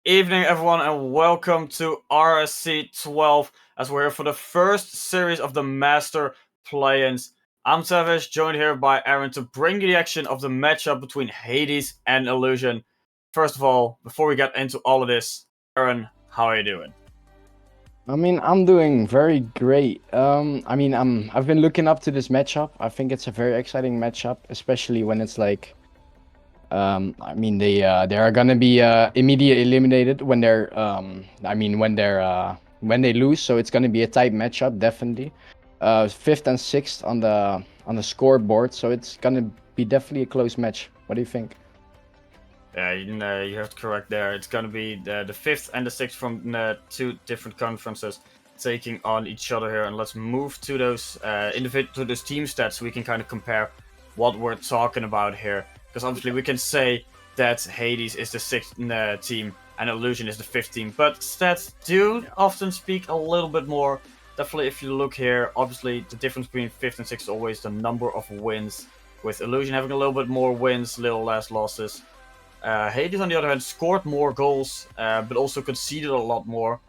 Evening, everyone, and welcome to RSC12 as we're here for the first series of the Master Play-ins. I'm Savage, joined here by Aaron to bring you the action of the matchup between Hades and Illusion. First of all, before we get into all of this, Aaron, how are you doing? I'm doing very great. I've been looking up to this matchup. I think it's a very exciting matchup, especially when it's like, they are gonna be immediately eliminated when when they lose. So it's gonna be a tight matchup, definitely. Fifth and sixth on the scoreboard, so it's gonna be definitely a close match. What do you think? Yeah, you have to correct there. It's going to be the fifth and the sixth from two different conferences taking on each other here. And let's move to those to those team stats so we can kind of compare what we're talking about here. Because obviously we can say that Hades is the sixth team and Illusion is the fifth team. But stats do often speak a little bit more. Definitely if you look here, obviously the difference between fifth and sixth is always the number of wins. With Illusion having a little bit more wins, little less losses. Hades, on the other hand, scored more goals, but also conceded a lot more.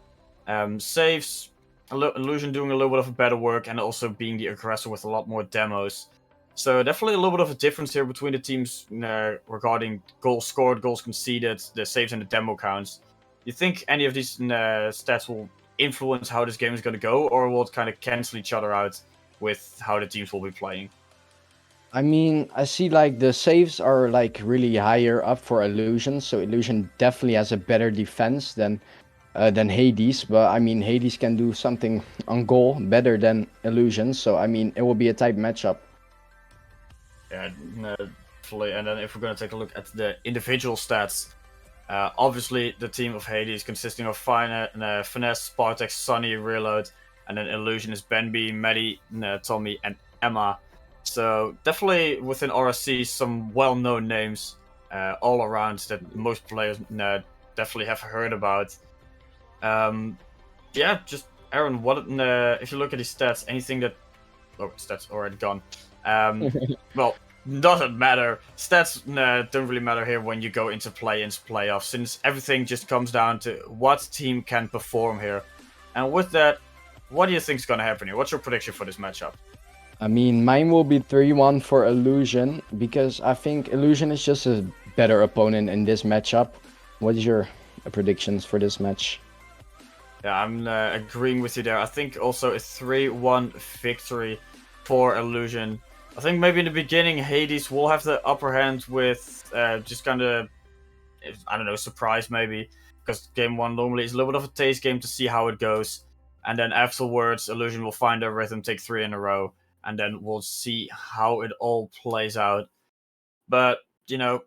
Saves, Illusion doing a little bit of a better work, and also being the aggressor with a lot more demos. So definitely a little bit of a difference here between the teams regarding goals scored, goals conceded, the saves and the demo counts. You think any of these stats will influence how this game is going to go, or will it kind of cancel each other out with how the teams will be playing? I see like the saves are like really higher up for Illusion, so Illusion definitely has a better defense than Hades. But Hades can do something on goal better than Illusion, so it will be a tight matchup. Yeah, definitely. And then if we're going to take a look at the individual stats, obviously the team of Hades consisting of Finesse, Spartex, Sunny, Reload, and then Illusion is Benby, Maddie, Tommy, and Emma. So definitely within RSC, some well-known names all around that most players definitely have heard about. Yeah, just Aaron, what if you look at these stats, anything that stats already gone. Well, doesn't matter. Stats don't really matter here when you go into play-ins, playoffs, since everything just comes down to what team can perform here. And with that, what do you think is going to happen here? What's your prediction for this matchup? Mine will be 3-1 for Illusion, because I think Illusion is just a better opponent in this matchup. What is your predictions for this match? Yeah, I'm agreeing with you there. I think also a 3-1 victory for Illusion. I think maybe in the beginning Hades will have the upper hand with just kind of, I don't know, surprise maybe. Because game one normally is a little bit of a taste game to see how it goes. And then afterwards, Illusion will find their rhythm, take 3 in a row. And then we'll see how it all plays out. But, what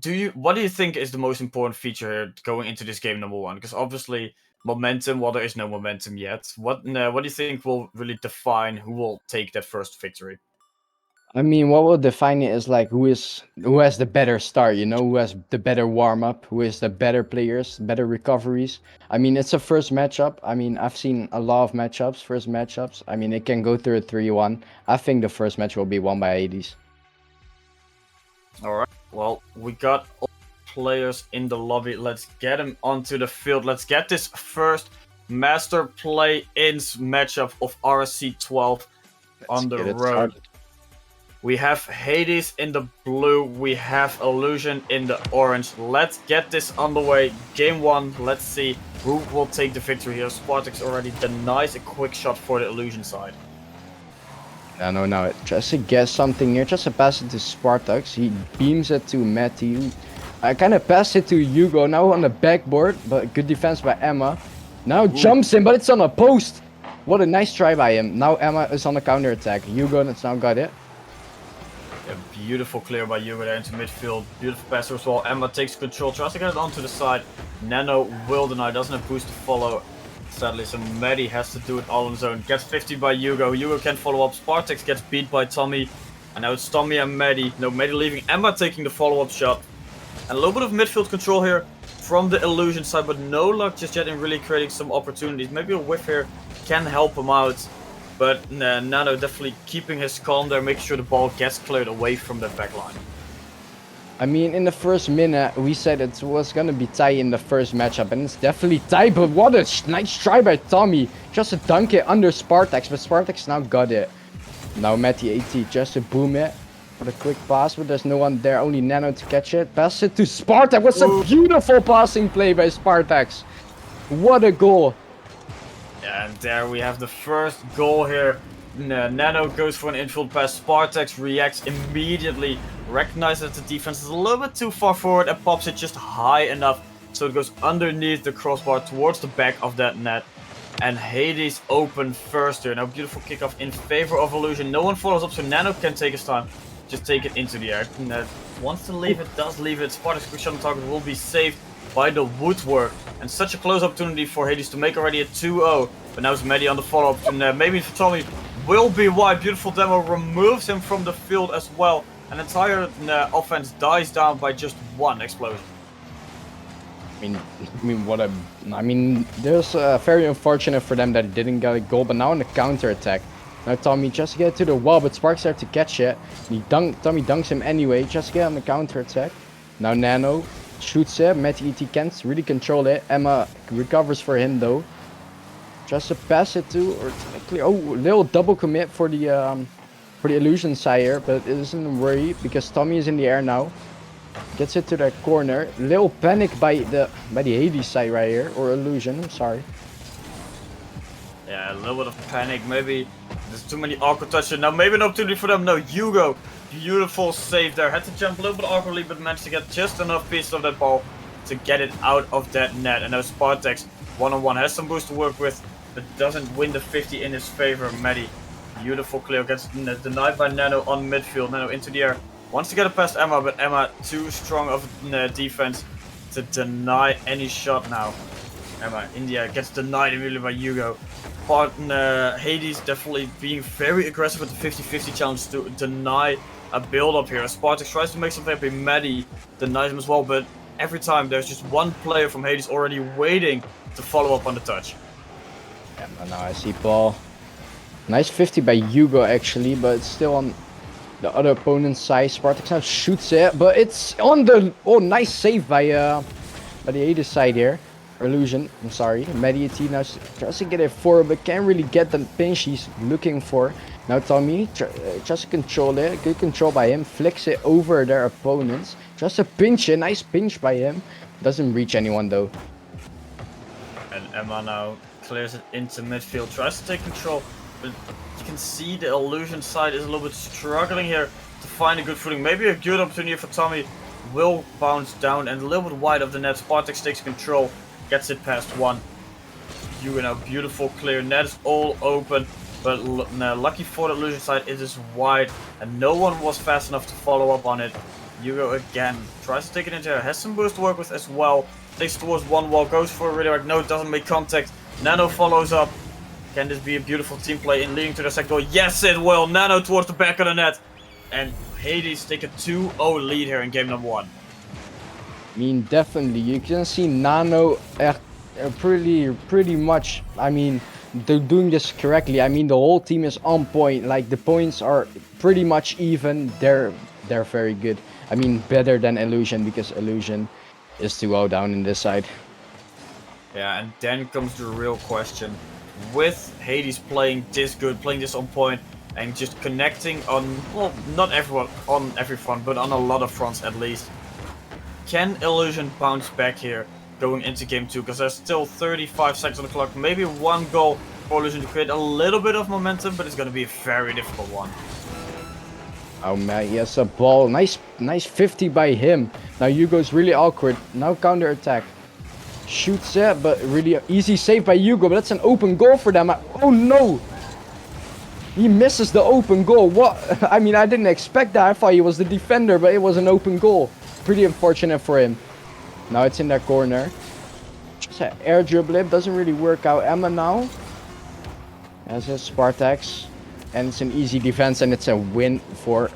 do you think is the most important feature here going into this game number one? Because obviously, momentum, well, there is no momentum yet. What do you think will really define who will take that first victory? What will define it is like who has the better start, who has the better warm up, who is the better players, better recoveries. It's a first matchup. I've seen a lot of first matchups. It can go through a 3-1. I think the first match will be won by Hades. All right. Well, we got all players in the lobby. Let's get them onto the field. Let's get this first Master Play-ins matchup of RSC12 on the road. We have Hades in the blue, we have Illusion in the orange. Let's get this underway. Game one, let's see who will take the victory here. Spartex already denies a quick shot for the Illusion side. No. Just to guess something here. Just to pass it to Spartax. He beams it to Matthew. I kind of passed it to Hugo. Now on the backboard, but good defense by Emma. Now jumps in, but it's on a post. What a nice try by him. Now Emma is on the counter attack. Hugo has now got it. A beautiful clear by Hugo there into midfield. Beautiful passer as well. Emma takes control, tries to get it onto the side. Nano will deny, doesn't have boost to follow. Sadly, so Maddie has to do it all on his own. Gets 50 by Hugo. Hugo can follow up. Spartax gets beat by Tommy. And now it's Tommy and Maddie. No, Maddie leaving. Emma taking the follow-up shot. And a little bit of midfield control here from the Illusion side, but no luck just yet in really creating some opportunities. Maybe a whiff here can help him out. But Nano definitely keeping his calm there, making sure the ball gets cleared away from the back line. I mean, in the first minute, we said it was going to be tight in the first matchup, and it's definitely tight, but what a nice try by Tommy. Just to dunk it under Spartax, but Spartax now got it. Now Matty AT just to boom it for the quick pass, but there's no one there, only Nano to catch it. Pass it to Spartax. What's a beautiful passing play by Spartax. What a goal. And there we have the first goal here. Nano goes for an infield pass. Spartax reacts immediately. Recognizes that the defense is a little bit too far forward and pops it just high enough so it goes underneath the crossbar towards the back of that net. And Hades open first here. Now beautiful kickoff in favor of Illusion. No one follows up, so Nano can take his time. Just take it into the air. Wants to leave it, does leave it. Spartax quick shot on target will be saved by the woodwork. And such a close opportunity for Hades to make already a 2-0. But now it's Maddie on the follow-up. And maybe Tommy will be wide. Beautiful demo removes him from the field as well. An entire offense dies down by just one explosion. I mean, there's very unfortunate for them that it didn't get a goal, but now on the counter attack. Now Tommy just get to the wall, but Sparks there to catch it. Tommy dunks him anyway, just get on the counter attack. Now Nano shoots it, Matty ET can't really control it. Emma recovers for him though. Just to pass it to, or oh, little double commit for the Illusion sire, but it isn't a worry because Tommy is in the air now. Gets it to that corner. Little panic by the Hades side right here, or Illusion. I'm sorry. Yeah, a little bit of panic. Maybe there's too many awkward touches. Now maybe an opportunity for them. No, Hugo, beautiful save there. Had to jump a little bit awkwardly, but managed to get just enough pieces of that ball to get it out of that net. And now Spartax one-on-one has some boost to work with, but doesn't win the 50 in his favor. Maddie, beautiful clear, gets denied by Nano on midfield. Nano into the air. Wants to get it past Emma, but Emma too strong of defense to deny any shot now. Emma, India gets denied immediately by Hugo. But Hades definitely being very aggressive with the 50-50 challenge to deny a build-up here. Spartax tries to make something happen. Maddie denies him as well, but every time there's just one player from Hades already waiting to follow up on the touch. Yeah, now I see ball. Nice 50 by Hugo actually, but it's still on the other opponent's side. Spartax now shoots it, but it's on the... Oh, nice save by the Hades side here. Illusion, I'm sorry. Mediati now tries to get it forward, but can't really get the pinch he's looking for. Now Tommy tries to control it. Good control by him. Flicks it over their opponents. Just a pinch it. Nice pinch by him. Doesn't reach anyone though. And Emma now clears it into midfield. Tries to take control. But you can see the Illusion side is a little bit struggling here to find a good footing. Maybe a good opportunity for Tommy. Will bounce down and a little bit wide of the net. Spartax takes control. Gets it past one. Hugo now, beautiful clear. Net is all open. But lucky for the Illusion side, it is wide. And no one was fast enough to follow up on it. Hugo again tries to take it into there. Has some boost to work with as well. Takes towards one wall. Goes for a redirect. No, doesn't make contact. Nano follows up. Can this be a beautiful team play in leading to the second goal? Yes, it will. Nano towards the back of the net. And Hades take a 2-0 lead here in game number 1. I mean, definitely. You can see Nano pretty much, I mean, they're doing this correctly. I mean, the whole team is on point. Like, the points are pretty much even. They're very good. I mean, better than Illusion, because Illusion is 2-0 down in this side. Yeah, and then comes the real question. With Hades playing this good, playing this on point, and just connecting on, well, not everyone on every front, but on a lot of fronts at least. Can Illusion bounce back here going into game 2? Because there's still 35 seconds on the clock. Maybe one goal for Illusion to create a little bit of momentum, but it's going to be a very difficult one. Oh man, he has a ball. Nice 50 by him. Now Hugo's really awkward. Now counter attack. Shoots it, but really easy save by Hugo. But that's an open goal for them. Oh no! He misses the open goal. What? I mean, I didn't expect that. I thought he was the defender, but it was an open goal. Pretty unfortunate for him. Now it's in that corner. Just an air dribble. It doesn't really work out. Emma now has a Spartax. And it's an easy defense, and it's a win for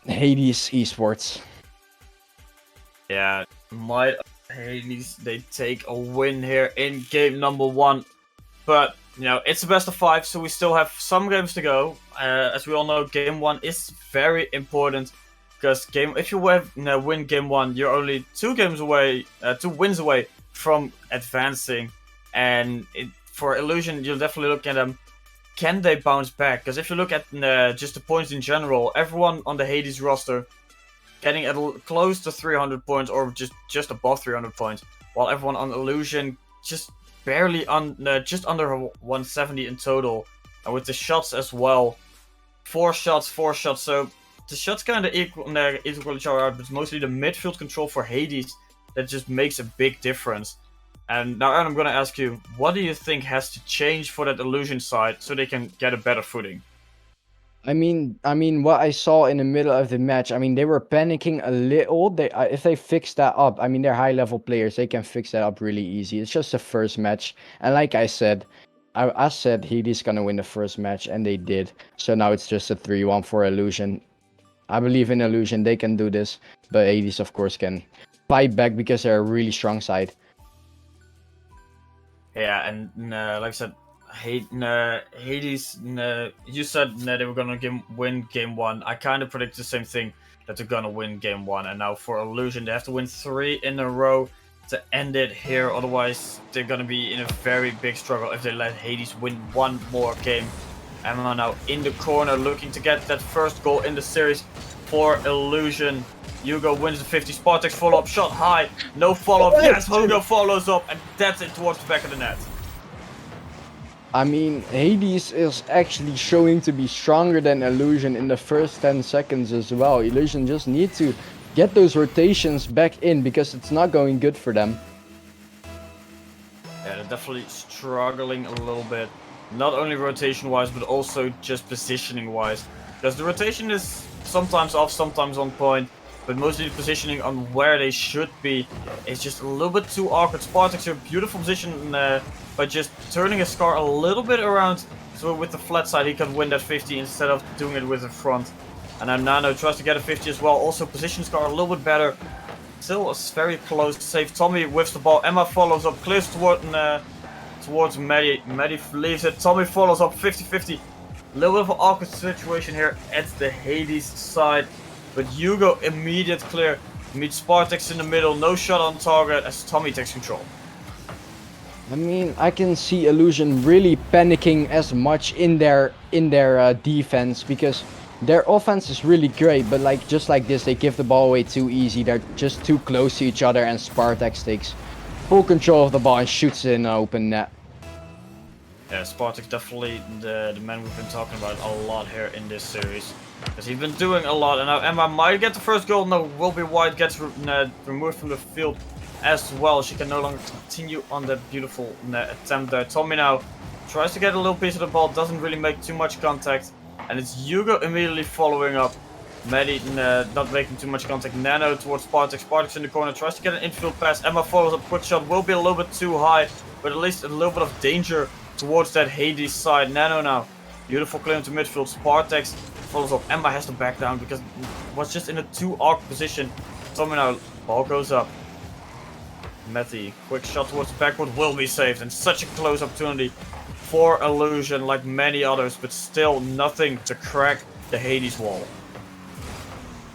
Hades Esports. Yeah, might Hades, they take a win here in game number 1. But, you know, it's the best of 5, so we still have some games to go. As we all know, game 1 is very important. Because if you win game 1, you're only 2 wins away from advancing. And for Illusion, you'll definitely look at them. Can they bounce back? Because if you look at just the points in general, everyone on the Hades roster getting close to 300 points or just above 300 points, while everyone on Illusion just barely just under 170 in total, and with the shots as well, 4 shots. So the shots kind of equal each other out, but it's mostly the midfield control for Hades that just makes a big difference. And now, Aaron, I'm going to ask you, what do you think has to change for that Illusion side so they can get a better footing? I mean, what I saw in the middle of the match, I mean, they were panicking a little. If they fix that up, I mean, they're high-level players. They can fix that up really easy. It's just the first match. And like I said, I said Hades going to win the first match, and they did. So now it's just a 3-1 for Illusion. I believe in Illusion. They can do this. But Hades, of course, can fight back because they're a really strong side. Yeah, and like I said, Hades, you said they were going to win game 1. I kind of predict the same thing, that they're going to win game 1. And now for Illusion, they have to win 3 in a row to end it here. Otherwise, they're going to be in a very big struggle if they let Hades win 1 more game. Emma now in the corner looking to get that first goal in the series for Illusion. Hugo wins the 50. Spartax follow-up shot high. No follow-up. Yes, Hugo follows up. And that's it towards the back of the net. I mean, Hades is actually showing to be stronger than Illusion in the first 10 seconds as well. Illusion just need to get those rotations back in because it's not going good for them. Yeah, they're definitely struggling a little bit. Not only rotation-wise, but also just positioning-wise. Because the rotation is sometimes off, sometimes on point. But mostly the positioning on where they should be is just a little bit too awkward. Spartax in a beautiful position by just turning his car a little bit around. So with the flat side he can win that 50 instead of doing it with the front. And now Nano tries to get a 50 as well. Also positions car a little bit better. Still a very close save. Tommy whiffs the ball. Emma follows up. Clears towards Maddie. Maddie leaves it. Tommy follows up 50-50. A little bit of an awkward situation here at the Hades side. But Hugo immediate clear, meets Spartax in the middle, no shot on target as Tommy takes control. I mean, I can see Illusion really panicking as much in their defense because their offense is really great, but just like this, they give the ball away too easy. They're just too close to each other, and Spartax takes full control of the ball and shoots it in an open net. Yeah, Spartax definitely the man we've been talking about a lot here in this series. Because he's been doing a lot, and now Emma might get the first goal. No, Wilby White gets removed from the field as well. She can no longer continue on that beautiful attempt there. Tommy now tries to get a little piece of the ball, doesn't really make too much contact. And it's Hugo immediately following up. Maddie not making too much contact. Nano towards Spartax. Spartax in the corner, tries to get an infield pass. Emma follows up, quick shot, will be a little bit too high, but at least a little bit of danger towards that Hades side. Nano now, beautiful clear into midfield. Spartax follows up. Emma has to back down because was just in a too awkward position. Tommy now, ball goes up. Matty, quick shot towards the backward, will be saved, and such a close opportunity for Illusion like many others, but still nothing to crack the Hades wall.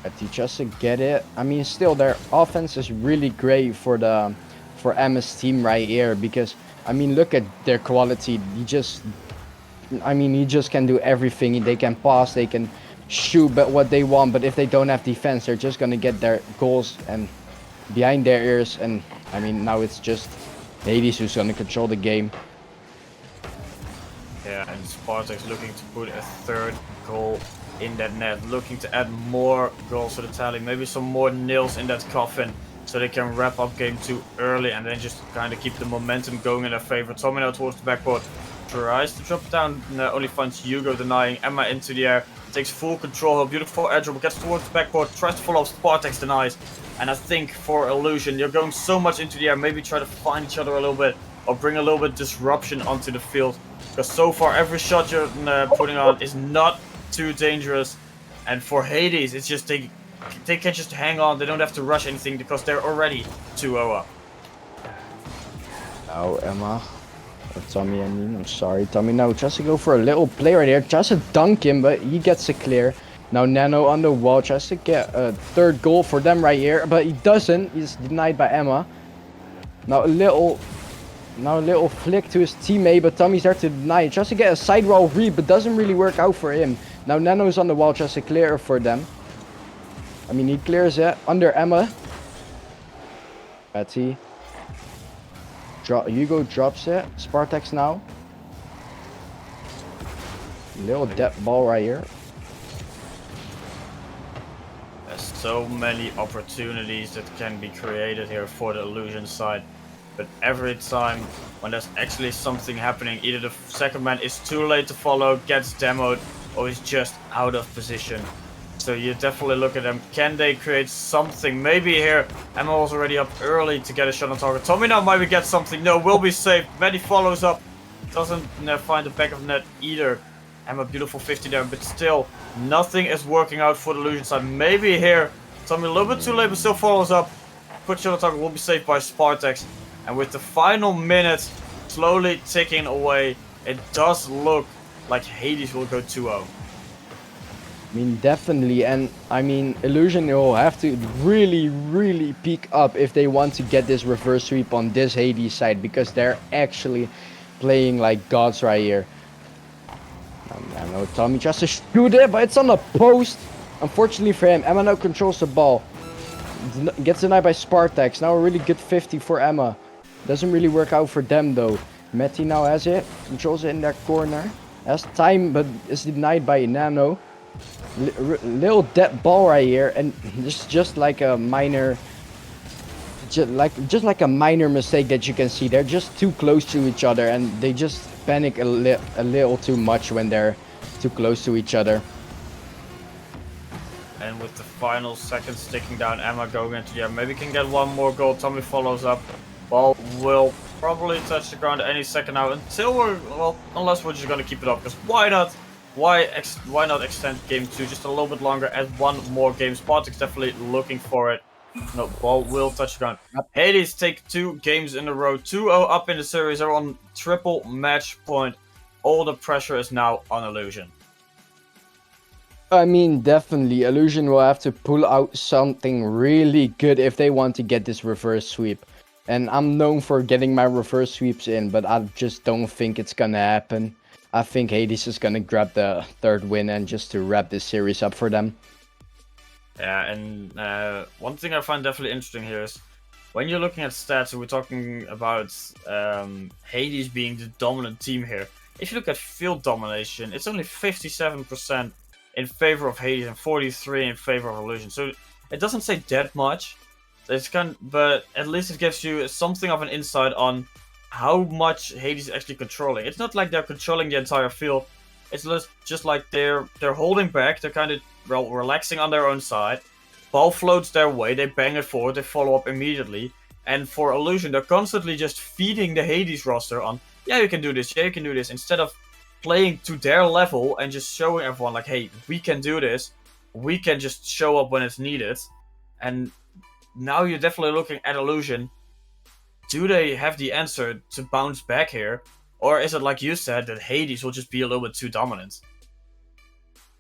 Matty just to get it. I mean, still their offense is really great for Emma's team right here because I mean, look at their quality. He just can do everything. They can pass, they can shoot, but what they want. But if they don't have defense, they're just gonna get their goals and behind their ears. And I mean, now it's just Hades who's gonna control the game. Yeah, and Spartak's looking to put a third goal in that net, looking to add more goals to the tally, maybe some more nails in that coffin, so they can wrap up game 2 early and then just kind of keep the momentum going in their favor. Tommy now towards the backboard, tries to drop down, only finds Hugo denying. Emma into the air, takes full control, a beautiful edge dribble, gets towards the backboard, tries to follow up, Spartak's denies. And I think for Illusion, you're going so much into the air, maybe try to find each other a little bit, or bring a little bit of disruption onto the field. Because so far, every shot you're putting on is not too dangerous. And for Hades, it's just they can just hang on. They don't have to rush anything because they're already 2-0 up. Oh, Emma. Or Tommy, I mean. I'm sorry, Tommy. No, tries to go for a little play right here. Tries to dunk him, but he gets it clear. Now Nano on the wall. Tries to get a third goal for them right here. But he doesn't. He's denied by Emma. Now a little flick to his teammate, but Tommy's there to deny it. Tries to get a side roll read, but doesn't really work out for him. Now Nano's on the wall, tries to clear for them. I mean, he clears it under Emma. Betty. Hugo drops it. Spartak's now. Little depth ball right here. There's so many opportunities that can be created here for the Illusion side. But every time when there's actually something happening, either the second man is too late to follow, gets demoed, or is just out of position. So you definitely look at them. Can they create something? Maybe here, Emma was already up early to get a shot on target. Tommy now might get something. No, will be saved. Maddie follows up. Doesn't find the back of the net either. Emma, beautiful 50 there, but still, nothing is working out for the Illusion side. Maybe here, Tommy a little bit too late, but still follows up. Quick shot on target will be saved by Spartak. And with the final minutes slowly ticking away, it does look like Hades will go 2-0. I mean, definitely. And I mean, Illusion will have to really peak up if they want to get this reverse sweep on this Hades side, because they're actually playing like gods right here. I know Tommy tries to shoot it, but it's on the post. Unfortunately for him, Emma now controls the ball. Gets denied by Spartak. Now a really good 50 for Emma. Doesn't really work out for them though. Matty now has it. Controls it in that corner. Has time, but is denied by Nano. Little dead ball right here, and just like a minor, just like a minor mistake that you can see. They're just too close to each other, and they just panic a little too much when they're too close to each other. And with the final seconds ticking down, Emma going into the air. Maybe can get one more goal. Tommy follows up. Ball will probably touch the ground any second now, until unless we're just gonna keep it up. Because why not? Why not extend game 2 just a little bit longer, add one more game? Spartak's definitely looking for it. No, ball will touch the ground. Hades take 2 games in a row, 2-0 up in the series. They're on triple match point. All the pressure is now on Illusion. I mean, definitely, Illusion will have to pull out something really good if they want to get this reverse sweep. And I'm known for getting my reverse sweeps in, but I just don't think it's gonna happen. I think Hades is gonna grab the third win and just to wrap this series up for them. Yeah, and one thing I find definitely interesting here is when you're looking at stats, and we're talking about Hades being the dominant team here. If you look at field domination, it's only 57% in favor of Hades and 43% in favor of Illusion. So it doesn't say that much. It's but at least it gives you something of an insight on how much Hades is actually controlling. It's not like they're controlling the entire field. It's just like they're holding back. They're kind of relaxing on their own side. Ball floats their way. They bang it forward. They follow up immediately. And for Illusion, they're constantly just feeding the Hades roster on, yeah, you can do this. Yeah, you can do this. Instead of playing to their level and just showing everyone like, hey, we can do this. We can just show up when it's needed. And now you're definitely looking at Illusion. Do they have the answer to bounce back here? Or is it like you said, that Hades will just be a little bit too dominant?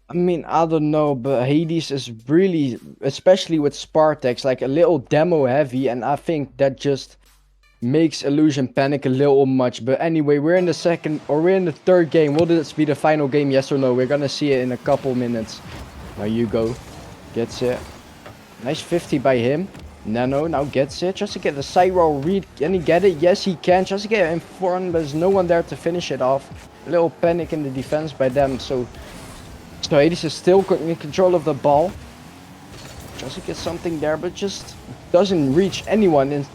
I mean, I don't know, but Hades is really, especially with Spartak, like a little demo heavy, and I think that just makes Illusion panic a little much. But anyway, we're in the third game. Will this be the final game, yes or no? We're gonna see it in a couple minutes. Now Hugo gets it. Nice 50 by him. Nano now gets it. Just to get the side roll read. Can he get it? Yes, he can. Just to get it in front, but there's no one there to finish it off. A little panic in the defense by them. So Hades is still in control of the ball. Tries to get something there, but just doesn't reach anyone.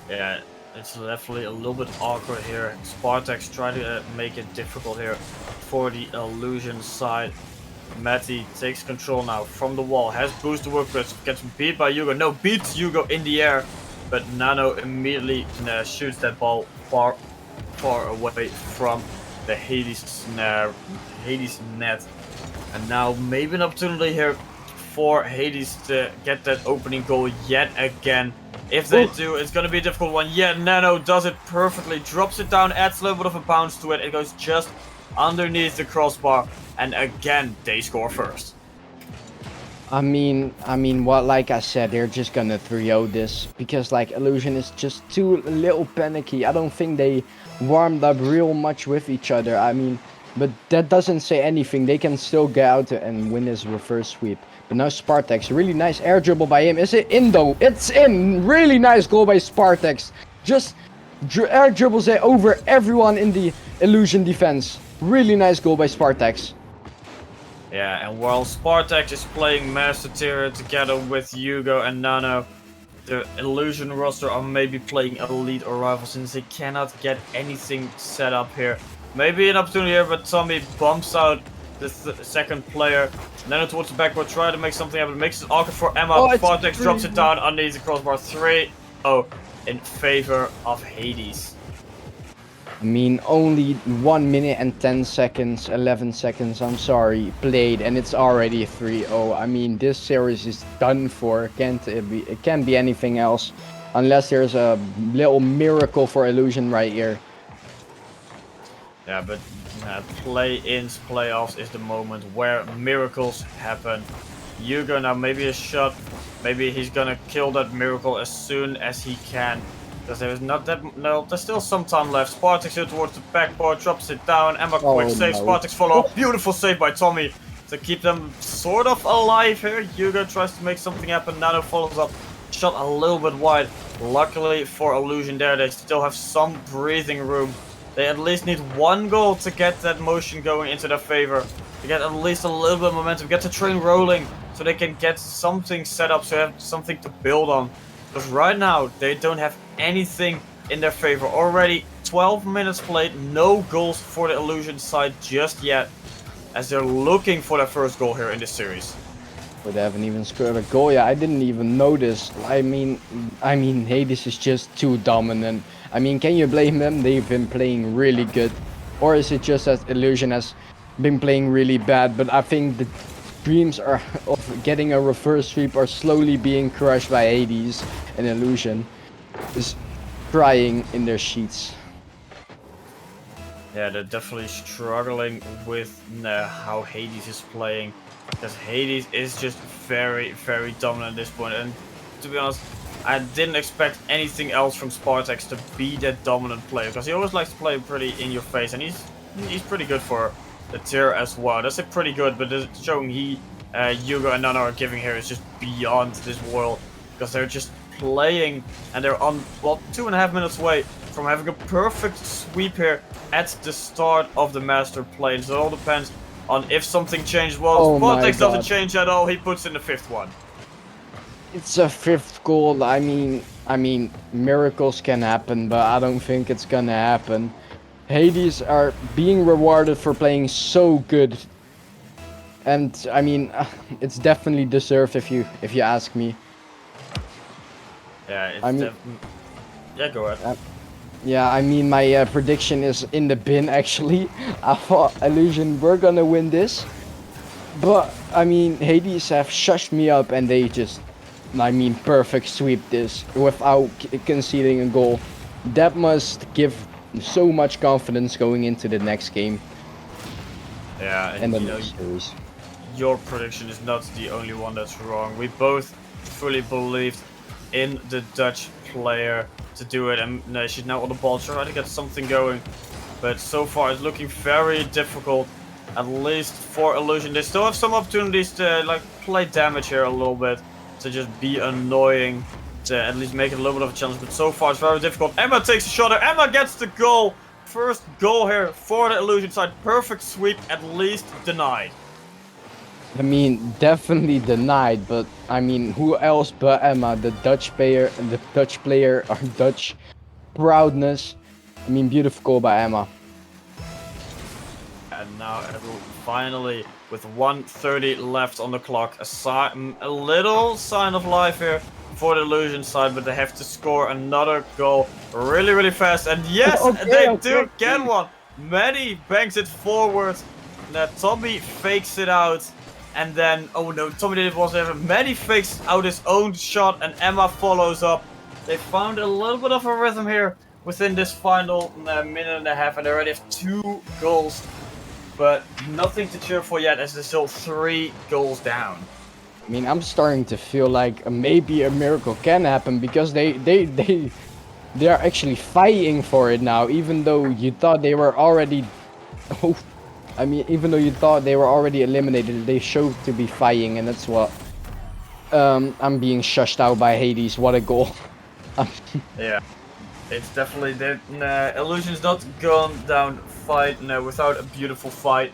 Yeah, it's definitely a little bit awkward here. Spartax try to make it difficult here for the Illusion side. Matty takes control now from the wall, has boost to work with, gets beat by Hugo. No, beats Hugo in the air, but Nano immediately shoots that ball far away from the Hades net. And now maybe an opportunity here for Hades to get that opening goal yet again. If they do, it's going to be a difficult one. Yeah, Nano does it perfectly, drops it down, adds a little bit of a bounce to it. It goes just underneath the crossbar, and again they score first. I mean, what? Like I said, they're just gonna 3-0 this because like Illusion is just too little panicky. I don't think they warmed up real much with each other. I mean, but that doesn't say anything. They can still get out and win this reverse sweep. But now Spartax, really nice air dribble by him. Is it in though? It's in. Really nice goal by Spartax. Just air dribbles it over everyone in the Illusion defense. Really nice goal by Spartax. Yeah, and while Spartax is playing Master Tier together with Hugo and Nano, the Illusion roster are maybe playing Elite or Rival since they cannot get anything set up here. Maybe an opportunity here, but Tommy bumps out the second player. Nano towards the backboard, try to make something happen. Makes it awkward for Emma. Spartax drops it down underneath the crossbar. 3-0 in favor of Hades. I mean, only 1 minute and 10 seconds, 11 seconds, I'm sorry, played, and it's already 3-0. I mean, this series is done for. It can't be anything else, unless there's a little miracle for Illusion right here. Yeah, but play-ins, playoffs is the moment where miracles happen. Hugo now maybe a shot. Maybe he's gonna kill that miracle as soon as he can. Because there's not that... No, there's still some time left. Spartax here towards the backboard, drops it down. Emma quick save, no. Spartax follow up. Beautiful save by Tommy to keep them sort of alive here. Hugo tries to make something happen. Nano follows up. Shot a little bit wide. Luckily for Illusion there, they still have some breathing room. They at least need one goal to get that motion going into their favor. To get at least a little bit of momentum. Get the train rolling so they can get something set up, so they have something to build on. Because right now, they don't have anything in their favor. Already 12 minutes played, no goals for the Illusion side just yet. As they're looking for their first goal here in this series. But they haven't even scored a goal yet. I didn't even notice. I mean, Hades is just too dominant. I mean, can you blame them? They've been playing really good. Or is it just that Illusion has been playing really bad? But I think the dreams of getting a reverse sweep are slowly being crushed by Hades, and Illusion is crying in their sheets. Yeah, they're definitely struggling with how Hades is playing. Because Hades is just very, very dominant at this point. And to be honest, I didn't expect anything else from Spartax to be that dominant player. Because he always likes to play pretty in your face. And he's pretty good for the tier as well. That's pretty good, but the showing Hugo and Nano are giving here is just beyond this world. Because they're just playing and they're on, well, 2.5 minutes away from having a perfect sweep here at the start of the master play. So it all depends on if something changes. Well, Spartax doesn't change at all. He puts in the 5th one. It's a 5th goal. I mean, miracles can happen, but I don't think it's gonna happen. Hades are being rewarded for playing so good, and I mean, it's definitely deserved if you ask me. Yeah, it's yeah, go ahead. Yeah, I mean, my prediction is in the bin, actually. I thought Illusion were gonna win this. But, I mean, Hades have shushed me up and they just, I mean, perfect sweep this without conceding a goal. That must give so much confidence going into the next game. Yeah, and the next series. Your prediction is not the only one that's wrong. We both fully believed in the Dutch player to do it, and she's now on the ball trying to get something going, but so far it's looking very difficult, at least for Illusion. They still have some opportunities to like play damage here a little bit, to just be annoying, to at least make it a little bit of a challenge, but so far it's very difficult. Emma takes a shot, Emma gets the goal First goal here for the Illusion side. Perfect sweep, at least denied. I mean, definitely denied, but I mean, who else but Emma, the Dutch player, our Dutch proudness. I mean, beautiful goal by Emma. And now finally, with 1:30 left on the clock, a little sign of life here for the Illusion side, but they have to score another goal really, really fast. And yes, they do get one. Manny bangs it forward. Now Tommy fakes it out. And then, oh no, Tommy did it whatever. Manny fakes out his own shot and Emma follows up. They found a little bit of a rhythm here within this final minute and a half, and they already have 2 goals. But nothing to cheer for yet, as they're still 3 goals down. I mean, I'm starting to feel like maybe a miracle can happen, because they are actually fighting for it now, even though you thought they were already. Oh, I mean, even though you thought they were already eliminated, they showed to be fighting, and that's what. I'm being shushed out by Hades. What a goal! Yeah, it's definitely the Illusion's not gone down fight without a beautiful fight.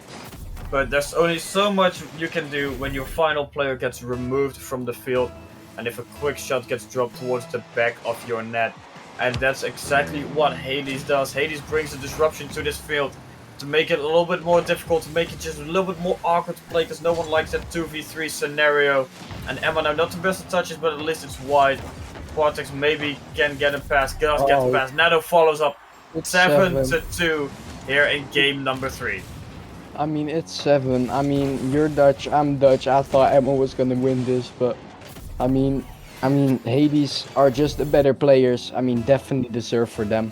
But there's only so much you can do when your final player gets removed from the field, and if a quick shot gets dropped towards the back of your net. And that's exactly what Hades does. Hades brings a disruption to this field to make it a little bit more difficult, to make it just a little bit more awkward to play, because no one likes that 2v3 scenario. And Emma now not the best of touches, but at least it's wide. Quartex maybe can get a pass, get the pass. Nano follows up 7-2 here in game number 3. I mean, it's 7. I mean, you're Dutch, I'm Dutch. I thought Emma was gonna win this, but I mean, Hades are just the better players. I mean, definitely deserve for them.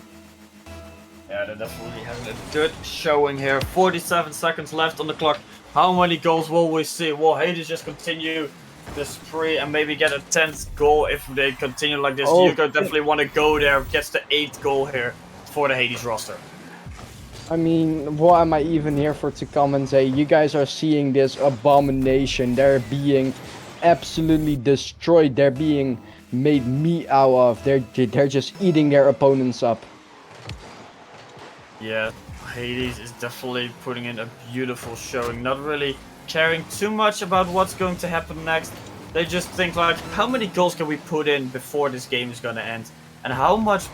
Yeah, they're definitely having a good showing here. 47 seconds left on the clock. How many goals will we see? Will Hades just continue the spree and maybe get a 10th goal if they continue like this? Hugo definitely want to go there, gets the 8th goal here for the Hades roster. I mean, what am I even here for to come and say? You guys are seeing this abomination. They're being absolutely destroyed. They're being made meat out of. They're just eating their opponents up. Yeah, Hades is definitely putting in a beautiful showing. Not really caring too much about what's going to happen next. They just think like, how many goals can we put in before this game is gonna end? And how much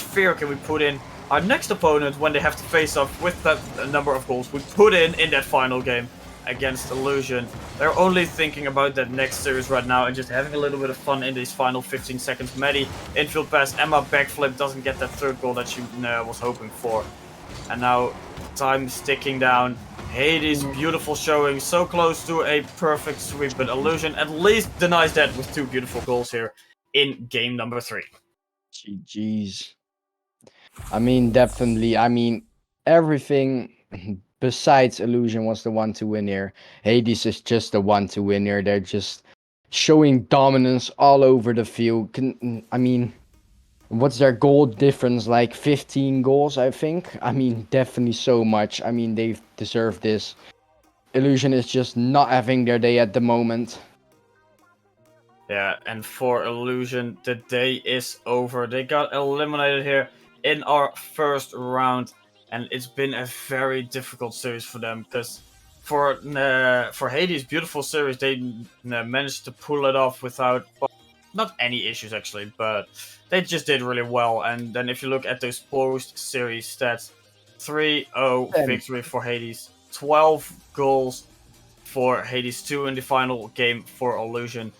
fear can we put in our next opponent when they have to face off with that number of goals we put in that final game against Illusion? They're only thinking about that next series right now and just having a little bit of fun in these final 15 seconds. Maddie, infield pass, Emma backflip, doesn't get that 3rd goal that she was hoping for. And now time is ticking down. Hades, beautiful showing, so close to a perfect sweep, but Illusion at least denies that with 2 beautiful goals here in game number 3. GG's. I mean, definitely. I mean, everything besides Illusion was the one to win here. Hades is just the one to win here. They're just showing dominance all over the field. I mean, what's their goal difference? Like 15 goals, I think. I mean, definitely so much. I mean, they deserve this. Illusion is just not having their day at the moment. Yeah, and for Illusion, the day is over. They got eliminated here in our first round, and it's been a very difficult series for them, because for Hades' beautiful series, they managed to pull it off without, well, not any issues actually, but they just did really well. And then if you look at those post-series stats, 3-0 victory for Hades, 12 goals for Hades, 2 in the final game for Illusion.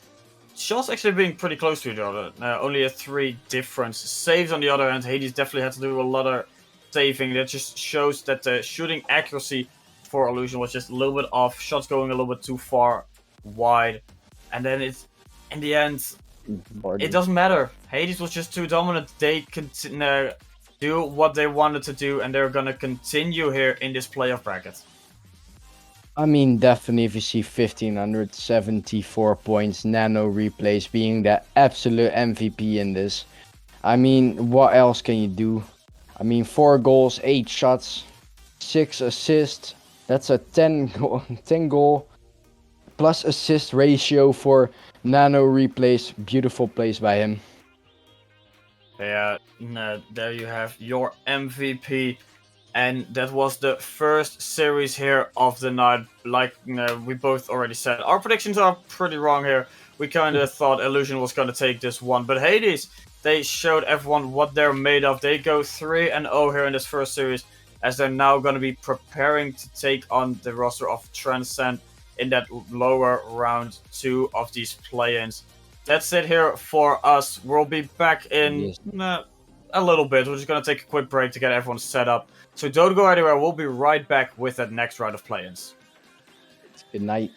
Shots actually being pretty close to each other. Only a 3 difference. Saves on the other hand, Hades definitely had to do a lot of saving. That just shows that the shooting accuracy for Illusion was just a little bit off. Shots going a little bit too far wide. And then it's, in the end, it doesn't matter. Hades was just too dominant. They do what they wanted to do, and they're gonna continue here in this playoff bracket. I mean, definitely if you see 1,574 points, Nano replays being the absolute MVP in this. I mean, what else can you do? I mean, 4 goals, 8 shots, 6 assists. That's a 10 goal plus assist ratio for Nano replays. Beautiful plays by him. Yeah, there you have your MVP. And that was the first series here of the night. Like we both already said, our predictions are pretty wrong here. We kind of thought Illusion was going to take this one, but Hades, they showed everyone what they're made of. They go 3-0 here in this first series, as they're now going to be preparing to take on the roster of Transcend in that lower round 2 of these play-ins. That's it here for us. We'll be back in Yes. a little bit. We're just going to take a quick break to get everyone set up. So don't go anywhere. We'll be right back with that next round of play-ins. Good night.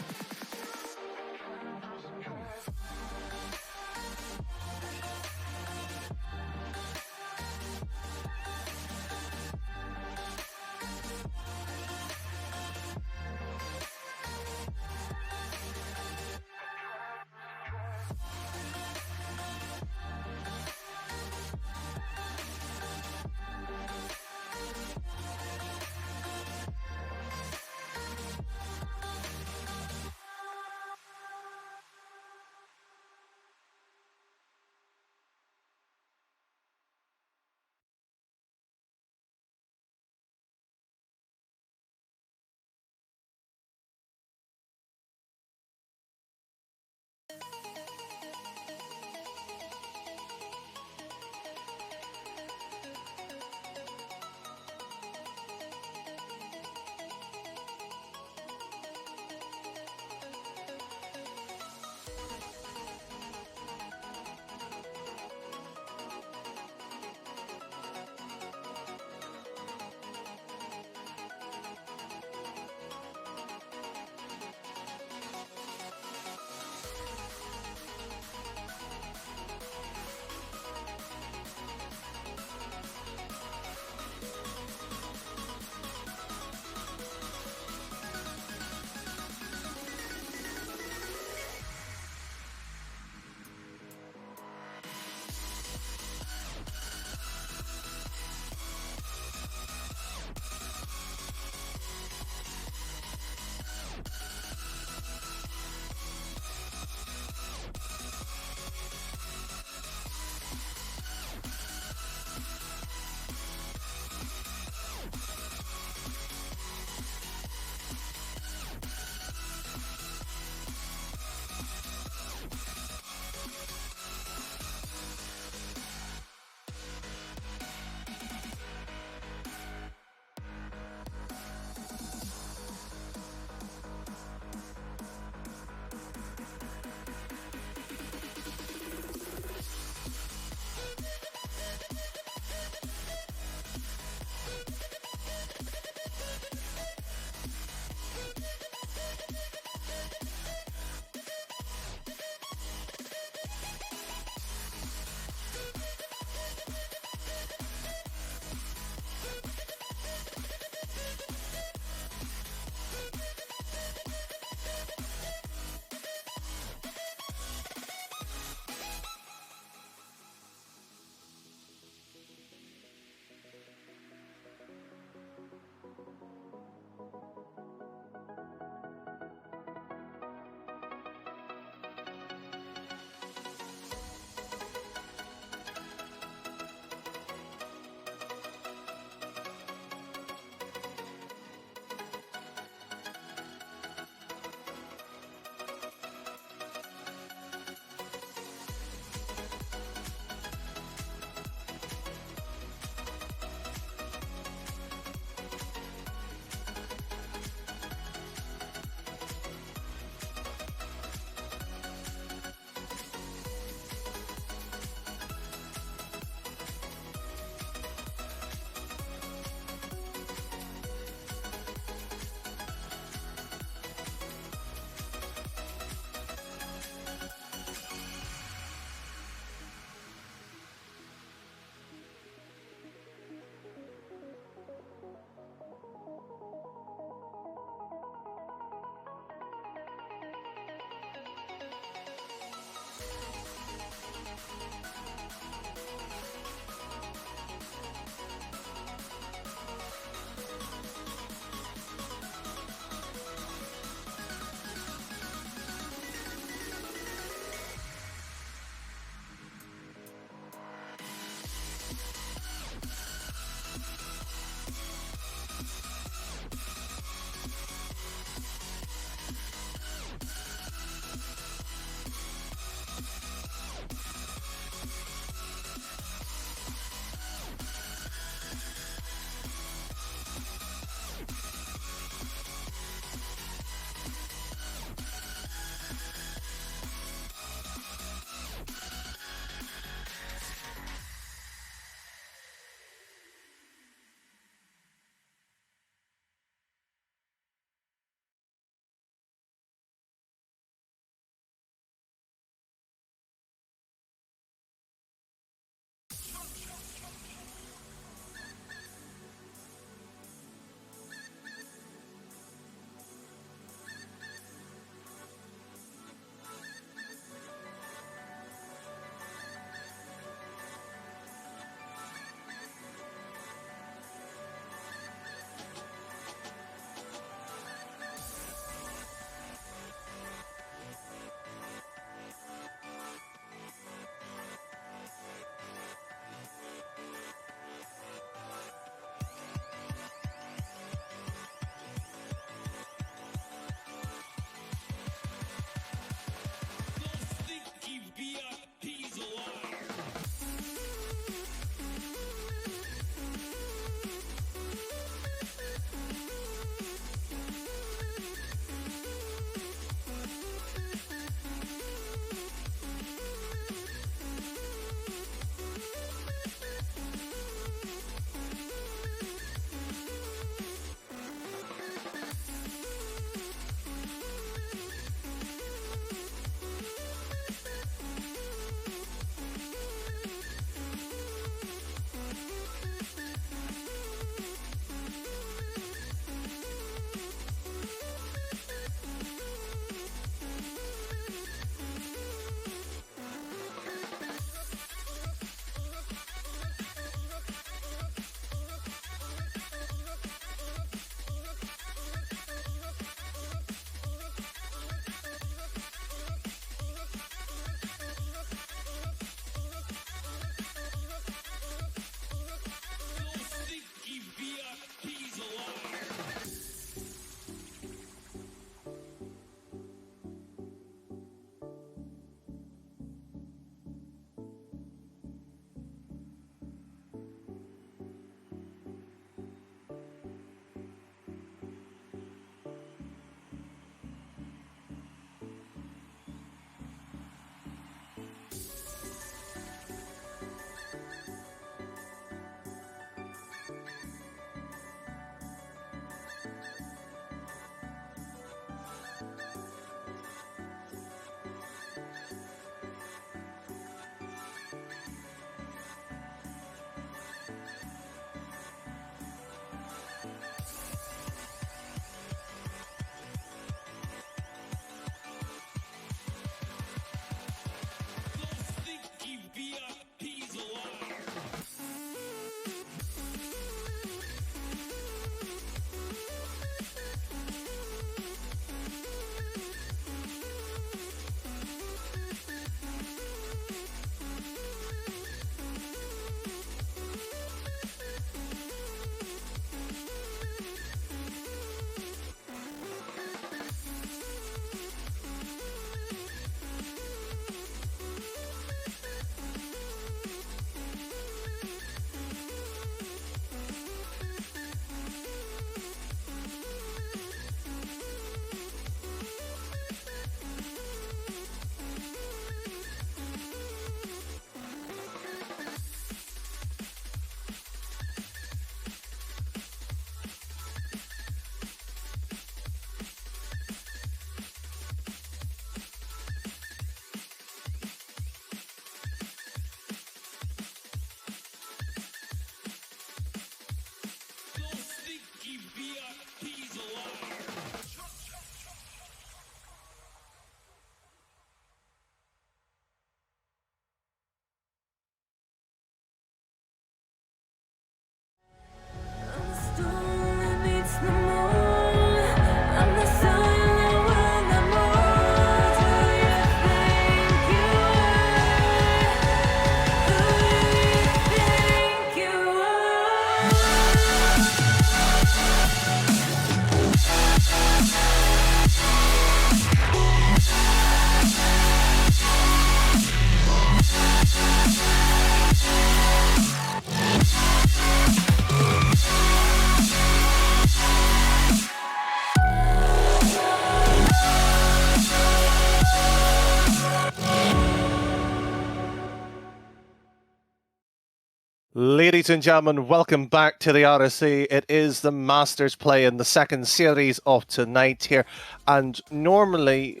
Ladies and gentlemen, welcome back to the RSC. It is the Masters play in the second series of tonight here. And normally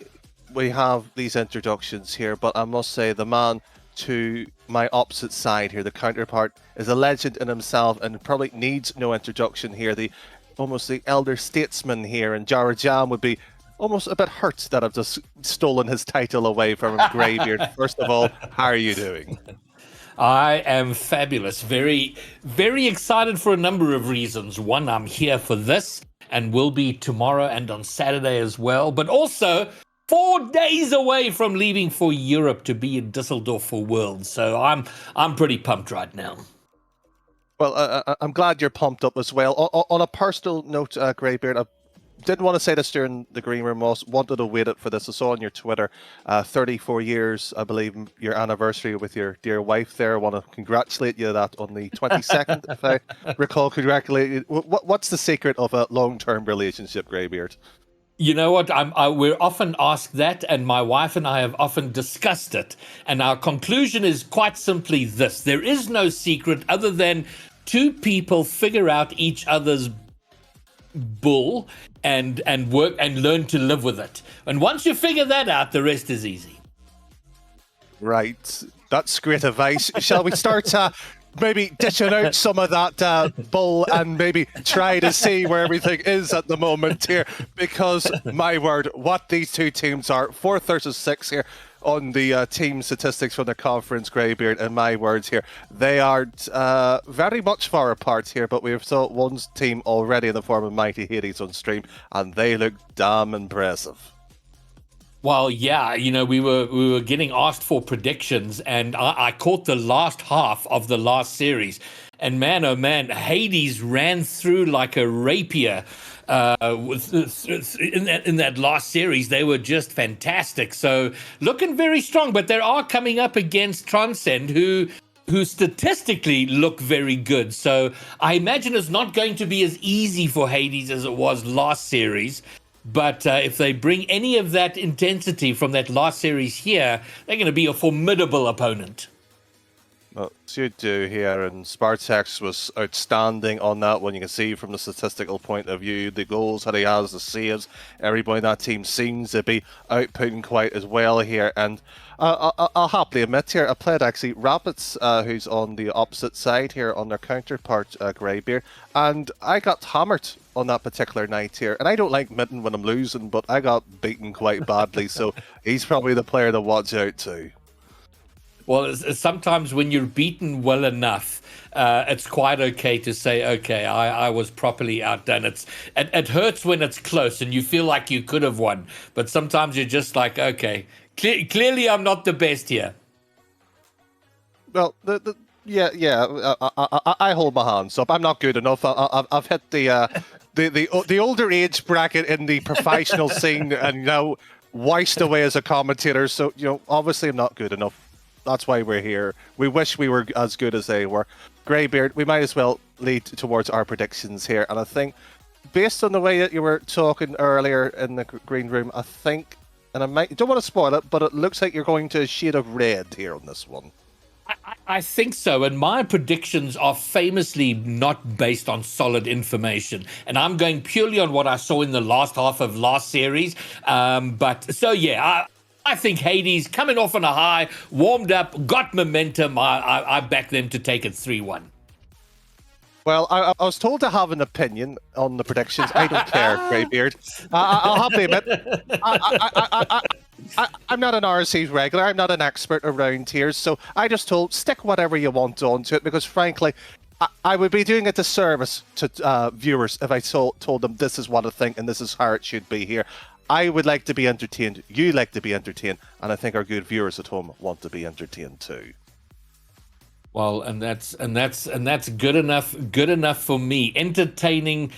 we have these introductions here, but I must say the man to my opposite side here, the counterpart, is a legend in himself and probably needs no introduction here. Almost the elder statesman here, and Jara Jam would be almost a bit hurt that I've just stolen his title away from him, Greybeard. First of all, how are you doing? I am fabulous. Very, very excited for a number of reasons. One, I'm here for this and will be tomorrow and on Saturday as well. But also 4 days away from leaving for Europe to be in Düsseldorf for Worlds. So I'm pretty pumped right now. Well, I'm glad you're pumped up as well. On a personal note, Greybeard, I didn't want to say this during the green room. I wanted to wait it for this. I saw on your Twitter, 34 years, I believe, your anniversary with your dear wife there. I want to congratulate you that on the 22nd, if I recall correctly. What's the secret of a long-term relationship, Greybeard? You know what? We're often asked that, and my wife and I have often discussed it. And our conclusion is quite simply this. There is no secret other than two people figure out each other's bull and work and learn to live with it. And once you figure that out, the rest is easy. Right. That's great advice. Shall we start maybe dishing out some of that bull and maybe try to see where everything is at the moment here? Because, my word, what these two teams are, 4th versus 6th here on the team statistics from the conference, Greybeard, and my words here, they are very much far apart here, but we've saw one team already in the form of Mighty Hades on stream, and they look damn impressive. Well, yeah, you know, we were getting asked for predictions, and I caught the last half of the last series, and man, oh man, Hades ran through like a rapier. In that last series, they were just fantastic. So looking very strong, but they are coming up against Transcend, who statistically look very good. So I imagine it's not going to be as easy for Hades as it was last series. But if they bring any of that intensity from that last series here, they're going to be a formidable opponent. Well, you do here, and Spartex was outstanding on that one. You can see from the statistical point of view, the goals that he has, the saves, everybody in that team seems to be outputting quite as well here. And I'll happily admit here, I played actually Rabbits, who's on the opposite side here on their counterpart, Greybeard, and I got hammered on that particular night here. And I don't like Mitten when I'm losing, but I got beaten quite badly, so he's probably the player to watch out to. Well, sometimes when you're beaten well enough, it's quite okay to say, okay, I was properly outdone. It hurts when it's close and you feel like you could have won. But sometimes you're just like, okay, clearly I'm not the best here. Well, I hold my hands up. I'm not good enough. I've hit the older age bracket in the professional scene and now wasted away as a commentator. So, you know, obviously I'm not good enough. That's why we're here. We wish we were as good as they were. Greybeard, we might as well lead towards our predictions here. And I think, based on the way that you were talking earlier in the green room, I think, and I don't want to spoil it, but it looks like you're going to a shade of red here on this one. I think so, and my predictions are famously not based on solid information, and I'm going purely on what I saw in the last half of last series. I think Hades coming off on a high, warmed up, got momentum. I back them to take it 3-1. Well, I was told to have an opinion on the predictions. I don't care, Greybeard. I'll happily admit, I'm not an RSC regular. I'm not an expert around here, so I just told stick whatever you want onto it because, frankly, I would be doing a disservice to viewers if I told them this is what I think and this is how it should be here. I would like to be entertained. You like to be entertained, and I think our good viewers at home want to be entertained too. Well, and that's good enough for me. Entertaining,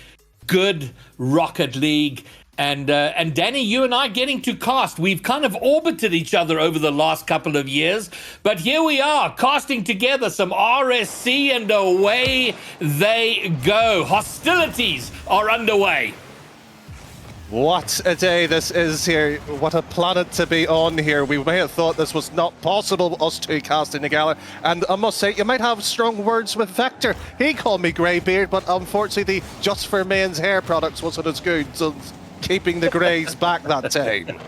good Rocket League, and Danny, you and I getting to cast. We've kind of orbited each other over the last couple of years, but here we are casting together some RSC, and away they go. Hostilities are underway. What a day this is here. What a planet to be on here. We may have thought this was not possible, us two casting together. And I must say, you might have strong words with Vector. He called me greybeard, but unfortunately, the Just for Men's hair products wasn't as good. So keeping the greys back that time.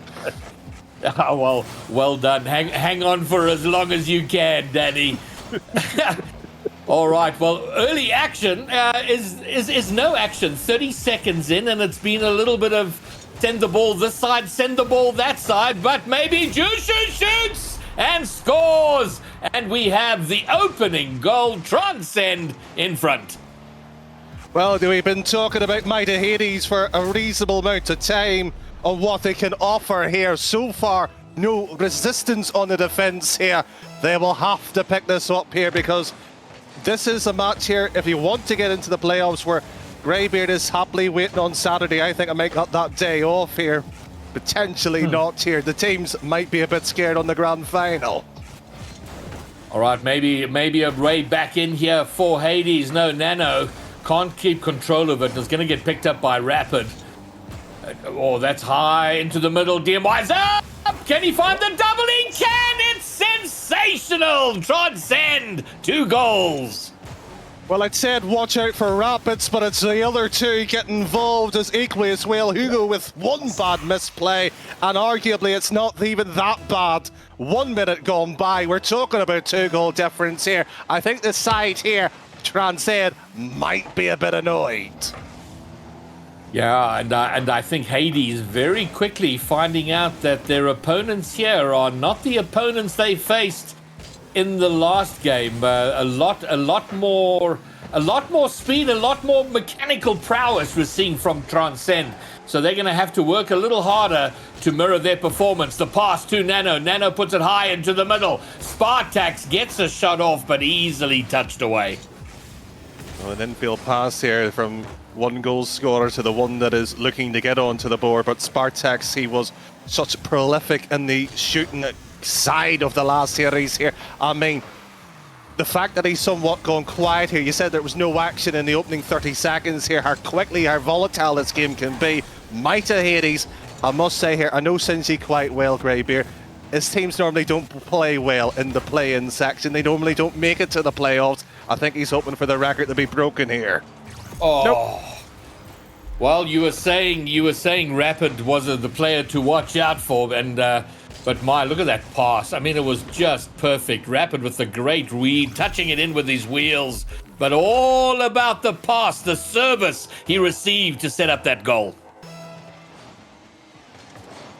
Oh, well done. Hang on for as long as you can, Danny. All right, well, early action is no action. 30 seconds in, and it's been a little bit of send the ball this side, send the ball that side, but maybe Jushu shoots and scores, and we have the opening goal, Transcend in front. Well, we've been talking about Mighty Hades for a reasonable amount of time on what they can offer here. So far, no resistance on the defence here. They will have to pick this up here because this is a match here, if you want to get into the playoffs, where Greybeard is happily waiting on Saturday. I think I might got that day off here. Potentially not here. The teams might be a bit scared on the grand final. All right, maybe a Ray back in here for Hades. No, Nano can't keep control of it. It's going to get picked up by Rapid. Oh, that's high into the middle. DMY's up! Can he find the double? He can! It's sensational! Transcend! 2 goals! Well, I'd said watch out for Rapids, but it's the other two getting involved as equally as well. Hugo with 1 bad misplay, and arguably it's not even that bad. 1 minute gone by. We're talking about 2-goal difference here. I think the side here, Transcend, might be a bit annoyed. Yeah, and I think Hades very quickly finding out that their opponents here are not the opponents they faced in the last game. A lot more speed, a lot more mechanical prowess we're seeing from Transcend. So they're going to have to work a little harder to mirror their performance. The pass to Nano. Nano puts it high into the middle. Spartax gets a shot off, but easily touched away. Well, an infield pass here from 1-goal scorer to the one that is looking to get onto the board. But Spartax, he was such prolific in the shooting side of the last series here. I mean, the fact that he's somewhat gone quiet here, you said there was no action in the opening 30 seconds here, how quickly, how volatile this game can be. Mighty Hades, I must say here, I know Sinji quite well, Greybeard. His teams normally don't play well in the play-in section. They normally don't make it to the playoffs. I think he's hoping for the record to be broken here. Oh. Nope. Well, you were saying Rapid was the player to watch out for, and but look at that pass. I mean, it was just perfect. Rapid with the great read, touching it in with his wheels, but all about the pass, the service he received to set up that goal.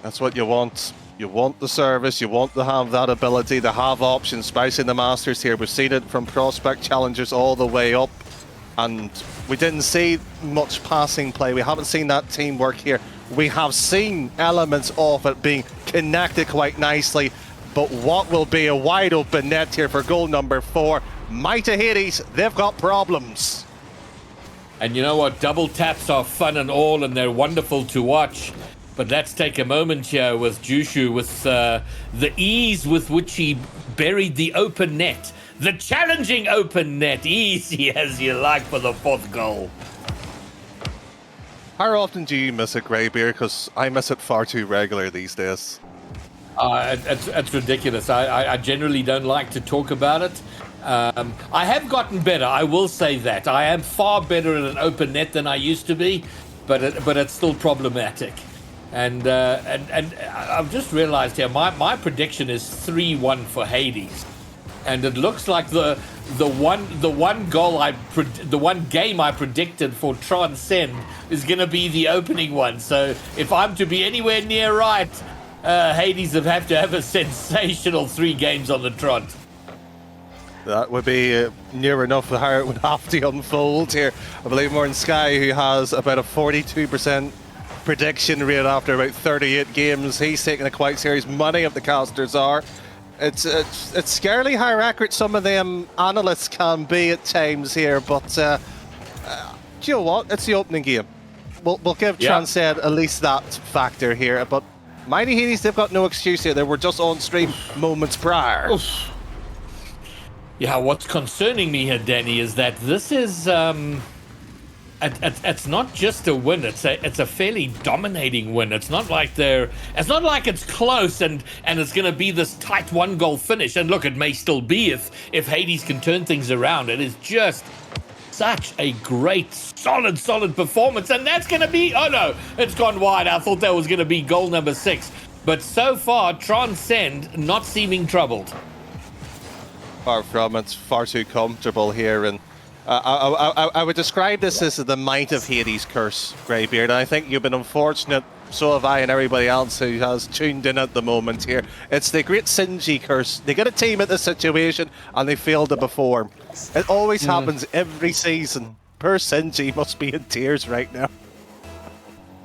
That's what you want. You want the service, you want to have that ability, to have options, especially in the Masters here. We've seen it from prospect challengers all the way up, and we didn't see much passing play. We haven't seen that teamwork here. We have seen elements of it being connected quite nicely, but what will be a wide open net here for goal number 4? Mighty Hades, they've got problems. And you know what? Double taps are fun and all, and they're wonderful to watch. But let's take a moment here with Jushu, with the ease with which he buried the open net. The challenging open net, easy as you like for the 4th goal. How often do you miss it, Greybeard? Because I miss it far too regular these days. It's ridiculous. I generally don't like to talk about it. I have gotten better, I will say that. I am far better at an open net than I used to be, but it's still problematic. And I've just realized here, my prediction is 3-1 for Hades, and it looks like the one game I predicted for Transcend is going to be the opening one. So if I'm to be anywhere near right, Hades have to have a sensational 3 games on the trot. That would be near enough how it would have to unfold here. I believe Morton Sky, who has about a 42% prediction rate after about 38 games. He's taking a quite serious money of the casters are. It's scarily how accurate some of them analysts can be at times here, but do you know what? It's the opening game. We'll give Transcend at least that factor here, but Mighty Hades, they've got no excuse here. They were just on stream moments prior. Oof. Yeah, what's concerning me here, Danny, is that this is it's not just a win. It's a fairly dominating win. It's not like it's close and it's going to be this tight 1-goal finish. And look, it may still be if Hades can turn things around. It is just such a great, solid performance. And that's going to be, oh no, it's gone wide. I thought that was going to be goal number 6. But so far, Transcend not seeming troubled. Far from it, far too comfortable here. And I would describe this as the might of Hades' curse, Greybeard. And I think you've been unfortunate, so have I and everybody else who has tuned in at the moment here. It's the great Sinji curse. They get a team at this situation and they fail to perform. It always happens every season. Poor Sinji must be in tears right now.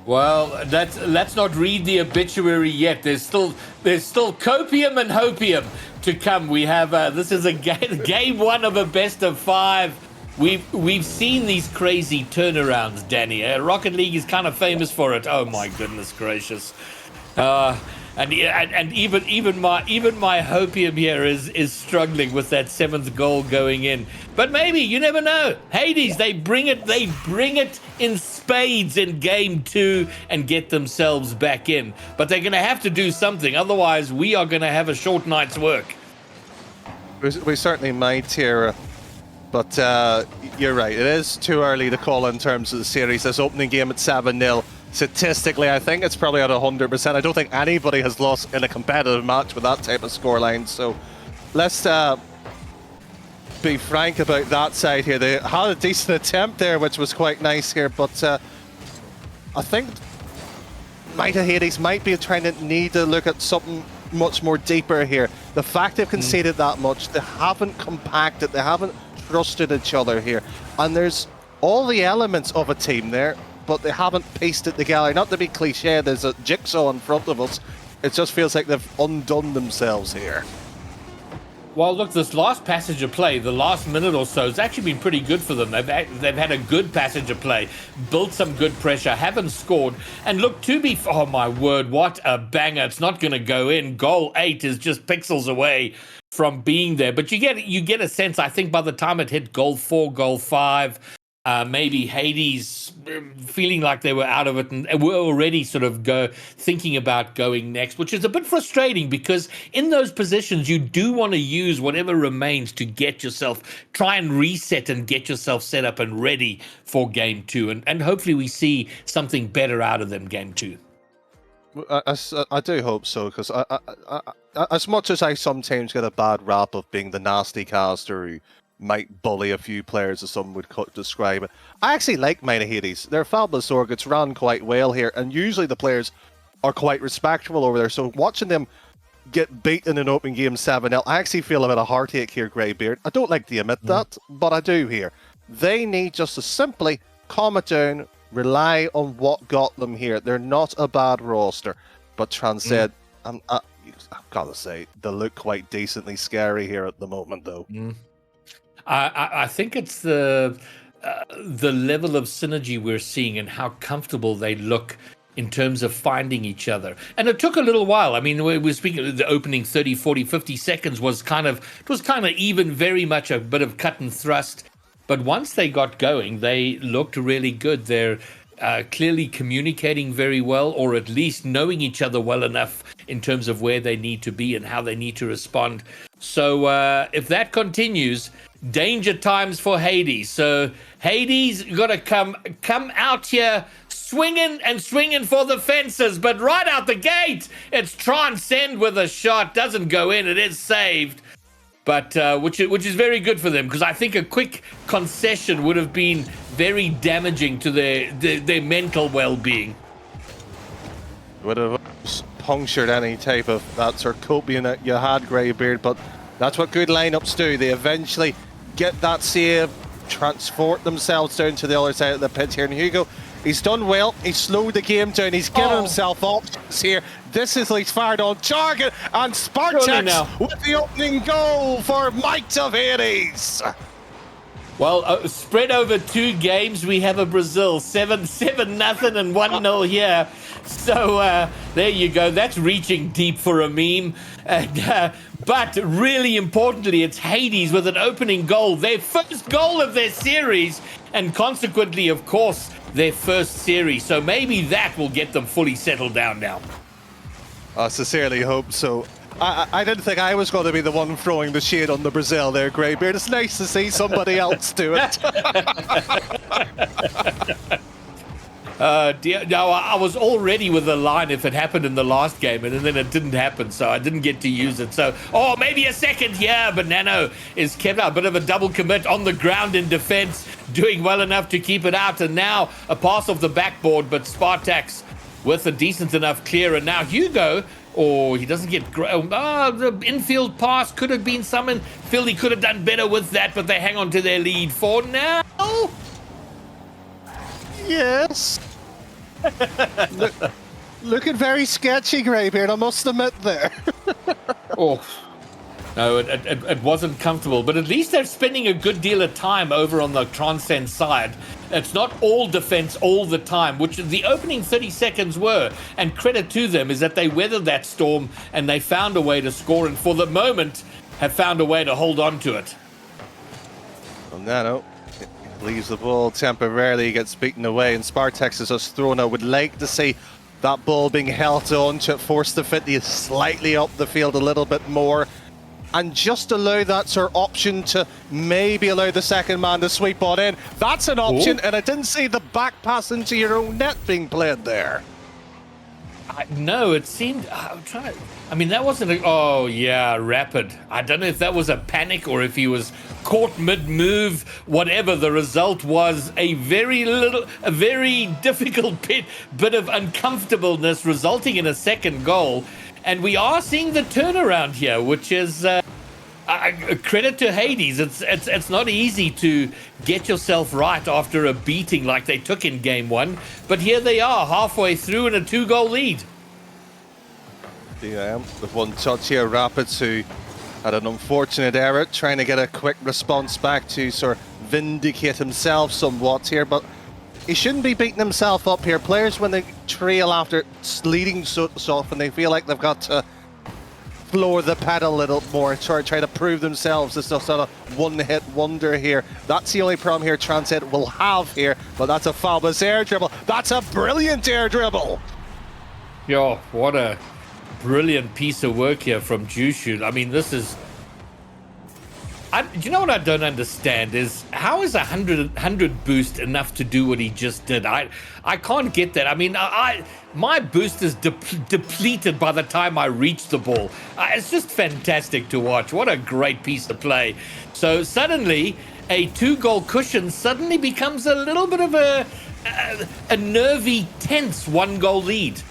Well, let's not read the obituary yet. There's still copium and hopium to come. We have this is a game 1 of a best of 5. We've seen these crazy turnarounds, Danny. Rocket League is kind of famous for it. Oh my goodness gracious! And even my hopium here is struggling with that 7th goal going in. But maybe, you never know. Hades, they bring it in spades in game 2 and get themselves back in. But they're going to have to do something, otherwise we are going to have a short night's work. We certainly might here. But you're right, it is too early to call in terms of the series. This opening game at 7-0, statistically, I think it's probably at 100%. I don't think anybody has lost in a competitive match with that type of scoreline. So let's be frank about that side here. They had a decent attempt there, which was quite nice here. But I think Might of Hades might be trying to need to look at something much more deeper here. The fact they've conceded that much, they haven't compacted, they haven't trusted each other here, and there's all the elements of a team there, but they haven't pieced it together. Not to be cliche, there's a jigsaw in front of us. It just feels like they've undone themselves here. Well, look, this last passage of play, the last minute or so, has actually been pretty good for them. They've had a good passage of play, built some good pressure, haven't scored. And look, oh my word, what a banger. It's not going to go in. Goal 8 is just pixels away from being there. But you get a sense, I think by the time it hit goal 4, goal 5, maybe Hades feeling like they were out of it and were already sort of thinking about going next, which is a bit frustrating because in those positions you do want to use whatever remains to try and reset and get yourself set up and ready for game 2, and hopefully we see something better out of them game 2. I do hope so, because as much as I sometimes get a bad rap of being the nasty caster who might bully a few players, as some would describe it, I actually like Might of Hades. They're fabulous org. It's run quite well here, and usually the players are quite respectful over there. So watching them get beaten in open game 7-0, I actually feel a bit of heartache here, Greybeard. I don't like to admit that, but I do here. They need just to simply calm it down, rely on what got them here. They're not a bad roster, but Transcend, I've got to say, they look quite decently scary here at the moment, though. I think it's the level of synergy we're seeing and how comfortable they look in terms of finding each other. And it took a little while. I mean, we're speaking, the opening 30, 40, 50 seconds was kind of even very much a bit of cut and thrust. But once they got going, they looked really good. They're clearly communicating very well, or at least knowing each other well enough in terms of where they need to be and how they need to respond. So if that continues, danger times for Hades. So Hades, you got to come out here swinging for the fences, but right out the gate, it's Transcend with a shot. Doesn't go in, it is saved. But which is very good for them, because I think a quick concession would have been very damaging to their mental well-being. Would have punctured any type of that sort of coping that you had, Greybeard, but that's what good lineups do. They eventually get that save, transport themselves down to the other side of the pitch here. And Hugo, he's done well. He's slowed the game down. He's given himself options here. This is like fired on target, and Spartax with the opening goal for Might of Hades. Well, spread over 2 games, we have a Brazil 7-0 and 1-0 here. So there you go. That's reaching deep for a meme. And But really importantly, it's Hades with an opening goal, their first goal of their series, and consequently, of course, their first series. So maybe that will get them fully settled down now. I sincerely hope so. I didn't think I was going to be the one throwing the shade on the Brazil there, Greybeard. It's nice to see somebody else do it. No, I was all ready with the line if it happened in the last game, and then it didn't happen, so I didn't get to use it. So, maybe a second here, but Nano is kept out. A bit of a double commit on the ground in defense, doing well enough to keep it out, and now a pass off the backboard, but Spartax with a decent enough clear, and now Hugo, he doesn't get... the infield pass could have been something. Philly could have done better with that, but they hang on to their lead for now. Yes. Looking very sketchy, Greybeard, I must admit there. No, it wasn't comfortable, but at least they're spending a good deal of time over on the Transcend side. It's not all defense all the time, which the opening 30 seconds were, and credit to them is that they weathered that storm and they found a way to score, and for the moment have found a way to hold on to it. Well, Nano leaves the ball temporarily, gets beaten away, and Spartax is just thrown out. Would like to see that ball being held on to force the 50 slightly up the field a little bit more, and just allow that sort of option to maybe allow the second man to sweep on in. That's an option, and I didn't see the back pass into your own net being played there. No, it seemed... I'm trying to... I mean, that wasn't Rapid. I don't know if that was a panic or if he was caught mid-move. Whatever the result was, a very difficult bit of uncomfortableness resulting in a second goal. And we are seeing the turnaround here, which is credit to Hades. It's not easy to get yourself right after a beating like they took in game one. But here they are, halfway through in a 2-goal lead. Yeah, with one touch here, Rapids, who had an unfortunate error, trying to get a quick response back to sort of vindicate himself somewhat here, but he shouldn't be beating himself up here. Players, when they trail after leading so often, they feel like they've got to floor the pedal a little more, try to prove themselves. It's just not a one-hit wonder here. That's the only problem here Transcend will have here, but that's a fabulous air dribble. That's a brilliant air dribble. Yo, what a brilliant piece of work here from Jushu. I mean, this is... you know what I don't understand is, how is 100 boost enough to do what he just did? I can't get that. I mean, my boost is depleted by the time I reach the ball. It's just fantastic to watch. What a great piece of play. So suddenly, a 2-goal cushion suddenly becomes a little bit of a nervy, tense 1-goal lead.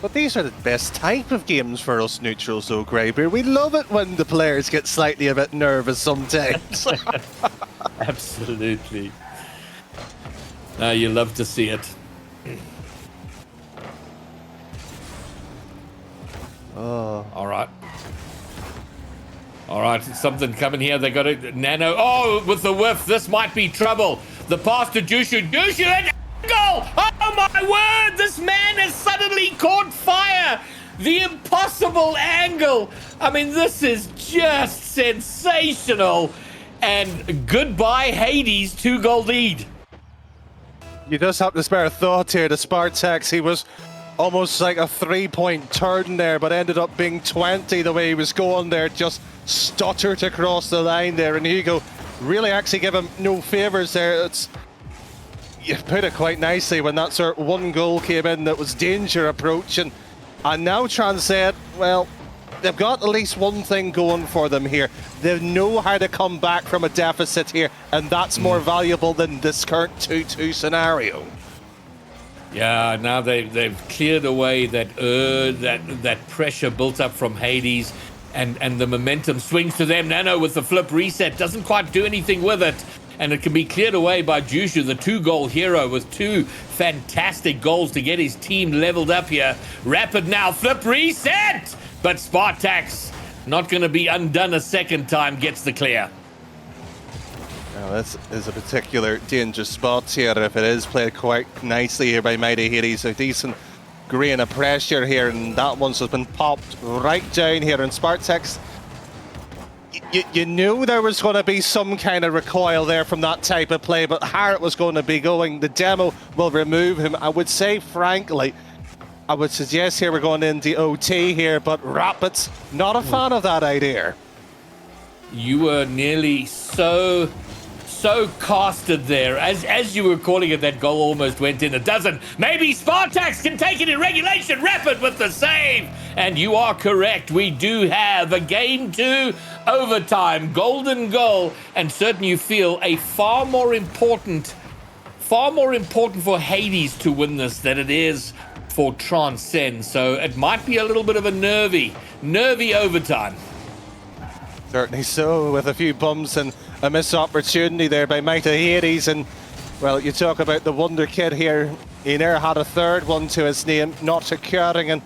But these are the best type of games for us neutrals, though, Greybeard. We love it when the players get slightly a bit nervous sometimes. Absolutely. You love to see it. All right. All right, something coming here. They got a Nano. With the whiff, this might be trouble. The pass to Jushu. Jushu and goal! Oh my word! This man has suddenly caught fire! The impossible angle! I mean, this is just sensational! And goodbye, Hades, 2-goal lead. You just have to spare a thought here to Spartax. He was almost like a 3-point turn there, but ended up being 20 the way he was going there. Just stuttered across the line there, and Hugo really actually give him no favours there. You put it quite nicely when that sort of 1 goal came in that was danger approaching. And now Transcend, well, they've got at least one thing going for them here. They know how to come back from a deficit here, and that's more valuable than this current 2-2 scenario. Yeah, now they've cleared away that pressure built up from Hades, and the momentum swings to them. Nano with the flip reset doesn't quite do anything with it. And it can be cleared away by Jushu, the 2-goal hero, with 2 fantastic goals to get his team leveled up here. Rapid now, flip reset! But Spartax, not going to be undone a second time, gets the clear. Now this is a particular dangerous spot here if it is played quite nicely here by Mighty Hades. A decent grain of pressure here, and that one's just been popped right down here. And Spartex, you knew there was going to be some kind of recoil there from that type of play, but how it was going to be going, the demo will remove him. I would say, frankly, I would suggest here we're going into OT here, but Rapids, not a fan of that idea. You were nearly so casted there. As you were calling it, that goal almost went in. It doesn't. Maybe Spartax can take it in regulation. Rapid with the save. And you are correct. We do have a game 2 overtime golden goal. And certainly you feel a far more important for Hades to win this than it is for Transcend. So it might be a little bit of a nervy overtime. Certainly so, with a few bumps and a missed opportunity there by Mighty Hades. And, well, you talk about the wonder kid here. He never had a third one to his name, not occurring. And,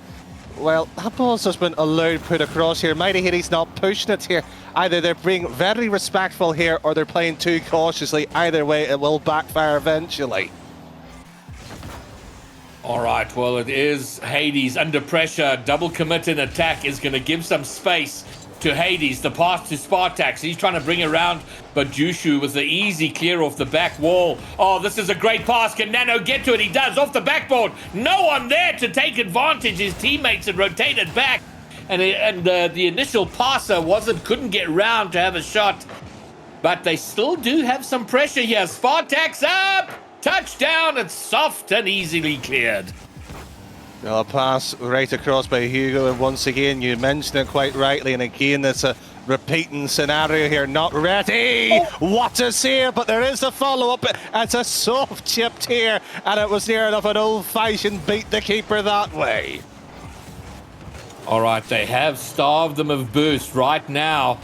well, that ball's just been allowed put across here. Mighty Hades not pushing it here. Either they're being very respectful here or they're playing too cautiously. Either way, it will backfire eventually. All right, well, it is Hades under pressure. Double commit in attack is going to give some space to Hades. The pass to Spartax. He's trying to bring around, but Jushu with the easy clear off the back wall. Oh, this is a great pass. Can Nano get to it? He does, off the backboard. No one there to take advantage. His teammates had rotated back, and the initial passer couldn't get round to have a shot. But they still do have some pressure here. Spartax up! Touchdown! It's soft and easily cleared. Well, a pass right across by Hugo, and once again, you mentioned it quite rightly, and again, it's a repeating scenario here. Not ready! What a save, but there is a follow-up. It's a soft chipped here, and it was near enough an old-fashioned beat the keeper that way. All right, they have starved them of boost right now.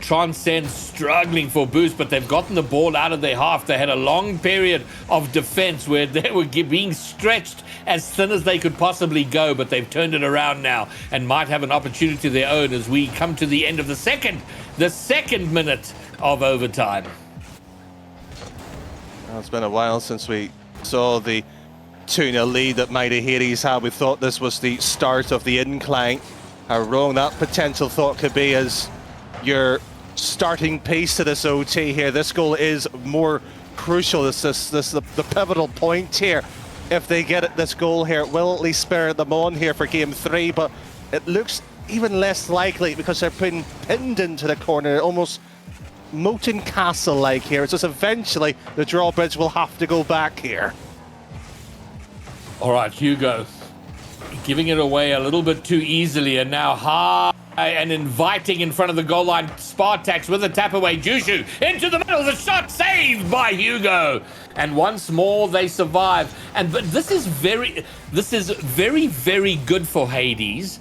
Transcend struggling for boost, but they've gotten the ball out of their half. They had a long period of defense where they were being stretched as thin as they could possibly go, but they've turned it around now and might have an opportunity of their own as we come to the end of the second minute of overtime. Well, it's been a while since we saw the 2-0 lead that Mighty Hades had. We thought this was the start of the incline. How wrong that potential thought could be as your starting piece to this OT here. This goal is more crucial. This the pivotal point here. If they get it, this goal here, it will at least spur them on here for game 3, but it looks even less likely because they're being pinned into the corner, almost Moton Castle-like here. It's just eventually the drawbridge will have to go back here. All right, Hugo giving it away a little bit too easily, and now high and inviting in front of the goal line. Spartax with a tap away. Jushu into the middle. The shot saved by Hugo. And once more they survive. But this is very, very good for Hades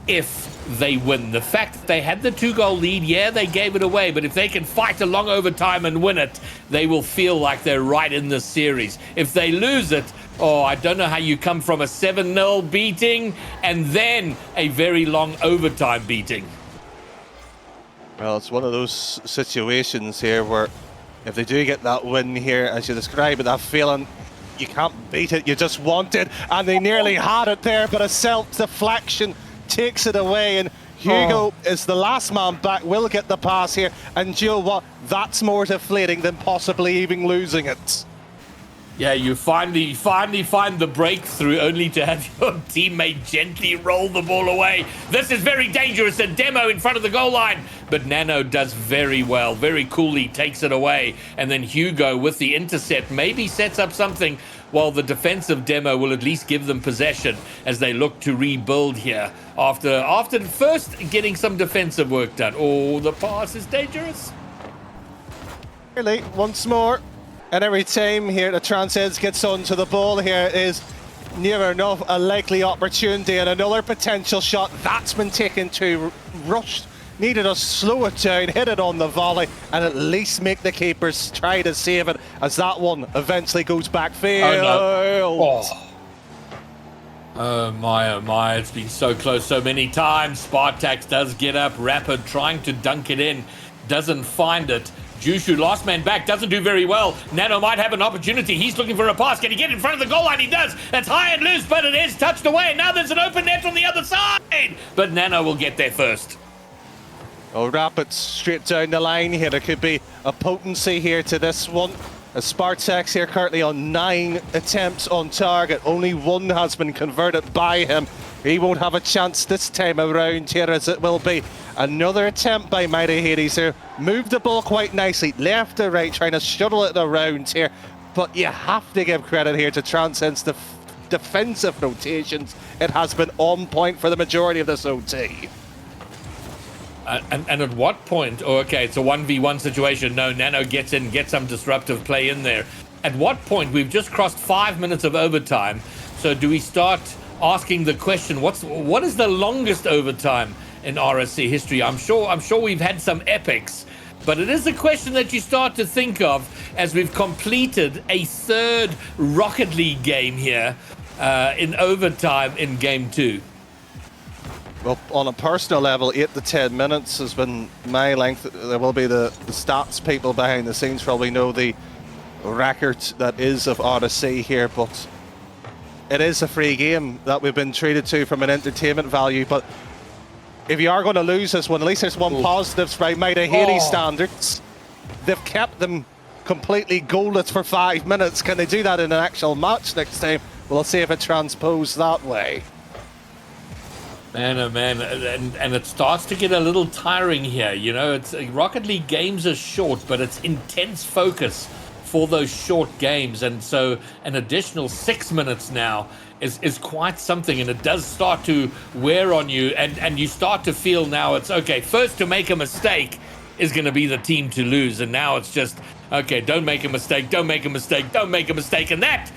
if they win. The fact that they had the 2-goal lead, yeah, they gave it away, but if they can fight a long overtime and win it, they will feel like they're right in this series. If they lose it, oh, I don't know how you come from a 7-0 beating and then a very long overtime beating. Well, it's one of those situations here where if they do get that win here, as you describe it, that feeling, you can't beat it, you just want it, and they nearly had it there, but a self-deflection takes it away, and Hugo is the last man back, will get the pass here, and you know what, that's more deflating than possibly even losing it. Yeah, you finally find the breakthrough only to have your teammate gently roll the ball away. This is very dangerous, a demo in front of the goal line, but Nano does very well, very coolly takes it away, and then Hugo with the intercept maybe sets up something, while the defensive demo will at least give them possession as they look to rebuild here after first getting some defensive work done. Oh, the pass is dangerous. Really, once more. And every time here the Transcends gets onto the ball here is near enough a likely opportunity and another potential shot. That's been taken too rushed. Needed to slow it down, hit it on the volley, and at least make the keepers try to save it as that one eventually goes backfield. Oh, no. Oh my, it's been so close so many times. Spartax does get up, Rapid trying to dunk it in, doesn't find it. Jushu, last man back, doesn't do very well. Nano might have an opportunity. He's looking for a pass. Can he get in front of the goal line? He does. That's high and loose, but it is touched away. Now there's an open net on the other side. But Nano will get there first. I'll wrap it straight down the line here. There could be a potency here to this one. As Spartak's here currently on 9 attempts on target. Only 1 has been converted by him. He won't have a chance this time around here, as it will be another attempt by Mighty Hades here. Moved the ball quite nicely, left to right, trying to shuttle it around here. But you have to give credit here to Transcend's defensive rotations. It has been on point for the majority of this OT. And at what point, okay, it's a 1v1 situation. No, Nano gets in, gets some disruptive play in there. At what point, we've just crossed 5 minutes of overtime. So do we start asking the question, what is the longest overtime in RSC history? I'm sure we've had some epics, but it is a question that you start to think of as we've completed a 3rd Rocket League game here in overtime in game 2. Well, on a personal level, 8 to 10 minutes has been my length. There will be the stats people behind the scenes probably know the record that is of RSC here, but it is a free game that we've been treated to from an entertainment value. But if you are going to lose this one, at least there's one positive by Mighty Hades standards. They've kept them completely goalless for 5 minutes. Can they do that in an actual match next time? We'll see if it transposed that way. Man, oh man, and it starts to get a little tiring here. You know, it's Rocket League games are short, but it's intense focus for those short games, and so an additional 6 minutes now is quite something, and it does start to wear on you, and you start to feel now it's okay. First to make a mistake is going to be the team to lose, and now it's just okay. Don't make a mistake. Don't make a mistake. Don't make a mistake, and that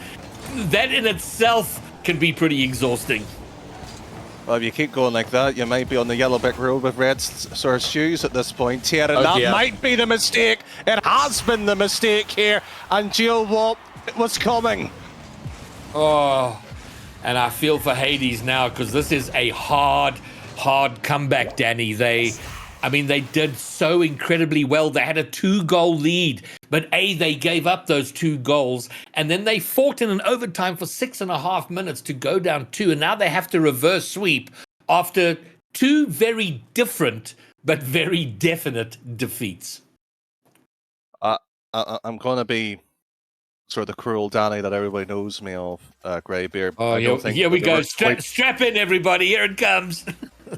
in itself can be pretty exhausting. Well, if you keep going like that, you might be on the yellow brick road with red sort of shoes at this point here, and that might be the mistake. It has been the mistake here, and do you know what? It was coming. Oh, and I feel for Hades now, because this is a hard comeback, Danny. They did so incredibly well. They had a 2-goal lead, but they gave up those 2 goals, and then they fought in an overtime for 6.5 minutes to go down 2, and now they have to reverse sweep after 2 very different but very definite defeats. I'm going to be sort of the cruel Danny that everybody knows me of, Greybeard. Oh, here we go. Strap in, everybody. Here it comes.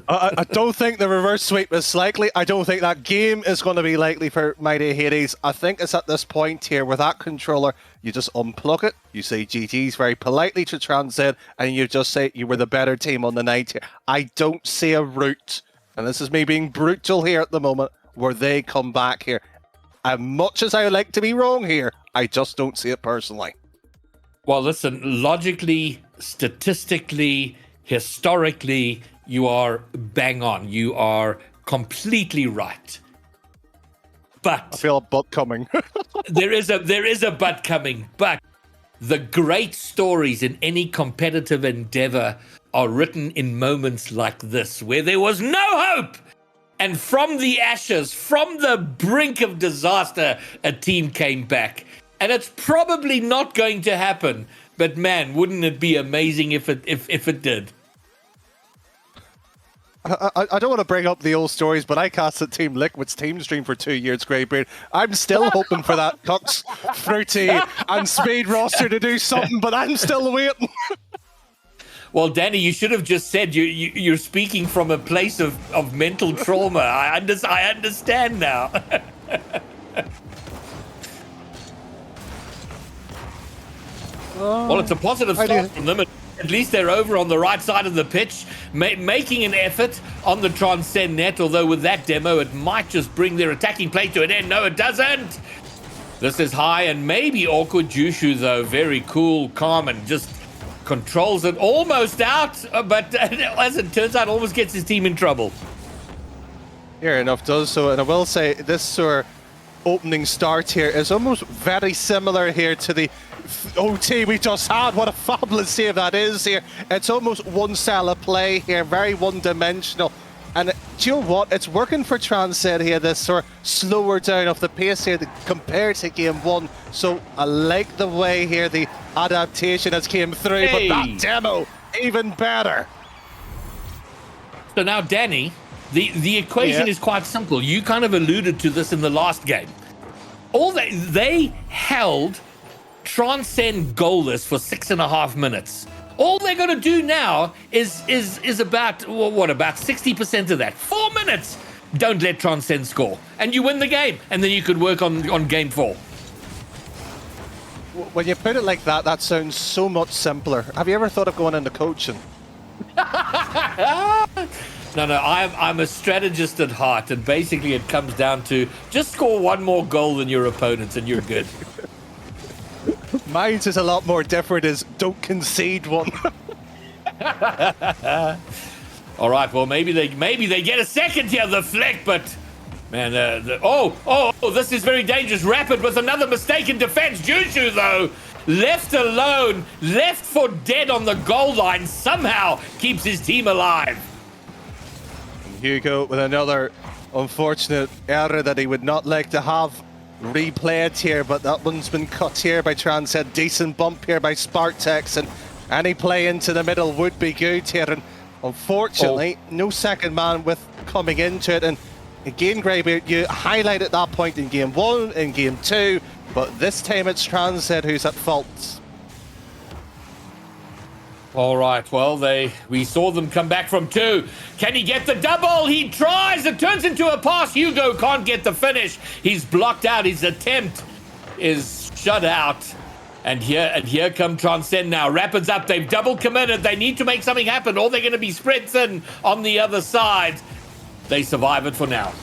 I don't think the reverse sweep is likely. I don't think that game is going to be likely for Mighty Hades. I think it's at this point here with that controller, you just unplug it, you say GG's very politely to Transcend, and you just say you were the better team on the night here. I don't see a route, and this is me being brutal here at the moment, where they come back here. As much as I would like to be wrong here, I just don't see it personally. Well, listen, logically, statistically, historically, you are bang on. You are completely right. But I feel a butt coming. there is a but coming. But the great stories in any competitive endeavor are written in moments like this, where there was no hope. And from the ashes, from the brink of disaster, a team came back. And it's probably not going to happen. But man, wouldn't it be amazing if it did? I don't want to bring up the old stories, but I casted Team Liquid's team stream for 2 years, Greybeard. I'm still hoping for that Cox, Fruity, and Speed roster to do something, but I'm still waiting. Well, Danny, you should have just said you're speaking from a place of mental trauma. I understand now. Well, it's a positive start from them. At least they're over on the right side of the pitch, making an effort on the Transcend net, although with that demo, it might just bring their attacking play to an end. No, it doesn't. This is high and maybe awkward. Jushu, though, very cool, calm, and just controls it almost out, but as it turns out, almost gets his team in trouble. Yeah, enough does so, and I will say this sort of opening start here is almost very similar here to the OT we just had. What a fabulous save that is here. It's almost one style of play here, very one-dimensional. And do you know what? It's working for Transcend here, this sort of slower down of the pace here compared to game 1. So I like the way here the adaptation has came through, but that demo, even better. So now, Danny, the equation is quite simple. You kind of alluded to this in the last game. They held Transcend goalless for 6.5 minutes. All they're going to do now is about, about 60% of that. 4 minutes. Don't let Transcend score. And you win the game. And then you could work on game 4. When you put it like that, that sounds so much simpler. Have you ever thought of going into coaching? No, I'm a strategist at heart. And basically it comes down to just score one more goal than your opponents and you're good. Mine's is a lot more different, is don't concede one. All right, well, maybe they get a second here, the flick, but man, this is very dangerous. Rapid with another mistake in defense. Juju, though, left alone, left for dead on the goal line, somehow keeps his team alive. And Hugo with another unfortunate error that he would not like to have replayed here, but that one's been cut here by Transcend. Decent bump here by Spartex, and any play into the middle would be good here. And unfortunately, no second man with coming into it. And again, Greybeard, you highlighted that point in game 1, in game 2, but this time it's Transcend who's at fault. All right, well, we saw them come back from 2. Can he get the double? He tries. It turns into a pass. Hugo can't get the finish. He's blocked out. His attempt is shut out. And here come Transcend now. Rapids up. They've double committed. They need to make something happen, or they're going to be spread thin on the other side. They survive it for now.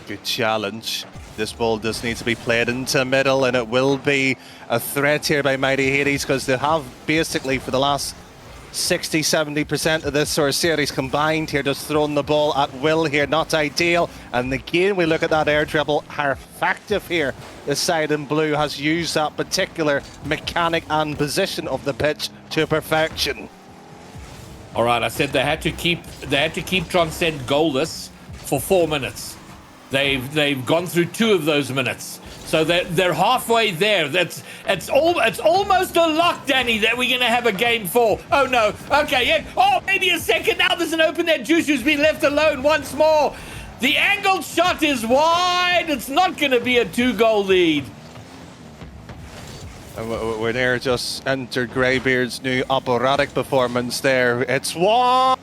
Good challenge. This ball does need to be played into middle, and it will be a threat here by Mighty Hades, because they have basically for the last 60-70% of this sort of series combined here, just throwing the ball at will here. Not ideal. And again, we look at that air dribble, how effective here the side in blue has used that particular mechanic and position of the pitch to perfection. All right, I said they had to keep Transcend goalless for 4 minutes. They've gone through 2 of those minutes, so they're halfway there. It's almost a lock, Danny, that we're gonna have a game 4. Oh no, okay, yeah. Oh, maybe a second now. There's an open there. Juju's been left alone once more. The angled shot is wide. It's not gonna be a 2-goal lead. And we're there, just entered Greybeard's new operatic performance there. It's wide.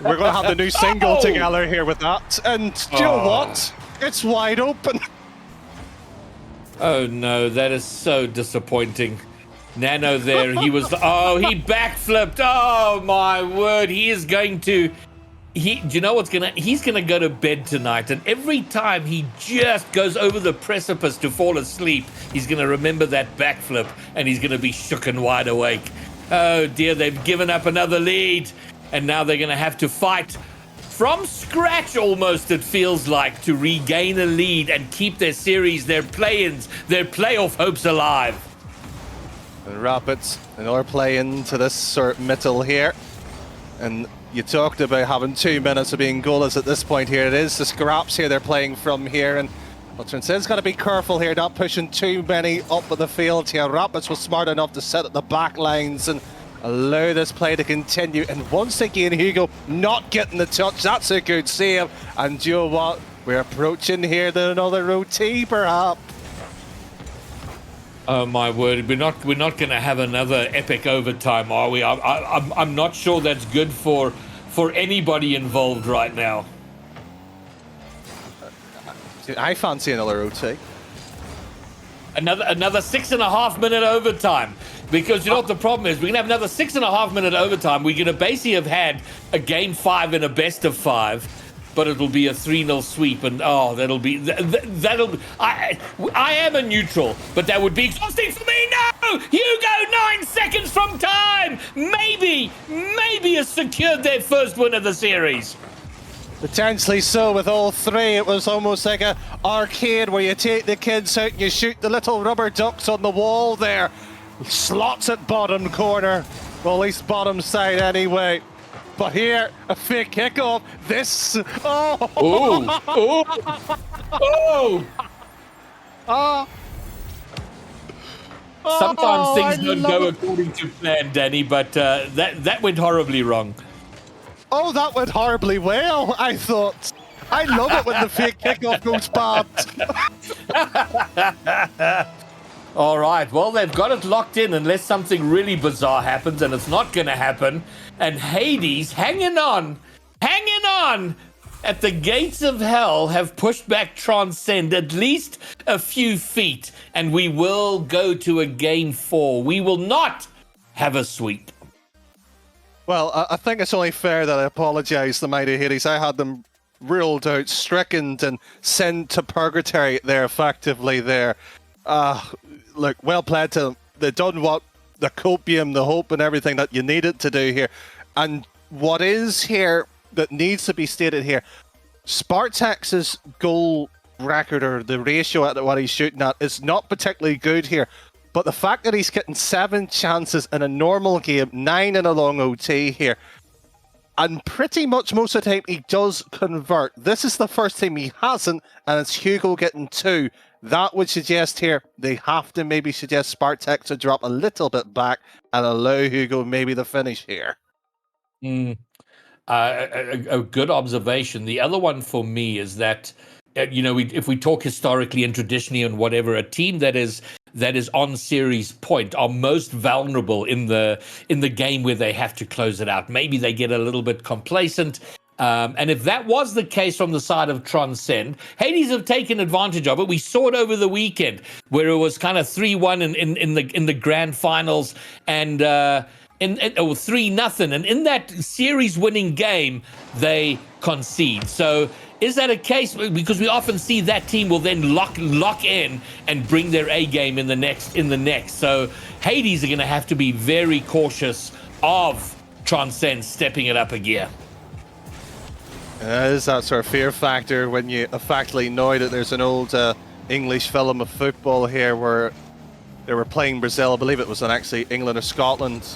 We're going to have the new single together here with that. And do you know what? It's wide open. Oh no, that is so disappointing. Nano there, he was, he backflipped. Oh my word, do you know what's he's gonna go to bed tonight, and every time he just goes over the precipice to fall asleep, he's gonna remember that backflip, and he's gonna be shook and wide awake. Oh dear, they've given up another lead. And now they're going to have to fight from scratch, almost, it feels like, to regain a lead and keep their series, their play-ins, their playoff hopes alive. And Rapids, another play into this sort of middle here. And you talked about having 2 minutes of being goalless at this point here. It is the scraps here they're playing from here. And Transcend's got to be careful here, not pushing too many up at the field here. Rapids was smart enough to set at the back lines and allow this play to continue. And once again, Hugo not getting the touch. That's a good save. And do you know what? We're approaching here to another OT, perhaps. Oh my word! We're not going to have another epic overtime, are we? I'm not sure that's good for anybody involved right now. I fancy another OT. Another 6.5 minute overtime. Because you know what the problem is? We're going to have another 6.5 minute overtime. We're going to basically have had a game 5 in a best of 5, but it'll be a 3-0 sweep. And I am a neutral, but that would be exhausting for me. No! Hugo, 9 seconds from time! Maybe has secured their first win of the series. Potentially so with all 3. It was almost like an arcade where you take the kids out and you shoot the little rubber ducks on the wall there. Slots at bottom corner, well, at least bottom side anyway. But here, a fake kickoff. This. Oh! Oh! Oh! Oh! Sometimes things I don't love go it. according to plan, Danny, but that went horribly wrong. Oh, that went horribly well, I thought. I love it when the fake kickoff goes bad. All right, well, they've got it locked in unless something really bizarre happens, and it's not going to happen. And Hades, hanging on at the gates of hell, have pushed back Transcend at least a few feet, and we will go to a game 4. We will not have a sweep. Well, I think it's only fair that I apologise to Mighty Hades. I had them ruled out, stricken, and sent to purgatory there, effectively there. Look, well played to them. They've done what the copium, the hope, and everything that you needed to do here. And what is here that needs to be stated here, Spartak's goal record, or the ratio at what he's shooting at, is not particularly good here. But the fact that he's getting 7 chances in a normal game, 9 in a long OT here, and pretty much most of the time he does convert. This is the first time he hasn't, and it's Hugo getting 2. That would suggest here they have to maybe suggest Spartak to drop a little bit back and allow Hugo maybe the finish here. A good observation. The other one for me is that, if we talk historically and traditionally and whatever, a team that is on series point are most vulnerable in the game where they have to close it out. Maybe they get a little bit complacent. And if that was the case from the side of Transcend, Hades have taken advantage of it. We saw it over the weekend where it was kind of 3-1 in the grand finals and 3-0. And in that series-winning game, they concede. So is that a case? Because we often see that team will then lock in and bring their A game in the next. So Hades are going to have to be very cautious of Transcend stepping it up a gear. Is that sort of fear factor when you effectively know that there's an old English film of football here where they were playing Brazil. I believe it was actually England or Scotland.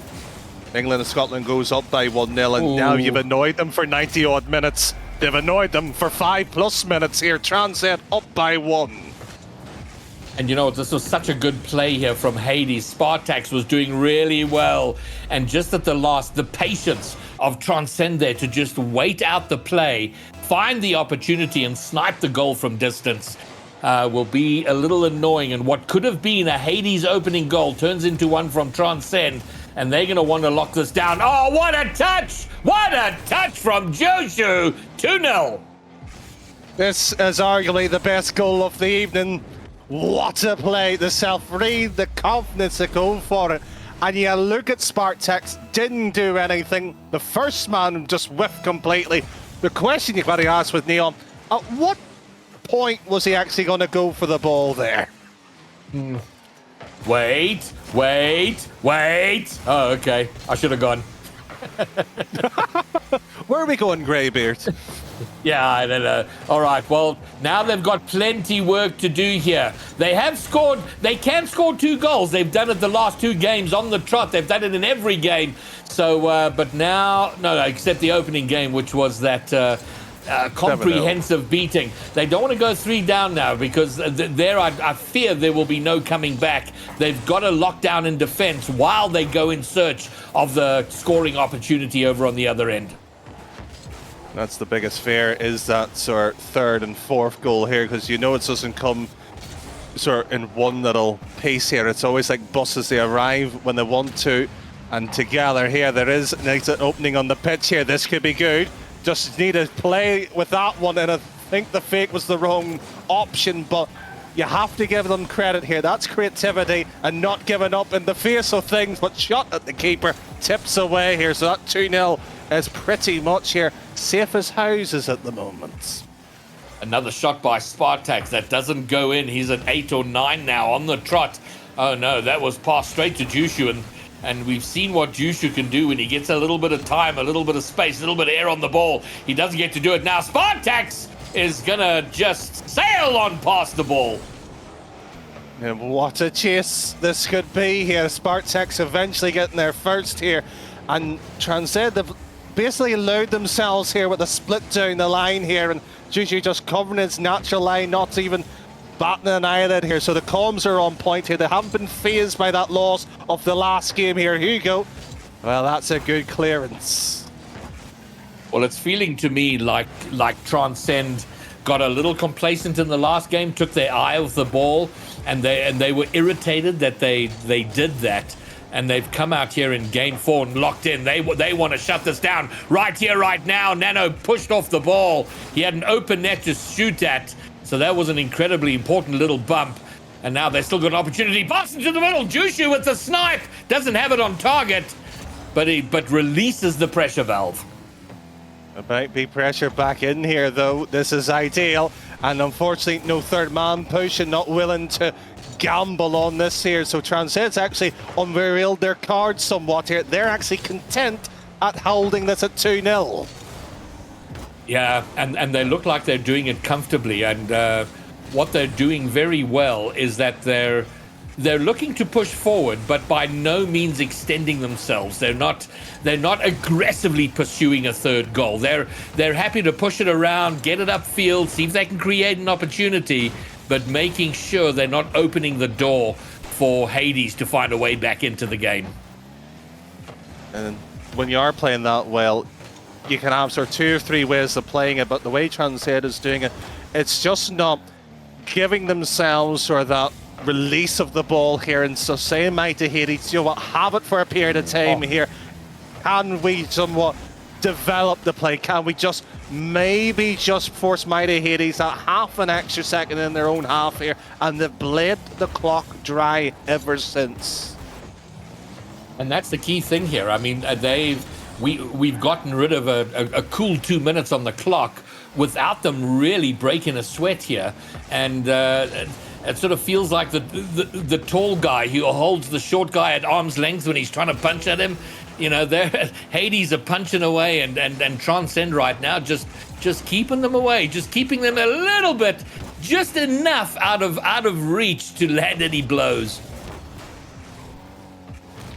England and Scotland goes up by 1-0, and now you've annoyed them for 90 odd minutes. They've annoyed them for 5+ minutes here. Transcend up by 1. And this was such a good play here from Hades. Spartak was doing really well. And just at the last, the patience of Transcend there to just wait out the play, find the opportunity and snipe the goal from distance will be a little annoying. And what could have been a Hades opening goal turns into one from Transcend. And they're going to want to lock this down. Oh, what a touch! What a touch from Joshu! 2-0. This is arguably the best goal of the evening. What a play, the self-read, the confidence to go for it. And you look at Spartak, didn't do anything. The first man just whiffed completely. The question you've got to ask with Neon, at what point was he actually going to go for the ball there? Wait. Oh, okay. I should have gone. Where are we going, Greybeard? Yeah, I don't know. All right, well, now they've got plenty work to do here. They can score 2 goals. They've done it the last 2 games on the trot. They've done it in every game. So, but now, no, except the opening game, which was that comprehensive beating. They don't want to go 3 down now because there I fear there will be no coming back. They've got to lock down in defense while they go in search of the scoring opportunity over on the other end. That's the biggest fear, is that sort of 3rd and 4th goal here, because it doesn't come sort of in one little piece here. It's always like buses, they arrive when they want to, and together here there is an exit opening on the pitch here. This could be good. Just need to play with that one, and I think the fake was the wrong option, but you have to give them credit here. That's creativity and not giving up in the face of things, but shot at the keeper, tips away here, so that 2-0 is pretty much here safe as houses at the moment. Another shot by Spartak that doesn't go in. He's at 8 or 9 now on the trot. Oh no, that was passed straight to Jushu, and we've seen what Jushu can do when he gets a little bit of time, a little bit of space, a little bit of air on the ball. He doesn't get to do it now. Spartak is gonna just sail on past the ball. And what a chase this could be here. Spartak's eventually getting there first here, and Transcend have basically allowed themselves here with a split down the line here, and Juju just covering his natural line, not even batting an eyelid here. So the comms are on point here. They haven't been phased by that loss of the last game here. Hugo, well, that's a good clearance. Well, it's feeling to me like Transcend got a little complacent in the last game, took their eye off the ball, and they were irritated that they did that. And they've come out here in game 4 and locked in. They want to shut this down right here, right now. Nano pushed off the ball. He had an open net to shoot at. So that was an incredibly important little bump. And now they've still got an opportunity. Pass into the middle. Jushu with the snipe. Doesn't have it on target, but releases the pressure valve. There might be pressure back in here, though. This is ideal. And unfortunately, no third man push and not willing to gamble on this here. So Transcend's actually unveiled their cards somewhat here. They're actually content at holding this at 2-0. Yeah, and they look like they're doing it comfortably. And what they're doing very well is that they're looking to push forward, but by no means extending themselves. They're not aggressively pursuing a third goal. They're happy to push it around, get it upfield, see if they can create an opportunity, but making sure they're not opening the door for Hades to find a way back into the game. And when you are playing that well, you can have sort of 2 or 3 ways of playing it, but the way Transcend is doing it, it's just not giving themselves sort of that release of the ball here. And so saying Mighty Hades, you know what, have it for a period of time here. Can we somewhat develop the play? Can we just maybe just force Mighty Hades at half an extra second in their own half here? And they've bled the clock dry ever since. And that's the key thing here. I mean, we've gotten rid of a cool 2 minutes on the clock without them really breaking a sweat here. And it sort of feels like the tall guy who holds the short guy at arm's length when he's trying to punch at him. You know, Hades are punching away, and Transcend right now just keeping them away, just keeping them a little bit, just enough out of reach to land any blows.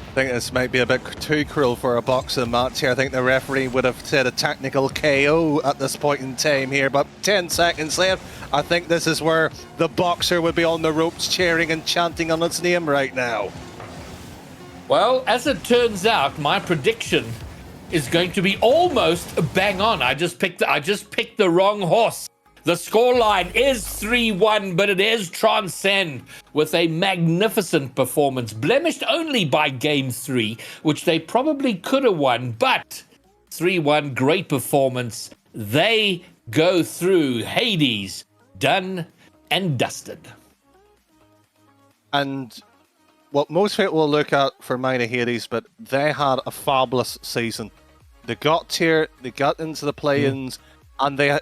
I think this might be a bit too cruel for a boxing match here. I think the referee would have said a technical KO at this point in time here, but 10 seconds left. I think this is where the boxer would be on the ropes cheering and chanting on its name right now. Well, as it turns out, my prediction is going to be almost bang on. I just picked the wrong horse. The scoreline is 3-1, but it is Transcend with a magnificent performance, blemished only by Game 3, which they probably could have won, but 3-1, great performance. They go through. Hades, done and dusted. And what most people will look at for Mighty Hades, but they had a fabulous season. They got here, they got into the play-ins, and they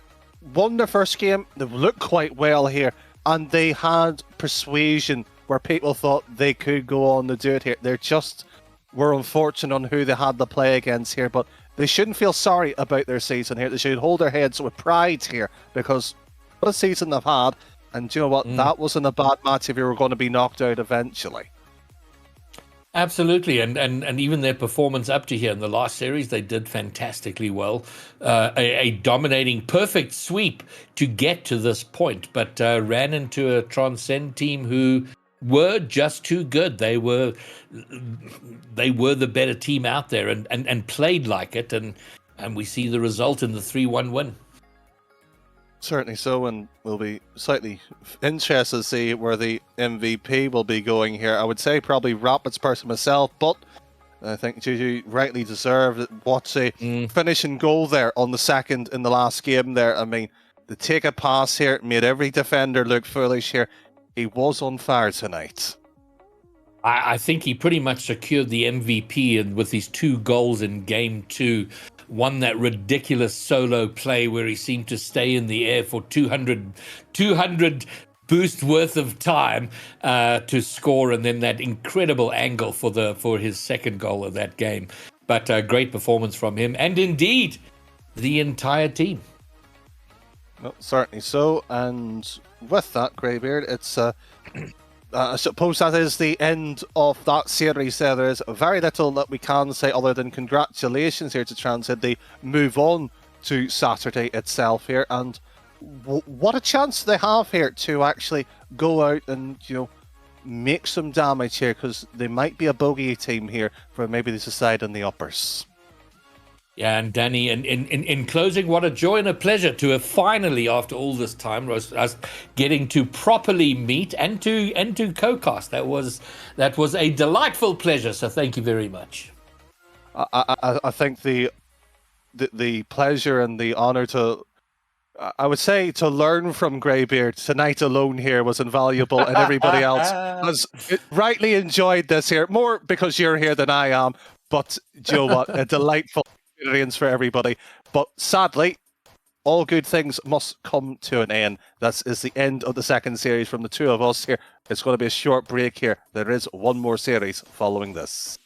won their first game. They looked quite well here, and they had persuasion where people thought they could go on to do it here. They just were unfortunate on who they had to play against here, but they shouldn't feel sorry about their season here. They should hold their heads with pride here, because what a season they've had, and you know what, that wasn't a bad match if you were going to be knocked out eventually. Absolutely, and even their performance up to here in the last series, they did fantastically well. A dominating, perfect sweep to get to this point, but ran into a Transcend team who were just too good. They were the better team out there, and played like it, and we see the result in the 3-1 win. Certainly so, and we'll be slightly interested to see where the MVP will be going here. I would say probably Rapids person myself, but I think Juju rightly deserved it. What's a finishing goal there on the second in the last game there. I mean, the take a pass here made every defender look foolish here. He was on fire tonight. I think he pretty much secured the MVP and with his 2 goals in game 2. Won that ridiculous solo play where he seemed to stay in the air for 200 boost worth of time to score, and then that incredible angle for his second goal of that game. But a great performance from him, and indeed the entire team. Well, certainly so, and with that, Greybeard, it's I suppose that is the end of that series there. There is very little that we can say other than congratulations here to Transit. They move on to Saturday itself here, and what a chance they have here to actually go out and, make some damage here, because they might be a bogey team here for maybe they decide in the uppers. Yeah, and Danny, in closing, what a joy and a pleasure to have finally, after all this time, us getting to properly meet and to co-cast. That was a delightful pleasure. So thank you very much. I think the pleasure and the honor to, I would say, to learn from Greybeard tonight alone here was invaluable, and everybody else has rightly enjoyed this here, more because you're here than I am. But you know what, a delightful experience for everybody. But sadly, all good things must come to an end. That is the end of the second series from the two of us here. It's going to be a short break here. There is one more series following this.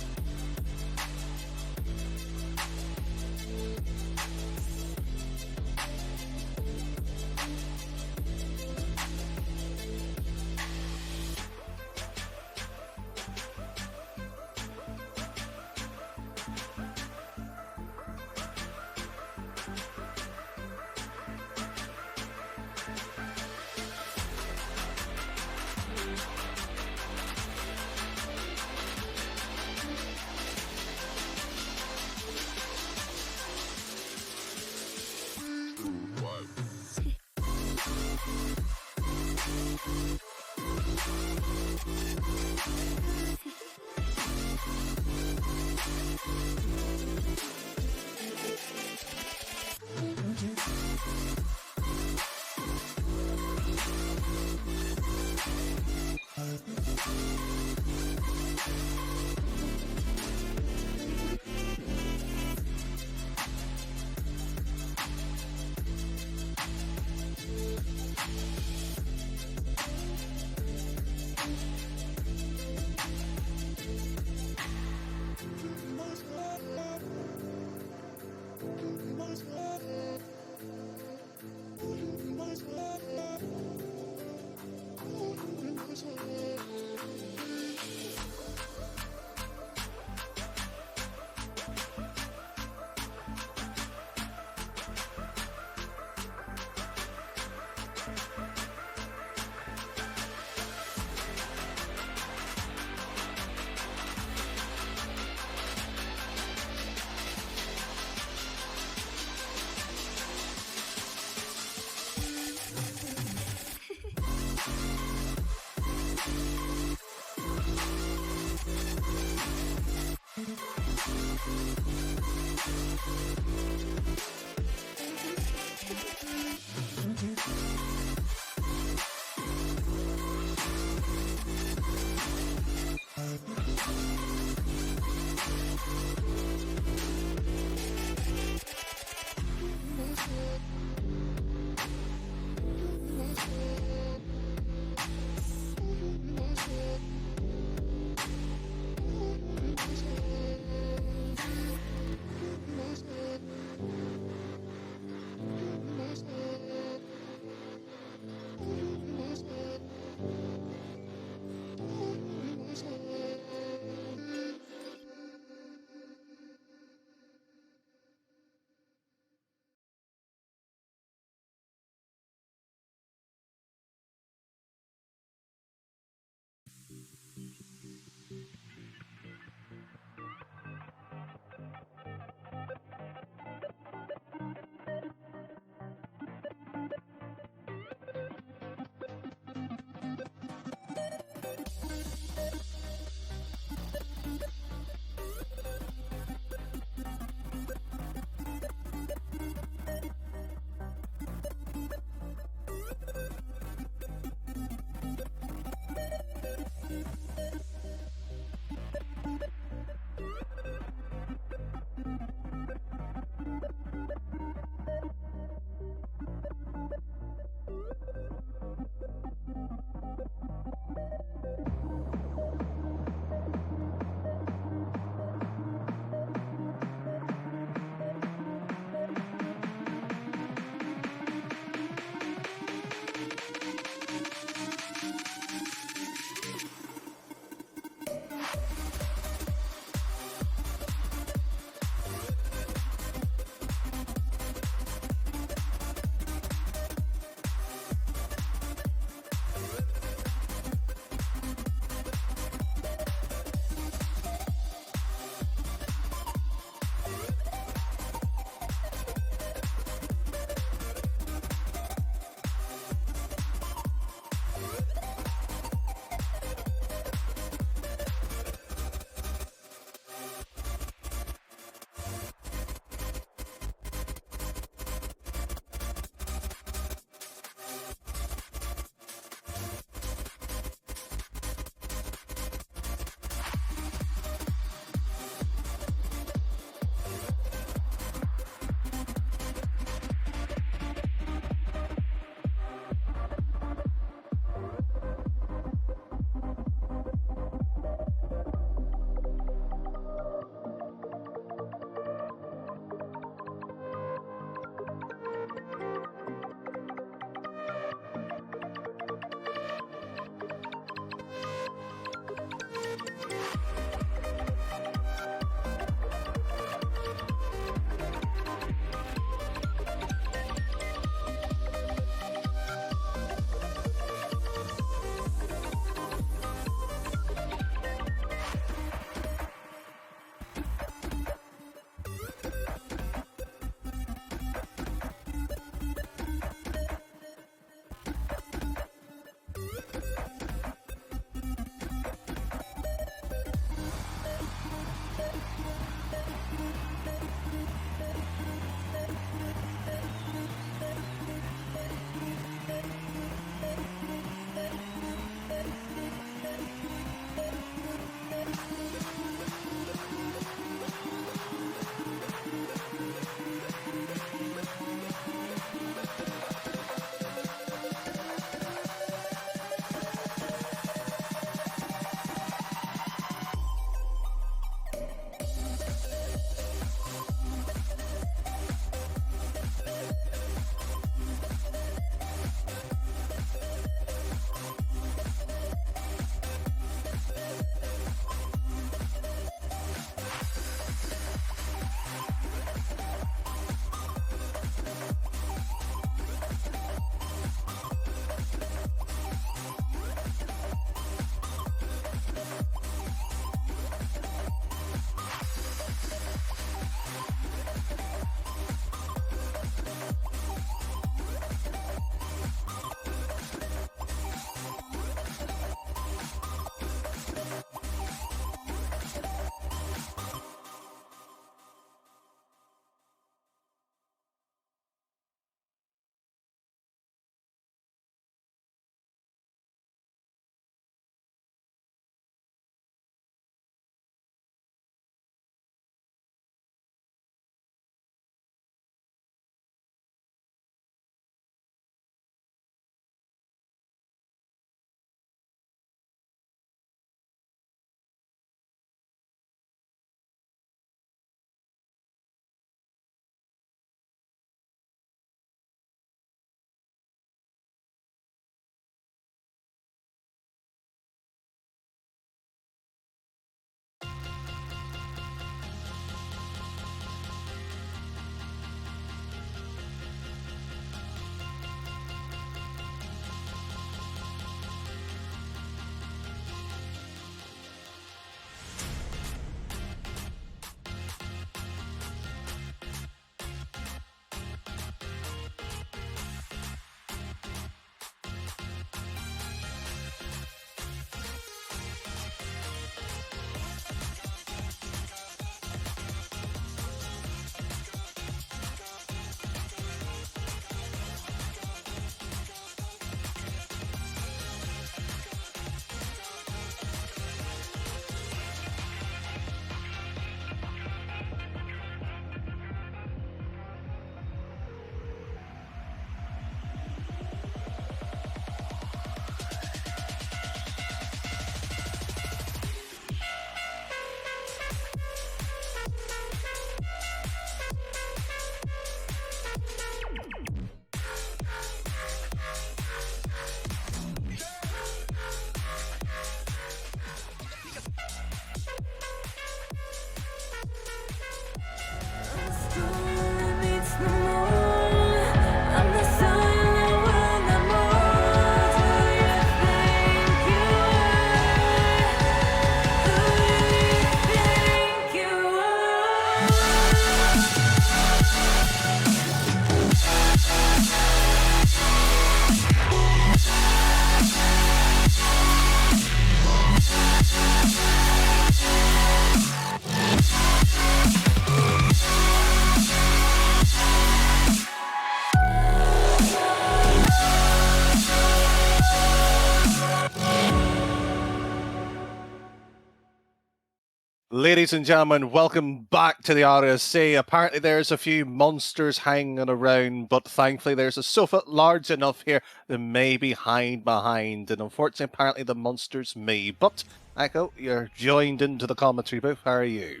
Ladies and gentlemen, welcome back to the RSC. Apparently there's a few monsters hanging around, but thankfully there's a sofa large enough here to maybe hide behind. And unfortunately, apparently the monster's me. But, Echo, you're joined into the commentary booth. How are you?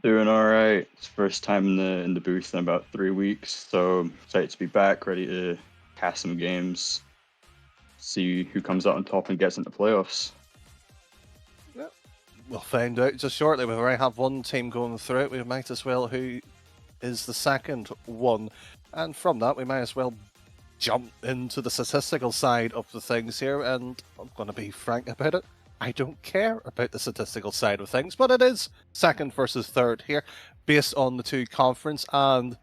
Doing all right. It's first time in the booth in about 3 weeks, so excited to be back, ready to cast some games, see who comes out on top and gets into playoffs. We'll find out just shortly. We've already have one team going through it. We might as well who is the second one. And from that, we might as well jump into the statistical side of the things here. And I'm going to be frank about it. I don't care about the statistical side of things, but it is second versus third here, based on the two conference. And,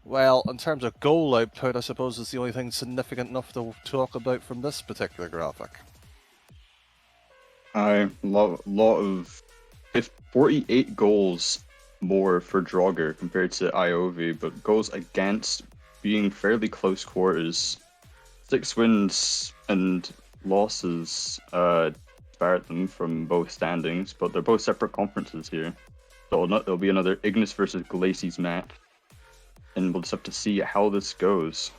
well, in terms of goal output, I suppose is the only thing significant enough to talk about from this particular graphic. Lot of 48 goals more for Draugr compared to Iovi, but goals against being fairly close quarters. 6 wins and losses disparate them from both standings, but they're both separate conferences here. So there'll be another Ignis versus Glacies match, and we'll just have to see how this goes.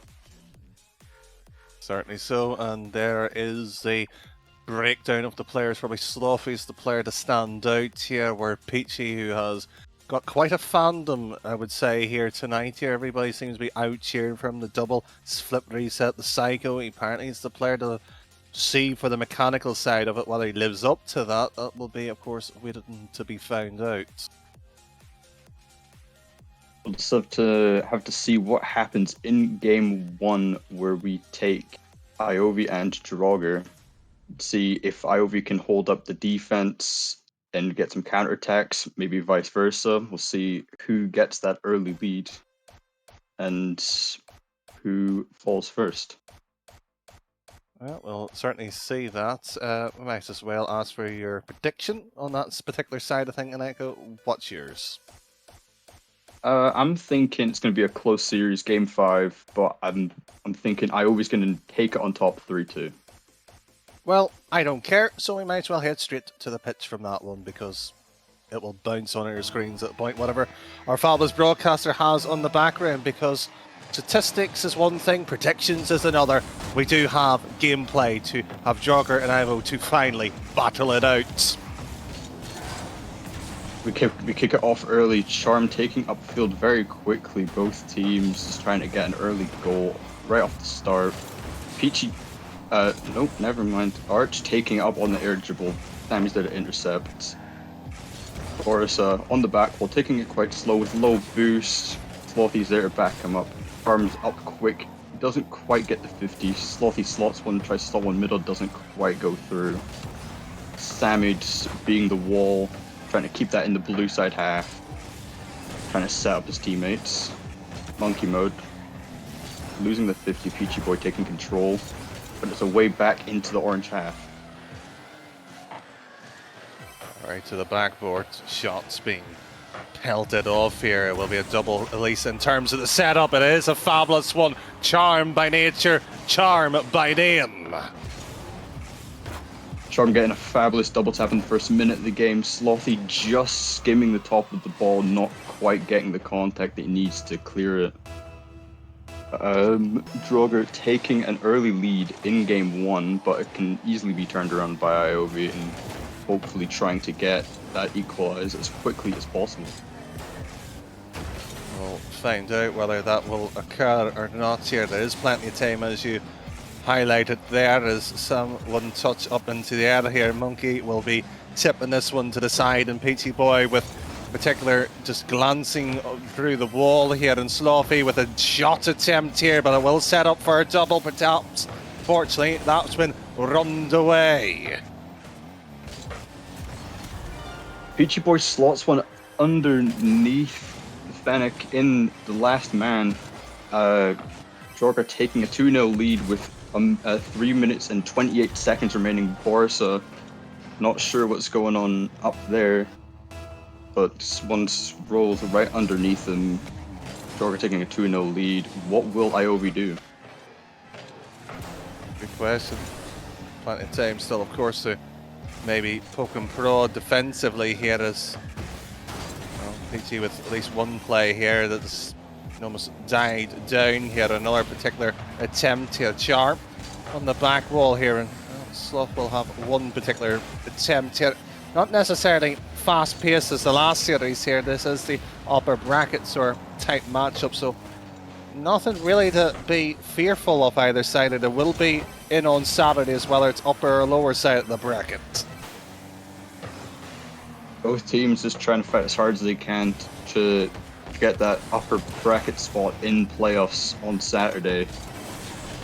Certainly so, and there is a breakdown of the players. Probably Slothy's the player to stand out here, where Peachy, who has got quite a fandom, I would say, here tonight. Here, everybody seems to be out cheering from the double flip reset, the Psycho. Apparently, he's the player to see for the mechanical side of it. Whether he lives up to that, that will be, of course, waiting to be found out. We'll just have to see what happens in game 1, where we take Iovi and Draugr. See if Iovi can hold up the defense and get some counterattacks, maybe vice versa. We'll see who gets that early lead and who falls first. Well, we'll certainly see that. We might as well ask for your prediction on that particular side of thing, and Echo, what's yours? I'm thinking it's going to be a close series, game 5, but I'm thinking Iovi's going to take it on top 3-2. Well, I don't care, so we might as well head straight to the pitch from that one, because it will bounce on our screens at the point whatever our fabulous broadcaster has on the background, because statistics is one thing, predictions is another. We do have gameplay to have Draugr and Ivo to finally battle it out. We kick it off early. Charm taking upfield very quickly. Both teams just trying to get an early goal right off the start. Peachy, nope, never mind. Arch taking up on the air dribble. Sammy's there to intercept. Boris on the back wall, taking it quite slow with low boost. Slothy's there to back him up. Charm's up quick. Doesn't quite get the 50. Slothy slots one, tries to slot one middle, doesn't quite go through. Sammy just being the wall, trying to keep that in the blue side half, trying to set up his teammates. Monkey mode, losing the 50, Peachy Boy taking control, but it's a way back into the orange half. Right to the backboard, shots being pelted off here. It will be a double, at least in terms of the setup. It is a fabulous one. Charm by nature, charm by name. Charm getting a fabulous double tap in the first minute of the game. Slothy just skimming the top of the ball, not quite getting the contact that he needs to clear it. Draugr taking an early lead in game 1, but it can easily be turned around by Iovi and hopefully trying to get that equalize as quickly as possible. We'll find out whether that will occur or not here. There is plenty of time, as you highlighted there, as someone touch up into the air here. Monkey will be tipping this one to the side, and Peachy Boy with particular just glancing through the wall here, and Slothy with a shot attempt here, but it will set up for a double, perhaps. Fortunately, that's been runned away. Peachy Boy slots one underneath Fennec in the last man. Draugr taking a 2-0 lead with 3 minutes and 28 seconds remaining. Borsa, not sure what's going on up there, but once rolls right underneath him. Draugr taking a 2-0 lead. What will Iovi do? Good question. Plenty of time still, of course, to maybe poking prod defensively here as well, PG with at least one play here that's almost died down here. Another particular attempt here. Charm on the back wall here, and well, Sloth will have one particular attempt here. Not necessarily fast paced as the last series here. This is the upper brackets or tight matchup, so nothing really to be fearful of either side. There will be in on Saturdays, whether it's upper or lower side of the bracket. Both teams just trying to fight as hard as they can to get that upper bracket spot in playoffs on Saturday.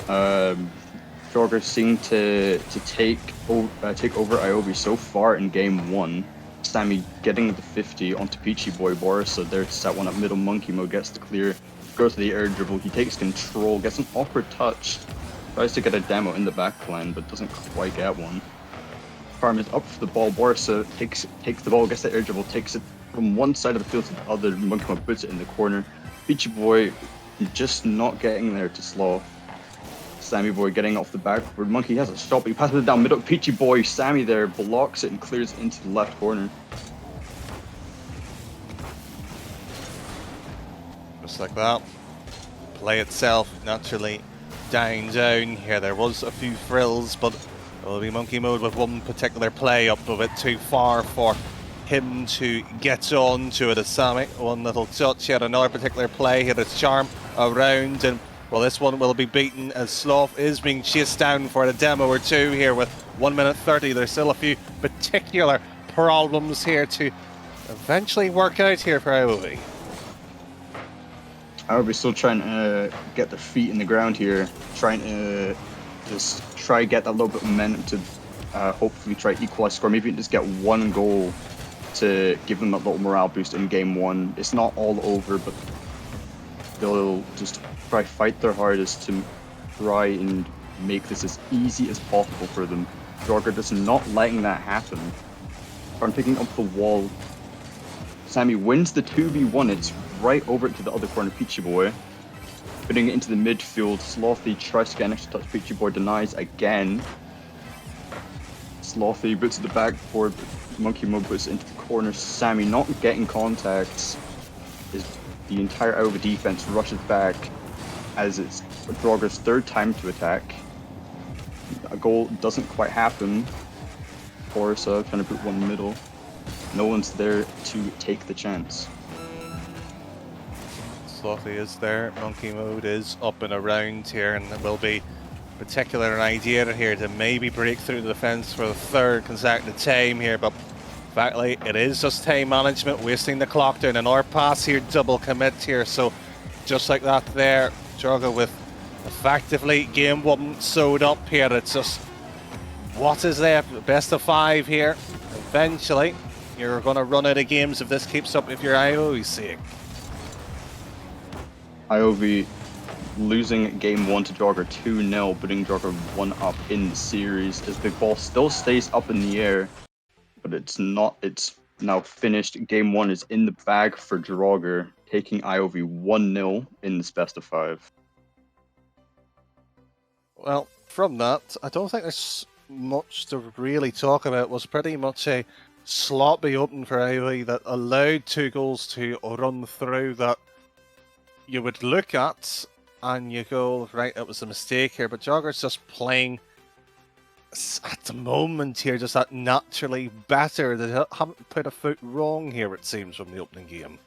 Jorger seemed to take over Iobi so far in game 1. Sammy getting the 50 onto Peachy Boy Boris, so there to set one up middle. Monkey Mode gets the clear, goes to the air dribble, he takes control, gets an awkward touch, tries to get a demo in the backline but doesn't quite get one. Farm is up for the ball, Boris takes the ball, gets the air dribble, takes it from one side of the field to the other. Monkey Mode puts it in the corner. Peachy Boy just not getting there to Sloth. Sammy Boy getting off the backward. Monkey has a shot, but he passes it down middle. Peachy Boy, Sammy there, blocks it and clears it into the left corner. Just like that. Play itself naturally dying down here. There was a few frills, but it will be Monkey Mode with one particular play up a bit too far for him to get on to it as Sammy. One little touch here, another particular play here. It's Charm around, and well, this one will be beaten as Sloth is being chased down for a demo or two here with 1 minute 30. There's still a few particular problems here to eventually work out here for Iobi. Iobi still trying to get their feet in the ground here, trying to just get that little bit of momentum to hopefully try to equalize score. Maybe just get one goal to give them that little morale boost in game 1. It's not all over, but they'll just try fight their hardest to try and make this as easy as possible for them. Jorger just not letting that happen. From picking up the wall, Sammy wins the 2v1. It's right over to the other corner, Peachy Boy. Putting it into the midfield, Slothy tries to get an extra touch, Peachy Boy denies again. Slothy puts it to the backboard, Monkey Mode puts it into the corner. Sammy not getting contacts. The entire Iowa defense rushes back as it's Jorger's third time to attack. A goal doesn't quite happen. Forza trying to put one middle. No one's there to take the chance. Slothy is there, Monkey Mode is up and around here, and there will be a particular idea here to maybe break through the defence for the third consecutive time here, but factly it is just time management, wasting the clock down. An R pass here, double commit here, so just like that there, Jorger with effectively game 1 sewed up here. It's just what is there, best of 5 here. Eventually you're going to run out of games if this keeps up, if you're Iovi's sake. Iovi losing game 1 to Jorger 2-0, putting Jorger 1 up in the series as Big Ball still stays up in the air, but it's now finished. Game 1 is in the bag for Jorger, taking Iovi 1-0 in this best of 5. Well, from that, I don't think there's much to really talk about. It was pretty much a sloppy open for Iowa that allowed 2 goals to run through that you would look at and you go, right, it was a mistake here, but Jogger's just playing at the moment here, just that naturally better. They haven't put a foot wrong here, it seems, from the opening game.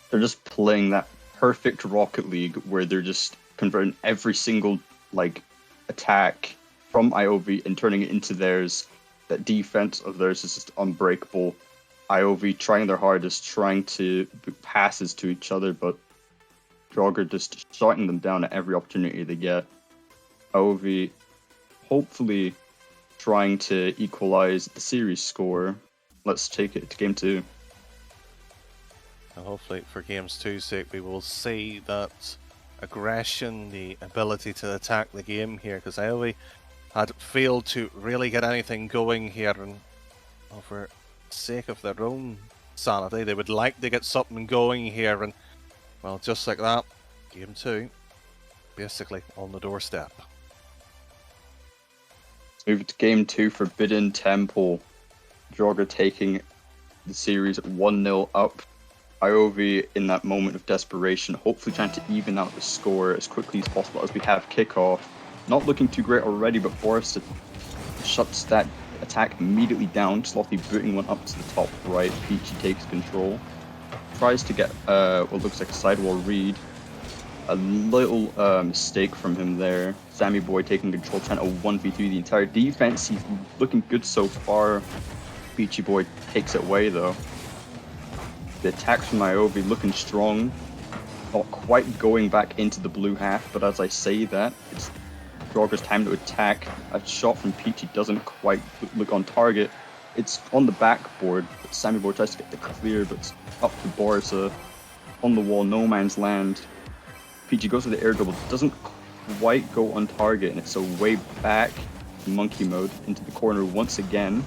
They're just playing that perfect Rocket League where they're just converting every single attack from IOV and turning it into theirs. That defense of theirs is just unbreakable. IOV trying their hardest, trying to put passes to each other, but Jogger just shutting them down at every opportunity they get. IOV hopefully trying to equalize the series score. Let's take it to game 2. And hopefully for games 2's sake, we will see that aggression, the ability to attack the game here, because IOV had failed to really get anything going here, and over sake of their own sanity, they would like to get something going here, and well, just like that, game 2 basically on the doorstep. Move to game 2, Forbidden Temple. Draugr taking the series 1-0 up. Iovi in that moment of desperation, hopefully trying to even out the score as quickly as possible as we have kickoff. Not looking too great already, but Boris shuts that attack immediately down. Slothy booting one up to the top right. Peachy takes control. Tries to get what looks like a sidewall read. A little mistake from him there. Sammy Boy taking control, trying to 1v3 the entire defense. He's looking good so far. Peachy Boy takes it away though. The attacks from Iovi looking strong. Not quite going back into the blue half, but as I say that, it's Draugr's time to attack. A shot from Peachy doesn't quite look on target. It's on the backboard, but Sammy Boy tries to get the clear, but it's up to Boris on the wall, no man's land. Peachy goes for the air double, doesn't quite go on target, and it's a way back to monkey mode into the corner once again.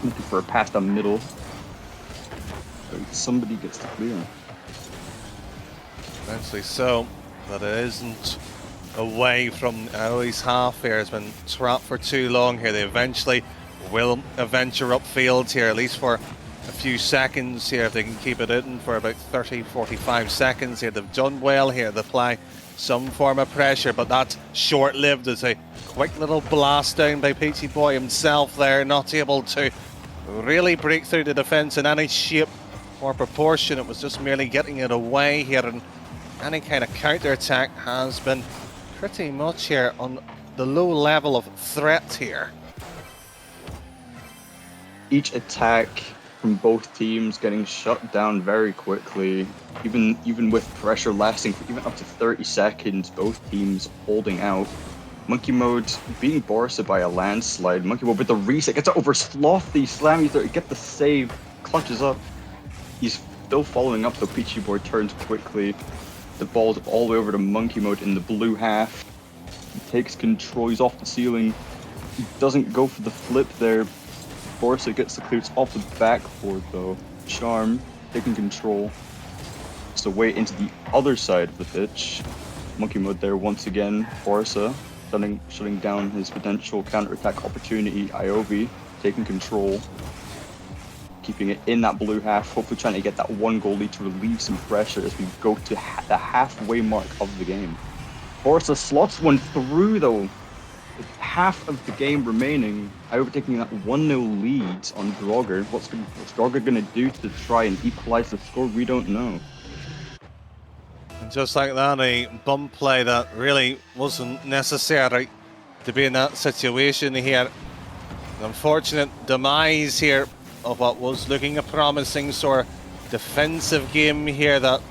Looking for a pass down middle. But somebody gets the clear. Eventually so, but it isn't away from Iovi's half here. It's been trapped for too long here. They eventually will venture upfield here, at least for a few seconds here, if they can keep it in for about 30-45 seconds here. They've done well here. They apply some form of pressure, but that's short-lived. As a quick little blast down by Peachy Boy himself there, not able to really break through the defence in any shape or proportion. It was just merely getting it away here, and any kind of counter-attack has been pretty much here on the low level of threat here. Each attack from both teams getting shut down very quickly, even with pressure lasting for even up to 30 seconds, both teams holding out. Monkey Mode beating Borsa by a landslide. Monkey Mode with the reset, gets it over Slothy, Slammy there, get the save, clutches up. He's still following up, though Peachy Boy turns quickly. The ball's all the way over to Monkey Mode in the blue half. He takes control, he's off the ceiling. He doesn't go for the flip there. Borsa gets the clear, it's off the backboard though. Charm taking control. It's away into the other side of the pitch. Monkey Mode there once again. Borsa shutting down his potential counter-attack opportunity. Iovi taking control. Keeping it in that blue half, hopefully trying to get that 1-goal lead to relieve some pressure as we go to the halfway mark of the game. Borsa slots one through though. With half of the game remaining, Iovi taking that 1-0 lead on Draugr. What's Draugr going to do to try and equalize the score? We don't know. And just like that, a bum play that really wasn't necessary to be in that situation here. An unfortunate demise here of what was looking a promising sort of defensive game here. That,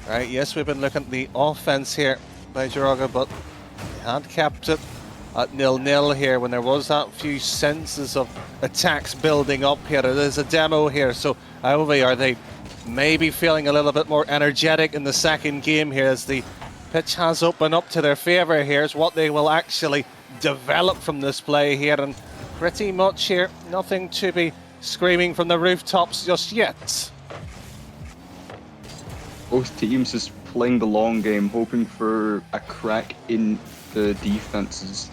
right, yes, we've been looking at the offense here by Draugr, but they had kept it at 0-0 here when there was that few senses of attacks building up here. It is a demo here, so Iovi, are they maybe feeling a little bit more energetic in the second game here as the pitch has opened up to their favour? Here's what they will actually develop from this play here, and pretty much here, nothing to be screaming from the rooftops just yet. Both teams just playing the long game, hoping for a crack in the defenses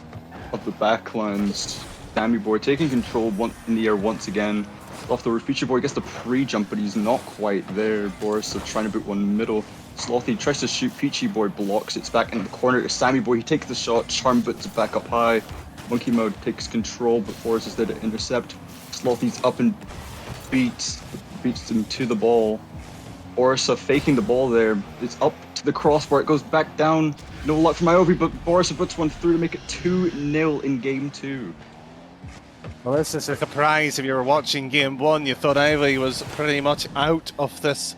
of the backlines. Sammy Boy taking control in the air once again. Off the roof, Peachy Boy gets the pre-jump, but he's not quite there. Boris trying to boot one middle. Slothy tries to shoot, Peachy Boy blocks, it's back into the corner to Sammy Boy, he takes the shot, Charm boots it back up high. Monkey Mode takes control, but Boris is there to intercept. Slothy's up and beats him to the ball. Borsa faking the ball there. It's up to the crossbar. It goes back down. No luck from Iovi, but Borsa puts one through to make it 2-0 in game 2. Well, this is a surprise. If you were watching game 1, you thought Iovi was pretty much out of this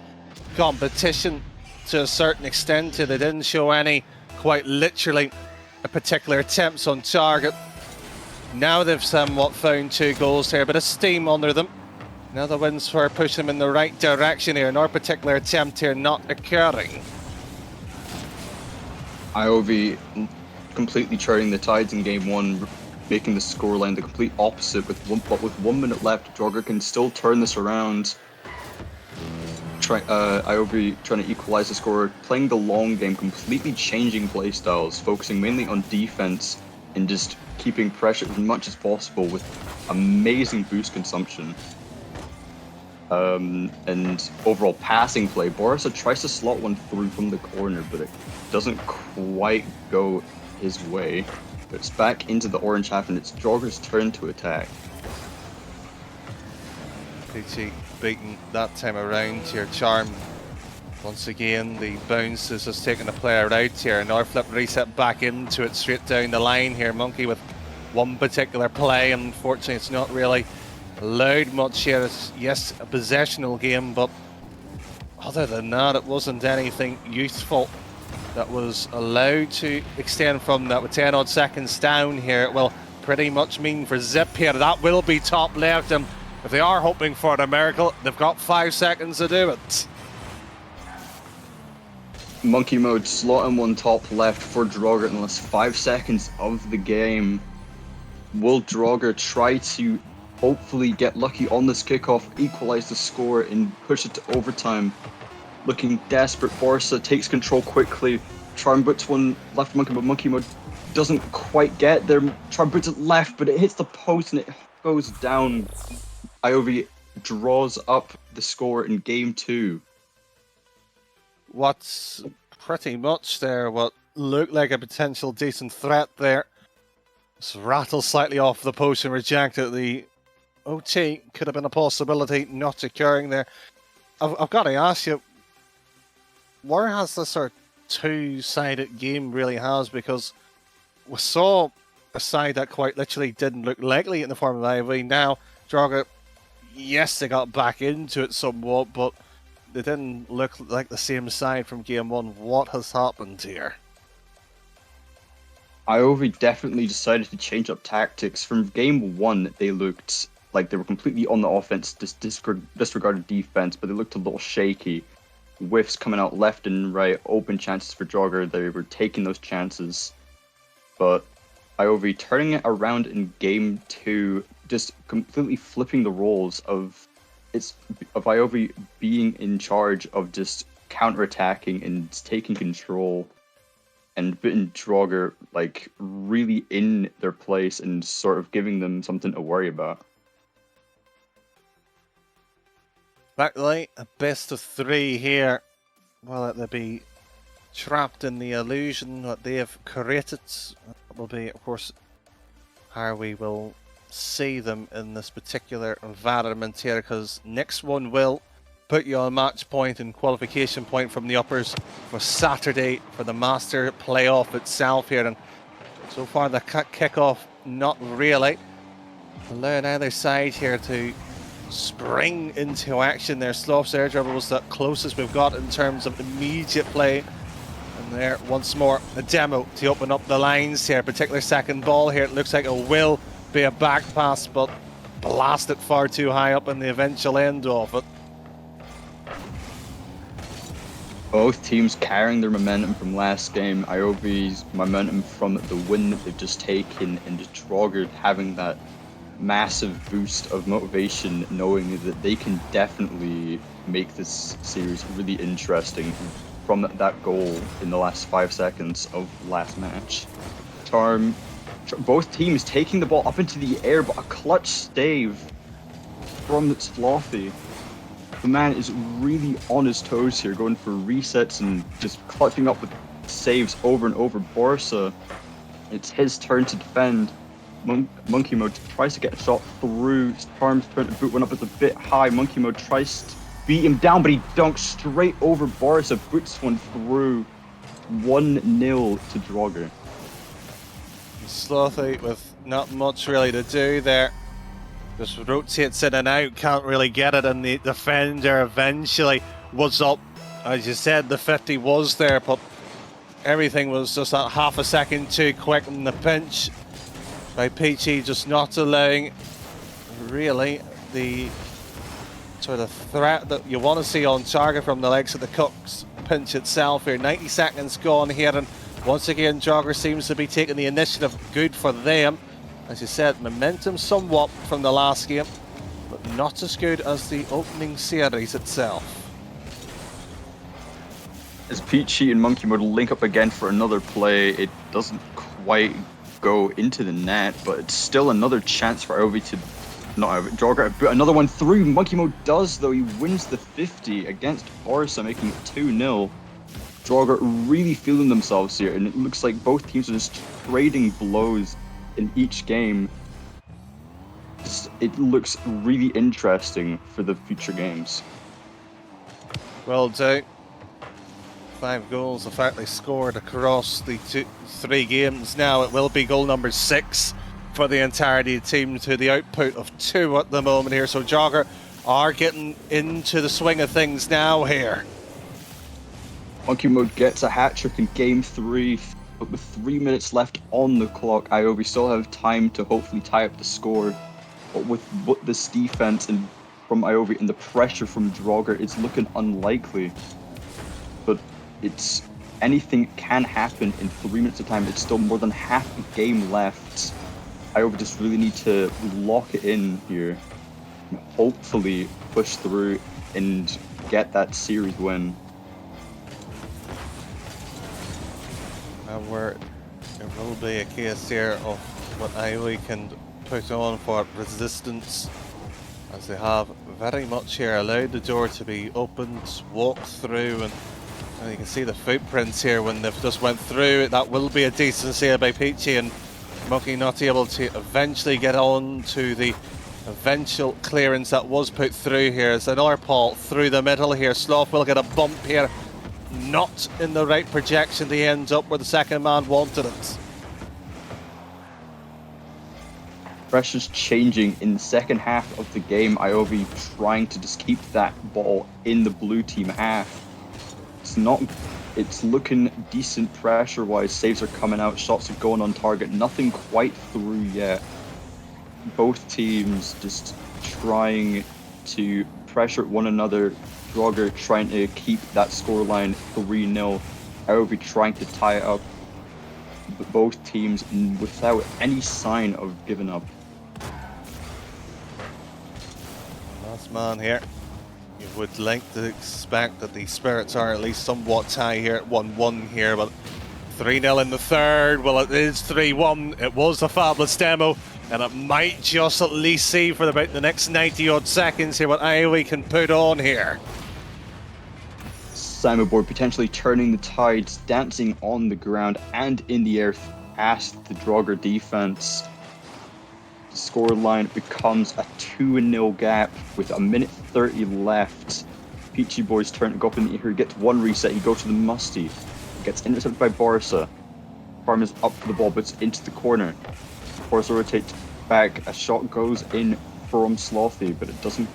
competition to a certain extent. They didn't show any, quite literally, a particular attempts on target. Now they've somewhat found 2 goals here, but a steam under them. Now the wins for push them in the right direction here. No particular attempt here not occurring. Iovi completely charting the tides in game 1, making the scoreline the complete opposite. With 1 minute left, Draugr can still turn this around. Iovi trying to equalize the score, playing the long game, completely changing playstyles, focusing mainly on defense. and just keeping pressure as much as possible with amazing boost consumption. And overall passing play. Borsa tries to slot one through from the corner, but it doesn't quite go his way. It's back into the orange half, and it's Jogger's turn to attack. Peachy beaten that time around here. Charm, once again, the bounce is just taking the player out here. Norflip reset back into it, straight down the line here. Monkey with one particular play, and unfortunately it's not really allowed much here. It's, yes, a possessional game, but other than that, it wasn't anything useful that was allowed to extend from that. With 10 odd seconds down here, it will pretty much mean for Zip here that will be top left, and if they are hoping for a miracle, they've got 5 seconds to do it. Monkey Mode slotting one top left for Draugr in the last 5 seconds of the game. Will Draugr try to hopefully get lucky on this kickoff, equalize the score, and push it to overtime? Looking desperate, Borsa takes control quickly. Charm puts one left Monkey, but Monkey Mode doesn't quite get there. Charm puts it left, but it hits the post and it goes down. Iovi draws up the score in game 2. What's pretty much there, what looked like a potential decent threat there. It's rattled slightly off the post and rejected. The OT could have been a possibility not occurring there. I've got to ask you, where has this sort of two-sided game really has? Because we saw a side that quite literally didn't look likely in the form of Ivy. Now, Draugr, yes, they got back into it somewhat, but they didn't look like the same side from game 1. What has happened here? Iovi definitely decided to change up tactics. From game 1, they looked like they were completely on the offense, disregarded defense, but they looked a little shaky. Whiffs coming out left and right, open chances for Draugr. They were taking those chances. But Iovi turning it around in game 2, just completely flipping the roles of Iovi being in charge of just counterattacking and taking control, and putting Draugr like really in their place and sort of giving them something to worry about. Backlight, a best of 3 here. Will they be trapped in the illusion that they have created? That will be, of course, how we will see them in this particular environment here, because next one will put you on match point and qualification point from the uppers for Saturday for the Master playoff itself here. And so far the kickoff, not really. Allowing either side here to spring into action there. Sloth's air dribble was the closest we've got in terms of immediate play. And there, once more, a demo to open up the lines here. Particular second ball here. It looks like it will be a back pass, but blasted far too high up in the eventual end of it. Both teams carrying their momentum from last game. Iovi's momentum from the win that they've just taken, and just Draugr having that massive boost of motivation, knowing that they can definitely make this series really interesting from that goal in the last 5 seconds of last match. Charm, both teams taking the ball up into the air, but a clutch stave from Slothy. The man is really on his toes here, going for resets and just clutching up with saves over and over. Borsa, it's his turn to defend. Monkey Mode tries to get a shot through. Charm's turn to boot one up, it's a bit high. Monkey Mode tries to beat him down, but he dunks straight over Borsa, boots one through. 1-0 to Draugr. Slothy with not much really to do there. Just rotates in and out, can't really get it, and the defender eventually was up. As you said, the 50 was there, but everything was just that half a second too quick in the pinch by Peachy, just not allowing really the sort of threat that you want to see on target from the legs of the Cooks pinch itself here. 90 seconds gone here, and once again Draugr seems to be taking the initiative. Good for them. As you said, momentum somewhat from the last game, but not as good as the opening series itself. As Peachy and Monkey Mode link up again for another play, it doesn't quite go into the net, but it's still another chance for Iovi to not Draugr. But another one through. Monkey Mode does, though. He wins the 50 against Barca, making it 2-0. Draugr really feeling themselves here, and it looks like both teams are just trading blows in each game. It looks really interesting for the future games. Well done. 5 goals effectively scored across the 3 games now. It will be goal number 6 for the entirety of the team, to the output of 2 at the moment here. So Draugr are getting into the swing of things now here. Monkey Mode gets a hat-trick in Game 3, but with 3 minutes left on the clock, Iovi still have time to hopefully tie up the score. But with this defense and from Iovi and the pressure from Draugr, it's looking unlikely. But anything can happen in 3 minutes of time. It's still more than half the game left. Iovi just really need to lock it in here and hopefully push through and get that series win. There will be a case here of what Iovi can put on for resistance, as they have very much here allowed the door to be opened, walked through, and you can see the footprints here when they've just went through. That will be a decent save by Peachy, and Monkey not able to eventually get on to the eventual clearance that was put through here. It's another Paul through the middle here. Sloth will get a bump here. Not in the right projection to end up where the second man wanted it. Pressure's changing in the second half of the game. Iovi trying to just keep that ball in the blue team half. It's looking decent pressure-wise. Saves are coming out, shots are going on target. Nothing quite through yet. Both teams just trying to pressure one another. Draugr trying to keep that scoreline 3-0. Iovi trying to tie it up. But both teams without any sign of giving up. Last man here. You would like to expect that the spirits are at least somewhat high here at 1-1 here, but 3-0 in the third. Well, it is 3-1. It was a fabulous demo, and it might just at least see for about the next 90-odd seconds here what Iovi can put on here. Simon Board potentially turning the tides, dancing on the ground and in the air past the Draugr defense. The scoreline becomes a 2-0 gap with a minute 30 left. Peachy Boy's turn to go up in the air. He gets one reset. He goes to the Musty. Gets intercepted by Barca. Farm is up for the ball, but it's into the corner. Barca rotates back. A shot goes in from Slothy, but it doesn't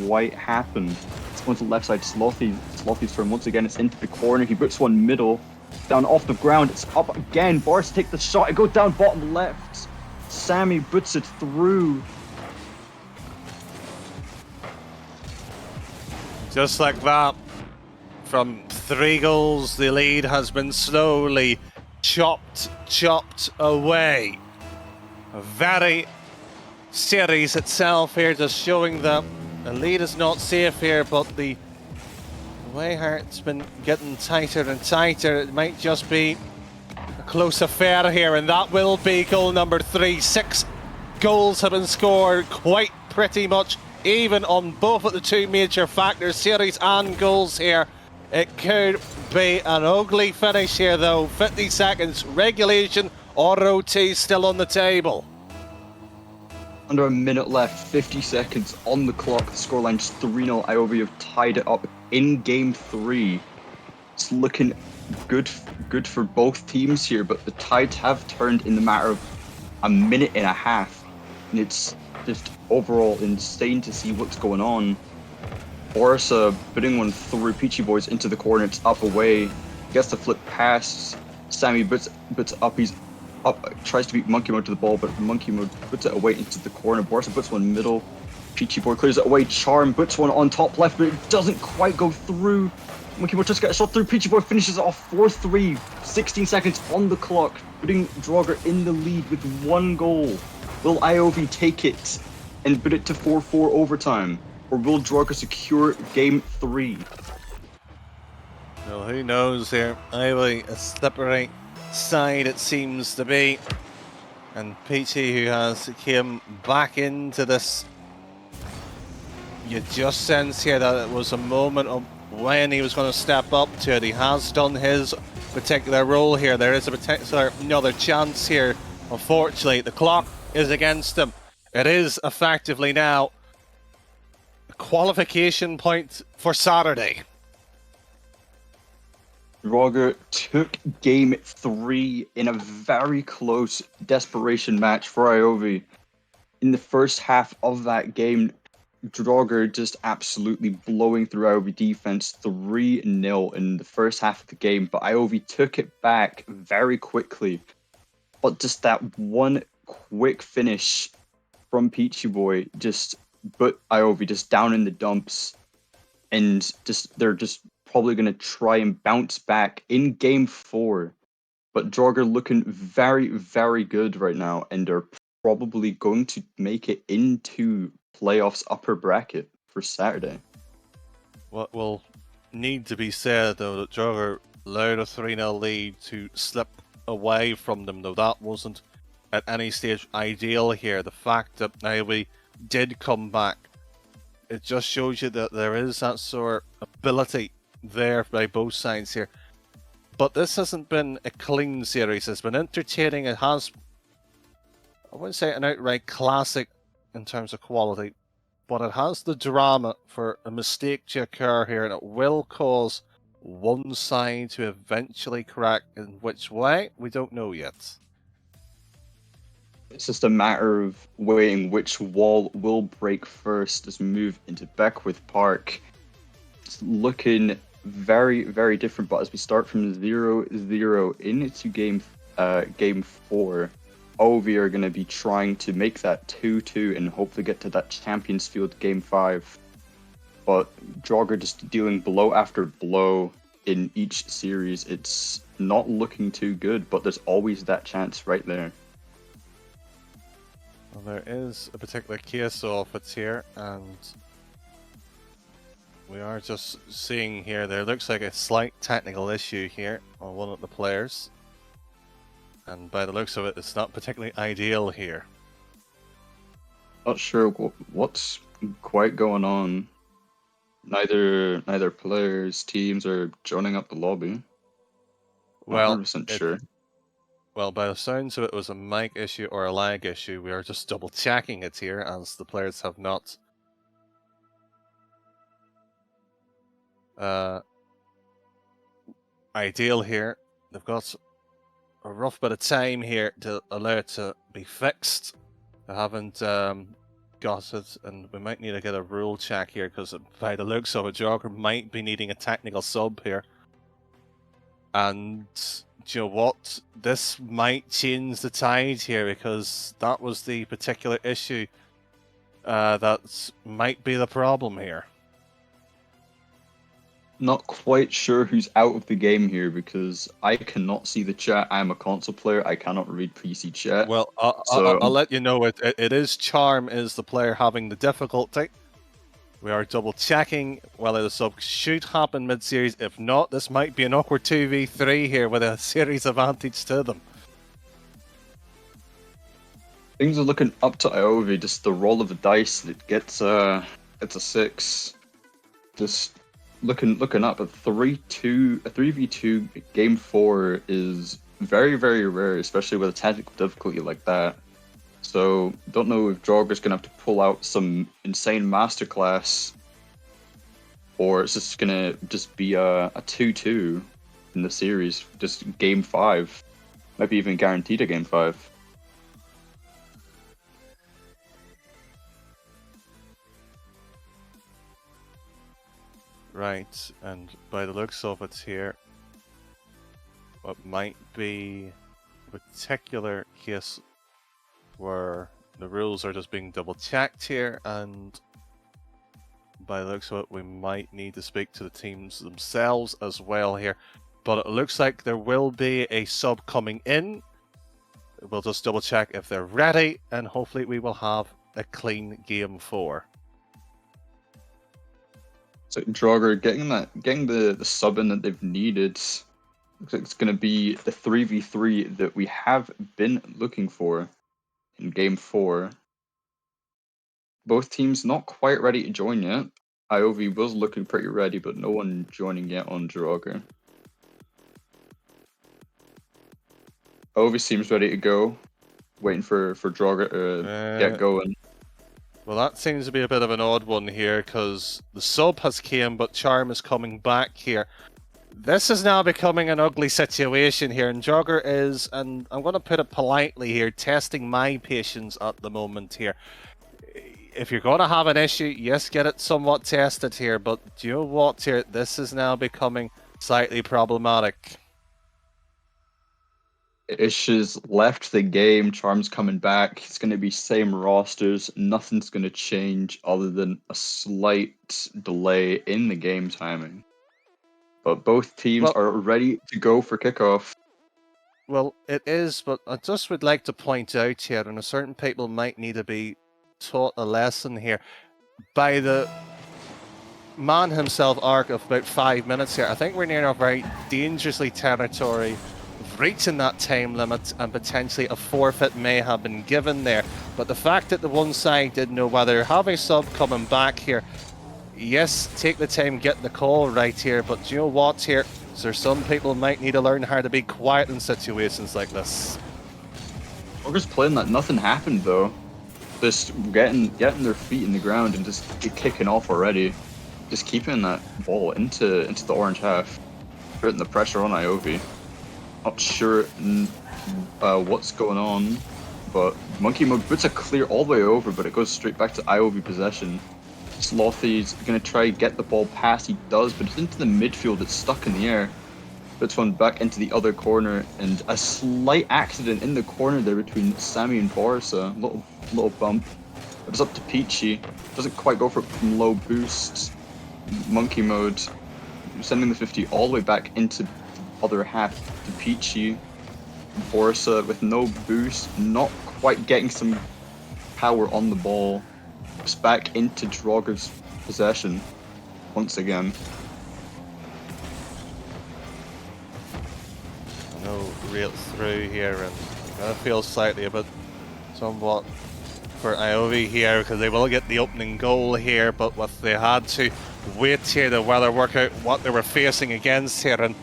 quite happen. It's going to the left side. Slothy's turn once again. It's into the corner. He puts one middle. Down off the ground. It's up again. Barca take the shot. It goes down bottom left. Sammy puts it through. Just like that, from 3 goals, the lead has been slowly chopped away. A very series itself here, just showing that the lead is not safe here, but the way it's been getting tighter and tighter, it might just be a close affair here, and that will be goal number 3. 6 goals have been scored, quite pretty much even on both of the 2 major factors, series and goals here. It could be an ugly finish here though. 50 seconds, regulation or OT still on the table. Under a minute left, 50 seconds on the clock. The scoreline's 3-0. Iovi have tied it up in game 3. It's looking good for both teams here, but the tides have turned in the matter of a minute and a half. And it's just overall insane to see what's going on. Barca putting one through Peachy Boys into the corner. It's up away. Gets the flip past. Sammy puts up. He's up. Tries to beat Monkey Mode to the ball, but Monkey Mode puts it away into the corner. Barca puts one middle. Peachy Boy clears it away. Charm puts one on top left, but it doesn't quite go through. Monkey Mode just got a shot through. Peachy Boy finishes off 4-3. 16 seconds on the clock, putting Draugr in the lead with 1 goal. Will Iovi take it and put it to 4-4 overtime? Or will Draugr secure game 3? Well, who knows here? Iovi, a slippery side it seems to be. And Peachy, who has came back into this, you just sense here that it was a moment of when he was going to step up to it. He has done his particular role here. There is a particular another chance here. Unfortunately, the clock is against him. It is effectively now a qualification point for Saturday. Draugr took game 3 in a very close desperation match for Iovi. In the first half of that game, Draugr just absolutely blowing through Iovi defense 3-0 in the first half of the game, but Iovi took it back very quickly. But just that one quick finish from Peachy Boy just put Iovi just down in the dumps, and they're just probably going to try and bounce back in game 4. But Draugr looking very, very good right now, and they're probably going to make it into playoffs upper bracket for Saturday. What will need to be said, though, that Draugr allowed a 3-0 lead to slip away from them, though that wasn't at any stage ideal here. The fact that Iovi did come back, it just shows you that there is that sort of ability there by both sides here. But this hasn't been a clean series. It's been entertaining. It has, I wouldn't say an outright classic in terms of quality, but it has the drama for a mistake to occur here, and it will cause one side to eventually crack. In which way, we don't know yet. It's just a matter of weighing which wall will break first as we move into Beckwith Park. It's looking very, very different, but as we start from 0-0 into game 4, Ovi are going to be trying to make that 2-2 and hopefully get to that Champions Field game 5. But Draugr just dealing blow after blow in each series. It's not looking too good, but there's always that chance right there. Well, there is a particular case of it here, and we are just seeing here, there looks like a slight technical issue here on one of the players. And by the looks of it, it's not particularly ideal here. Not sure what's quite going on. Neither players, teams are joining up the lobby. Well, 100% sure. Well, by the sounds of it, it was a mic issue or a lag issue. We are just double checking it here, as the players have not ideal here. They've got a rough bit of time here to allow it to be fixed. They haven't got it, and we might need to get a rule check here, because by the looks of it, Draugr might be needing a technical sub here. And do you know what? This might change the tide here, because that was the particular issue that might be the problem here. Not quite sure who's out of the game here, because I cannot see the chat. I'm a console player. I cannot read PC chat. Well, I'll let you know. It is Charm is the player having the difficulty. We are double checking whether the sub should happen mid-series. If not, this might be an awkward 2v3 here with a series advantage to them. Things are looking up to Iovi. Just the roll of the dice that gets a 6. Just looking up. A 3v2 game 4 is very, very rare, especially with a technical difficulty like that. So, don't know if Draugr's going to have to pull out some insane masterclass, or it's just going to just be a 2-2 in the series, just game 5. Maybe even guaranteed a game 5. Right, and by the looks of it here, what might be a particular case where the rules are just being double checked here, and by the looks of it, we might need to speak to the teams themselves as well here. But it looks like there will be a sub coming in. We'll just double check if they're ready, and hopefully we will have a clean game 4. So Draugr getting the sub in that they've needed. Looks like it's going to be the 3v3 that we have been looking for. in game 4. Both teams not quite ready to join yet. IOV was looking pretty ready, but no one joining yet on Draugr. IOV seems ready to go, waiting for Draugr to get going. Well, that seems to be a bit of an odd one here, because the sub has came, but Charm is coming back here. This is now becoming an ugly situation here, and Draugr is, and I'm going to put it politely here, testing my patience at the moment here. If you're going to have an issue, yes, get it somewhat tested here, but do you know what here? This is now becoming slightly problematic. Issues left the game, Charm's coming back. It's going to be same rosters. Nothing's going to change other than a slight delay in the game timing. But both teams are ready to go for kickoff. Well, it is, but I just would like to point out here, and certain people might need to be taught a lesson here by the man himself arc of about 5 minutes here. I think we're near a very dangerously territory of reaching that time limit, and potentially a forfeit may have been given there. But the fact that the one side didn't know whether have a sub coming back here, yes, take the time, get the call right here, but do you know what here? So some people might need to learn how to be quiet in situations like this. Draugr's playing that nothing happened though. Just getting their feet in the ground and just kicking off already. Just keeping that ball into the orange half. Putting the pressure on IOV. Not sure what's going on, but Monkey Mode puts a clear all the way over, but it goes straight back to IOV possession. Slothy's gonna try to get the ball past, he does, but it's into the midfield, it's stuck in the air. Puts one back into the other corner, and a slight accident in the corner there between Sammy and Borsa. Little bump. But it's up to Peachy. Doesn't quite go for it from low boost. Monkey Mode sending the 50 all the way back into the other half to Peachy. Borsa with no boost, not quite getting some power on the ball. It's back into Draugr's possession once again. No real through here, and I feel slightly a bit somewhat for IOV here, because they will get the opening goal here, but what they had to wait here to whether work out what they were facing against here, and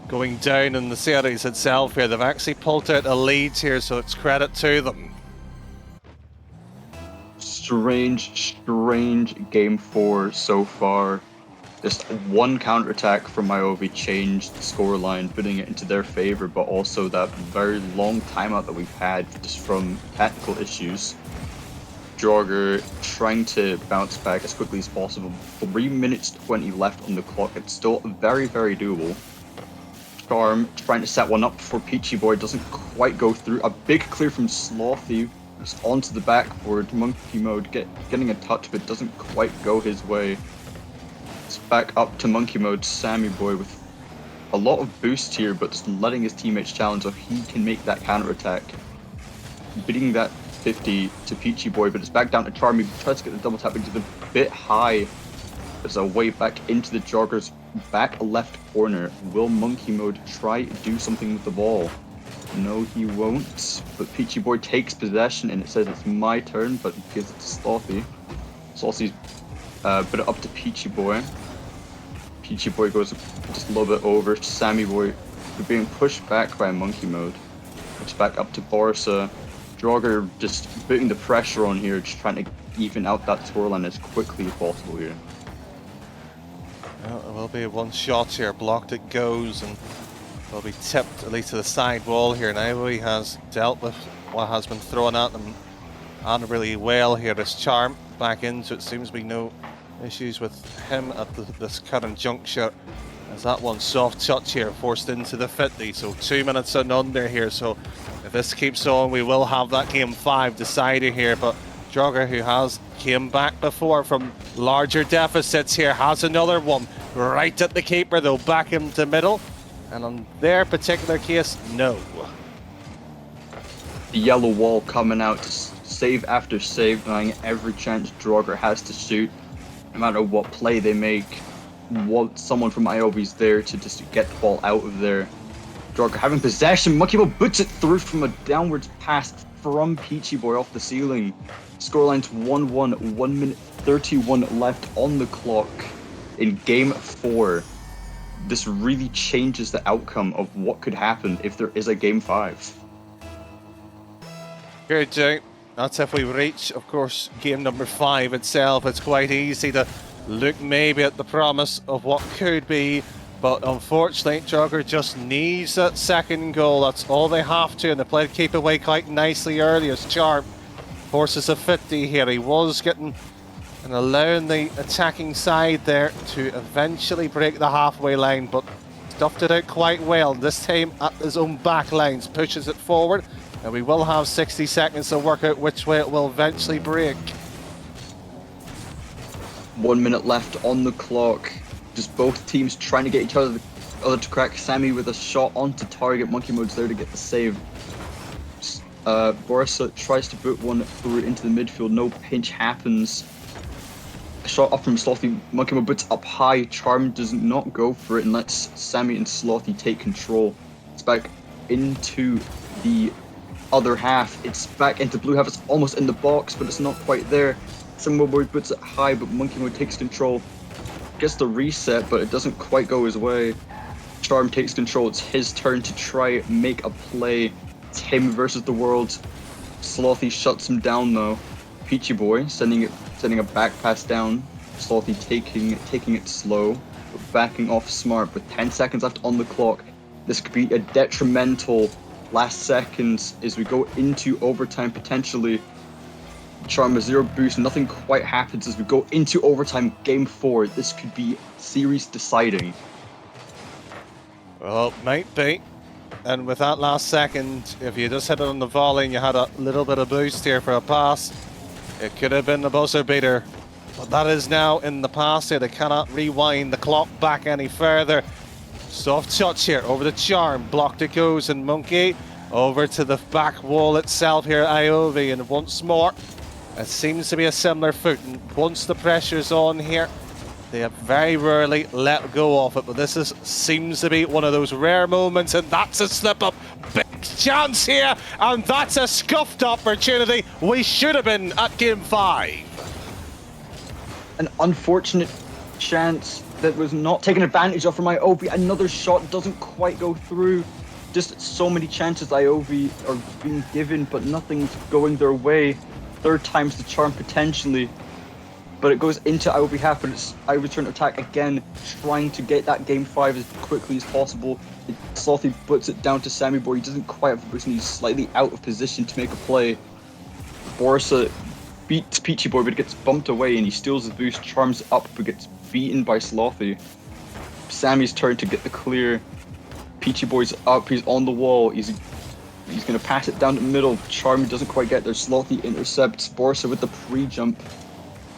going down in the series itself here, they've actually pulled out a lead here, so it's credit to them. Strange game 4 so far. Just one counterattack from IOV changed the scoreline, putting it into their favor, but also that very long timeout that we've had just from technical issues. Draugr trying to bounce back as quickly as possible. 3 minutes 20 left on the clock. It's still very, very doable. Charm trying to set one up for Peachy Boy, doesn't quite go through. A big clear from Slothy, just onto the backboard. Monkey Mode getting a touch, but doesn't quite go his way. It's back up to Monkey Mode, Sammy Boy with a lot of boost here, but just letting his teammates challenge so he can make that counterattack. Beating that 50 to Peachy Boy, but it's back down to Charm. He tries to get the double tap, but it's a bit high. There's a way back into the Draugr's back left corner. Will Monkey Mode try to do something with the ball? No, he won't. But Peachy Boy takes possession, and it says it's my turn, but he gives it to Slothy. Slothy's put it up to Peachy Boy. Peachy Boy goes just a little bit over. Sammy Boy being pushed back by Monkey Mode. It's back up to Borsa. Draugr just putting the pressure on here, just trying to even out that scoreline as quickly as possible here. Well, it will be one shot here, blocked it goes, and will be tipped at least to the side wall here. Now he has dealt with what has been thrown at them and really well here. This Charm back into it, seems to be no issues with him at this current juncture, as that one soft touch here forced into the 50, so 2 minutes and under here. So if this keeps on, we will have that game 5 decided here. But Draugr, who has came back before from larger deficits here, has another one right at the keeper though, back into middle, and on their particular case, no. The yellow wall coming out to save after save, denying every chance Draugr has to shoot. No matter what play they make, someone from IOV's there to just get the ball out of there. Draugr having possession, Monkey Mode puts it through from a downwards pass from Peachy Boy off the ceiling. Scoreline's 1-1, 1 minute 31 left on the clock in Game 4. This really changes the outcome of what could happen if there is a Game 5. Good, Joe. That's if we reach, of course, game number 5 itself. It's quite easy to look maybe at the promise of what could be, but unfortunately, Jogger just needs that second goal. That's all they have to, and they played keep away quite nicely early as Charm forces a 50 here. He was getting and allowing the attacking side there to eventually break the halfway line, but stuffed it out quite well. This time at his own back lines, pushes it forward, and we will have 60 seconds to work out which way it will eventually break. 1 minute left on the clock. Just both teams trying to get each other to crack. Sammy with a shot onto target. Monkey Mode's there to get the save. Borsa tries to put one through into the midfield. No pinch happens. A shot up from Slothy. Monkey Mode puts up high. Charm does not go for it and lets Sammy and Slothy take control. It's back into the other half. It's back into blue half. It's almost in the box, but it's not quite there. Sammy Boy puts it high, but Monkey Mode takes control. Gets the reset, but it doesn't quite go his way. Charm takes control. It's his turn to try make a play. It's him versus the world. Slothy shuts him down though. Peachy Boy sending a back pass down. Slothy taking it slow, but backing off smart. With 10 seconds left on the clock, this could be a detrimental last seconds as we go into overtime potentially. Charm a 0 boost, nothing quite happens as we go into overtime. Game 4, this could be series deciding. Well, might be. And with that last second, if you just hit it on the volley and you had a little bit of boost here for a pass, it could have been a buzzer beater. But that is now in the past here. They cannot rewind the clock back any further. Soft touch here over the Charm. Blocked it goes, and Monkey over to the back wall itself here, Iovi, and once more. It seems to be a similar foot, and once the pressure's on here, they have very rarely let go of it, but this seems to be one of those rare moments, and that's a slip-up. Big chance here, and that's a scuffed opportunity. We should have been at Game 5. An unfortunate chance that was not taken advantage of from Iovi. Another shot doesn't quite go through. Just so many chances Iovi are being given, but nothing's going their way. Third time's the charm potentially, but it goes into Iovi half, but it's Iovi's turn to attack again, trying to get that Game 5 as quickly as possible. Slothy puts it down to Sammy Boy. He doesn't quite have the boost, and he's slightly out of position to make a play. Borsa beats Peachy Boy, but it gets bumped away, and he steals the boost. Charms up, but gets beaten by Slothy. Sammy's turn to get the clear. Peachy Boy's up, he's on the wall, he's going to pass it down the middle. Charm doesn't quite get there. Slothy intercepts Borsa with the pre-jump.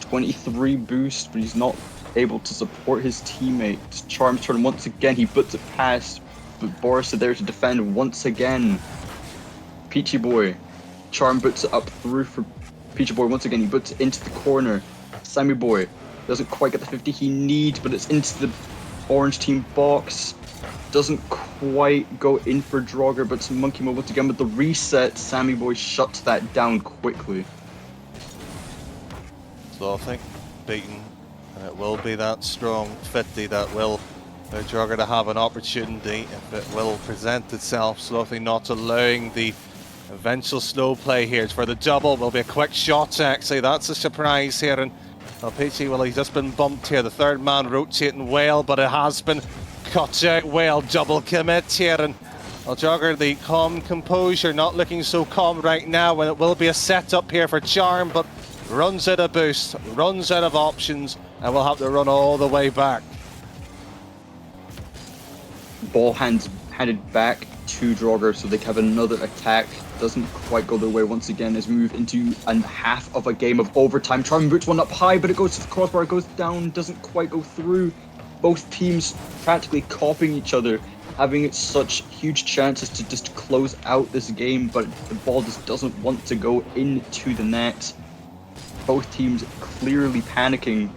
23 boost, but he's not able to support his teammate. It's Charm's turn once again. He puts it past, but Borsa there to defend once again. Peachy Boy. Charm puts it up through for Peachy Boy once again. He puts it into the corner. Sammy Boy doesn't quite get the 50 he needs, but it's into the orange team box. Doesn't quite go in for Draugr, but it's Monkey Mode once again with the reset. Sammy Boy shuts that down quickly. Slothy beaten, and it will be that strong 50 that will allow Draugr to have an opportunity if it will present itself. Slothy not allowing the eventual slow play here. It's for the double. Will be a quick shot actually. That's a surprise here, and Peachy, well, he's just been bumped here. The third man rotating well, but it has been cut out well. Double commit here, and Draugr, the calm composure, not looking so calm right now, and it will be a setup here for Charm, but runs out of boost, runs out of options, and will have to run all the way back. Ball handed back to Draugr, so they have another attack. Doesn't quite go their way once again as we move into a half of a game of overtime. Charm boots one up high, but it goes to the crossbar, it goes down, doesn't quite go through. Both teams practically copying each other, having such huge chances to just close out this game, but the ball just doesn't want to go into the net. Both teams clearly panicking,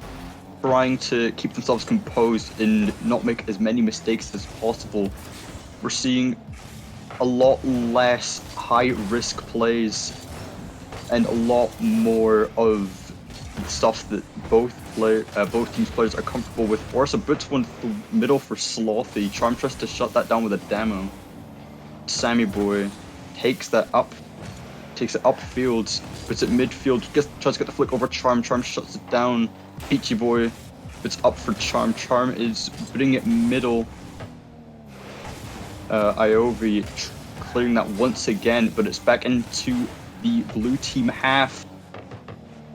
trying to keep themselves composed and not make as many mistakes as possible. We're seeing a lot less high-risk plays and a lot more of stuff that both teams' players are comfortable with. Orsa puts one middle for Slothy. Charm tries to shut that down with a demo. Sammy Boy takes it upfield, puts it midfield, tries to get the flick over Charm. Charm shuts it down. Peachy Boy puts up for Charm. Charm is putting it middle. Iovi clearing that once again, but it's back into the blue team half.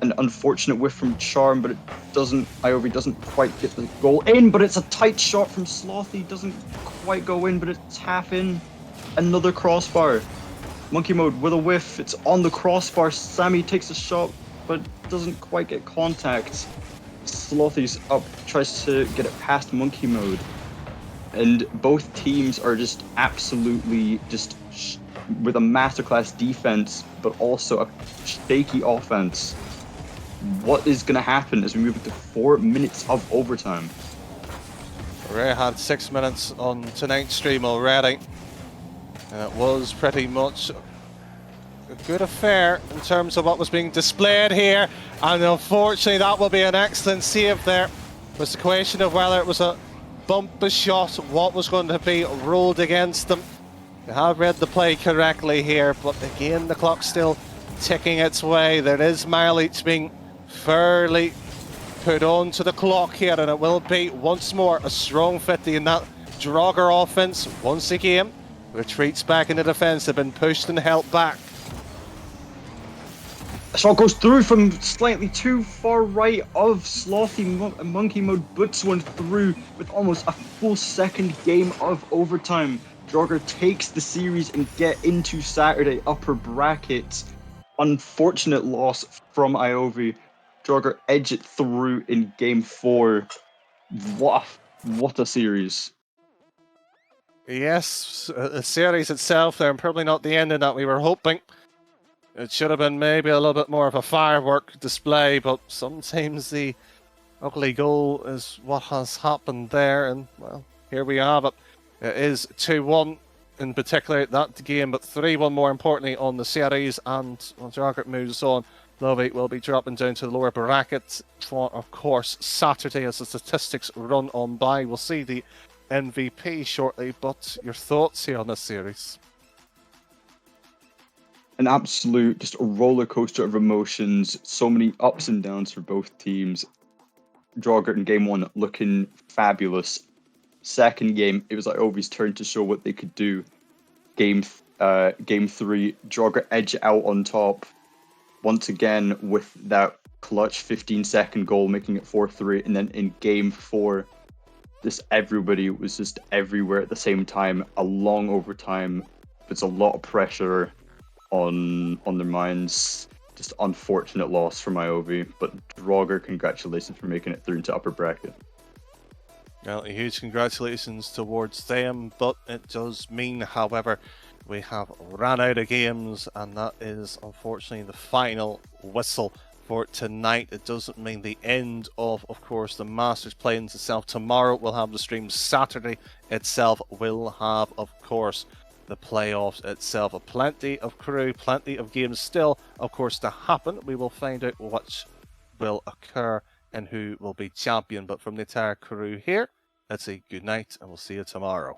An unfortunate whiff from Charm, but Iovi doesn't quite get the goal in, but it's a tight shot from Slothy. Doesn't quite go in, but it's half in. Another crossbar. Monkey Mode with a whiff. It's on the crossbar. Sammy takes a shot, but doesn't quite get contact. Slothy's up, tries to get it past Monkey Mode. And both teams are just absolutely with a masterclass defense, but also a shaky offense. What is going to happen as we move into 4 minutes of overtime? We already had 6 minutes on tonight's stream already, and it was pretty much a good affair in terms of what was being displayed here, and unfortunately that will be an excellent save there. It was the question of whether it was a bumpy shot, what was going to be rolled against them. They have read the play correctly here, but again the clock's still ticking its way. There is mileage being fairly put on to the clock here, and it will be once more a strong 50 in that Draugr offense. Once again, retreats back into defense, have been pushed and held back. The shot goes through from slightly too far right of Slothy. Monkey Mode puts one through with almost a full second game of overtime. Draugr takes the series and get into Saturday upper bracket. Unfortunate loss from Iovi. Draugr edge it through in game 4. What a series. Yes, the series itself there, and probably not the ending that we were hoping. It should have been maybe a little bit more of a firework display, but sometimes the ugly goal is what has happened there, and well, here we have it. It is 2-1 in particular that game, but 3-1 more importantly on the series, and when Draugr moves on, Lovey will be dropping down to the lower bracket for, of course, Saturday as the statistics run on by. We'll see the MVP shortly, but your thoughts here on this series? An absolute just a roller coaster of emotions. So many ups and downs for both teams. Draugr in game 1 looking fabulous. Second game, it was Iovi's turn to show what they could do. Game 3, Draugr edge out on top. Once again with that clutch 15-second goal, making it 4-3. And then in game 4, just everybody was just everywhere at the same time. A long overtime. There's a lot of pressure on their minds. Just unfortunate loss from Iovi, but Draugr, congratulations for making it through into upper bracket. Well, a huge congratulations towards them, but it does mean, however, we have ran out of games, and that is unfortunately the final whistle for tonight. It doesn't mean the end of course, the Masters play-ins itself. Tomorrow we'll have the stream. Saturday itself will have, of course, the playoffs itself. Plenty of crew, plenty of games still, of course, to happen. We will find out what will occur and who will be champion. But from the entire crew here, let's say good night, and we'll see you tomorrow.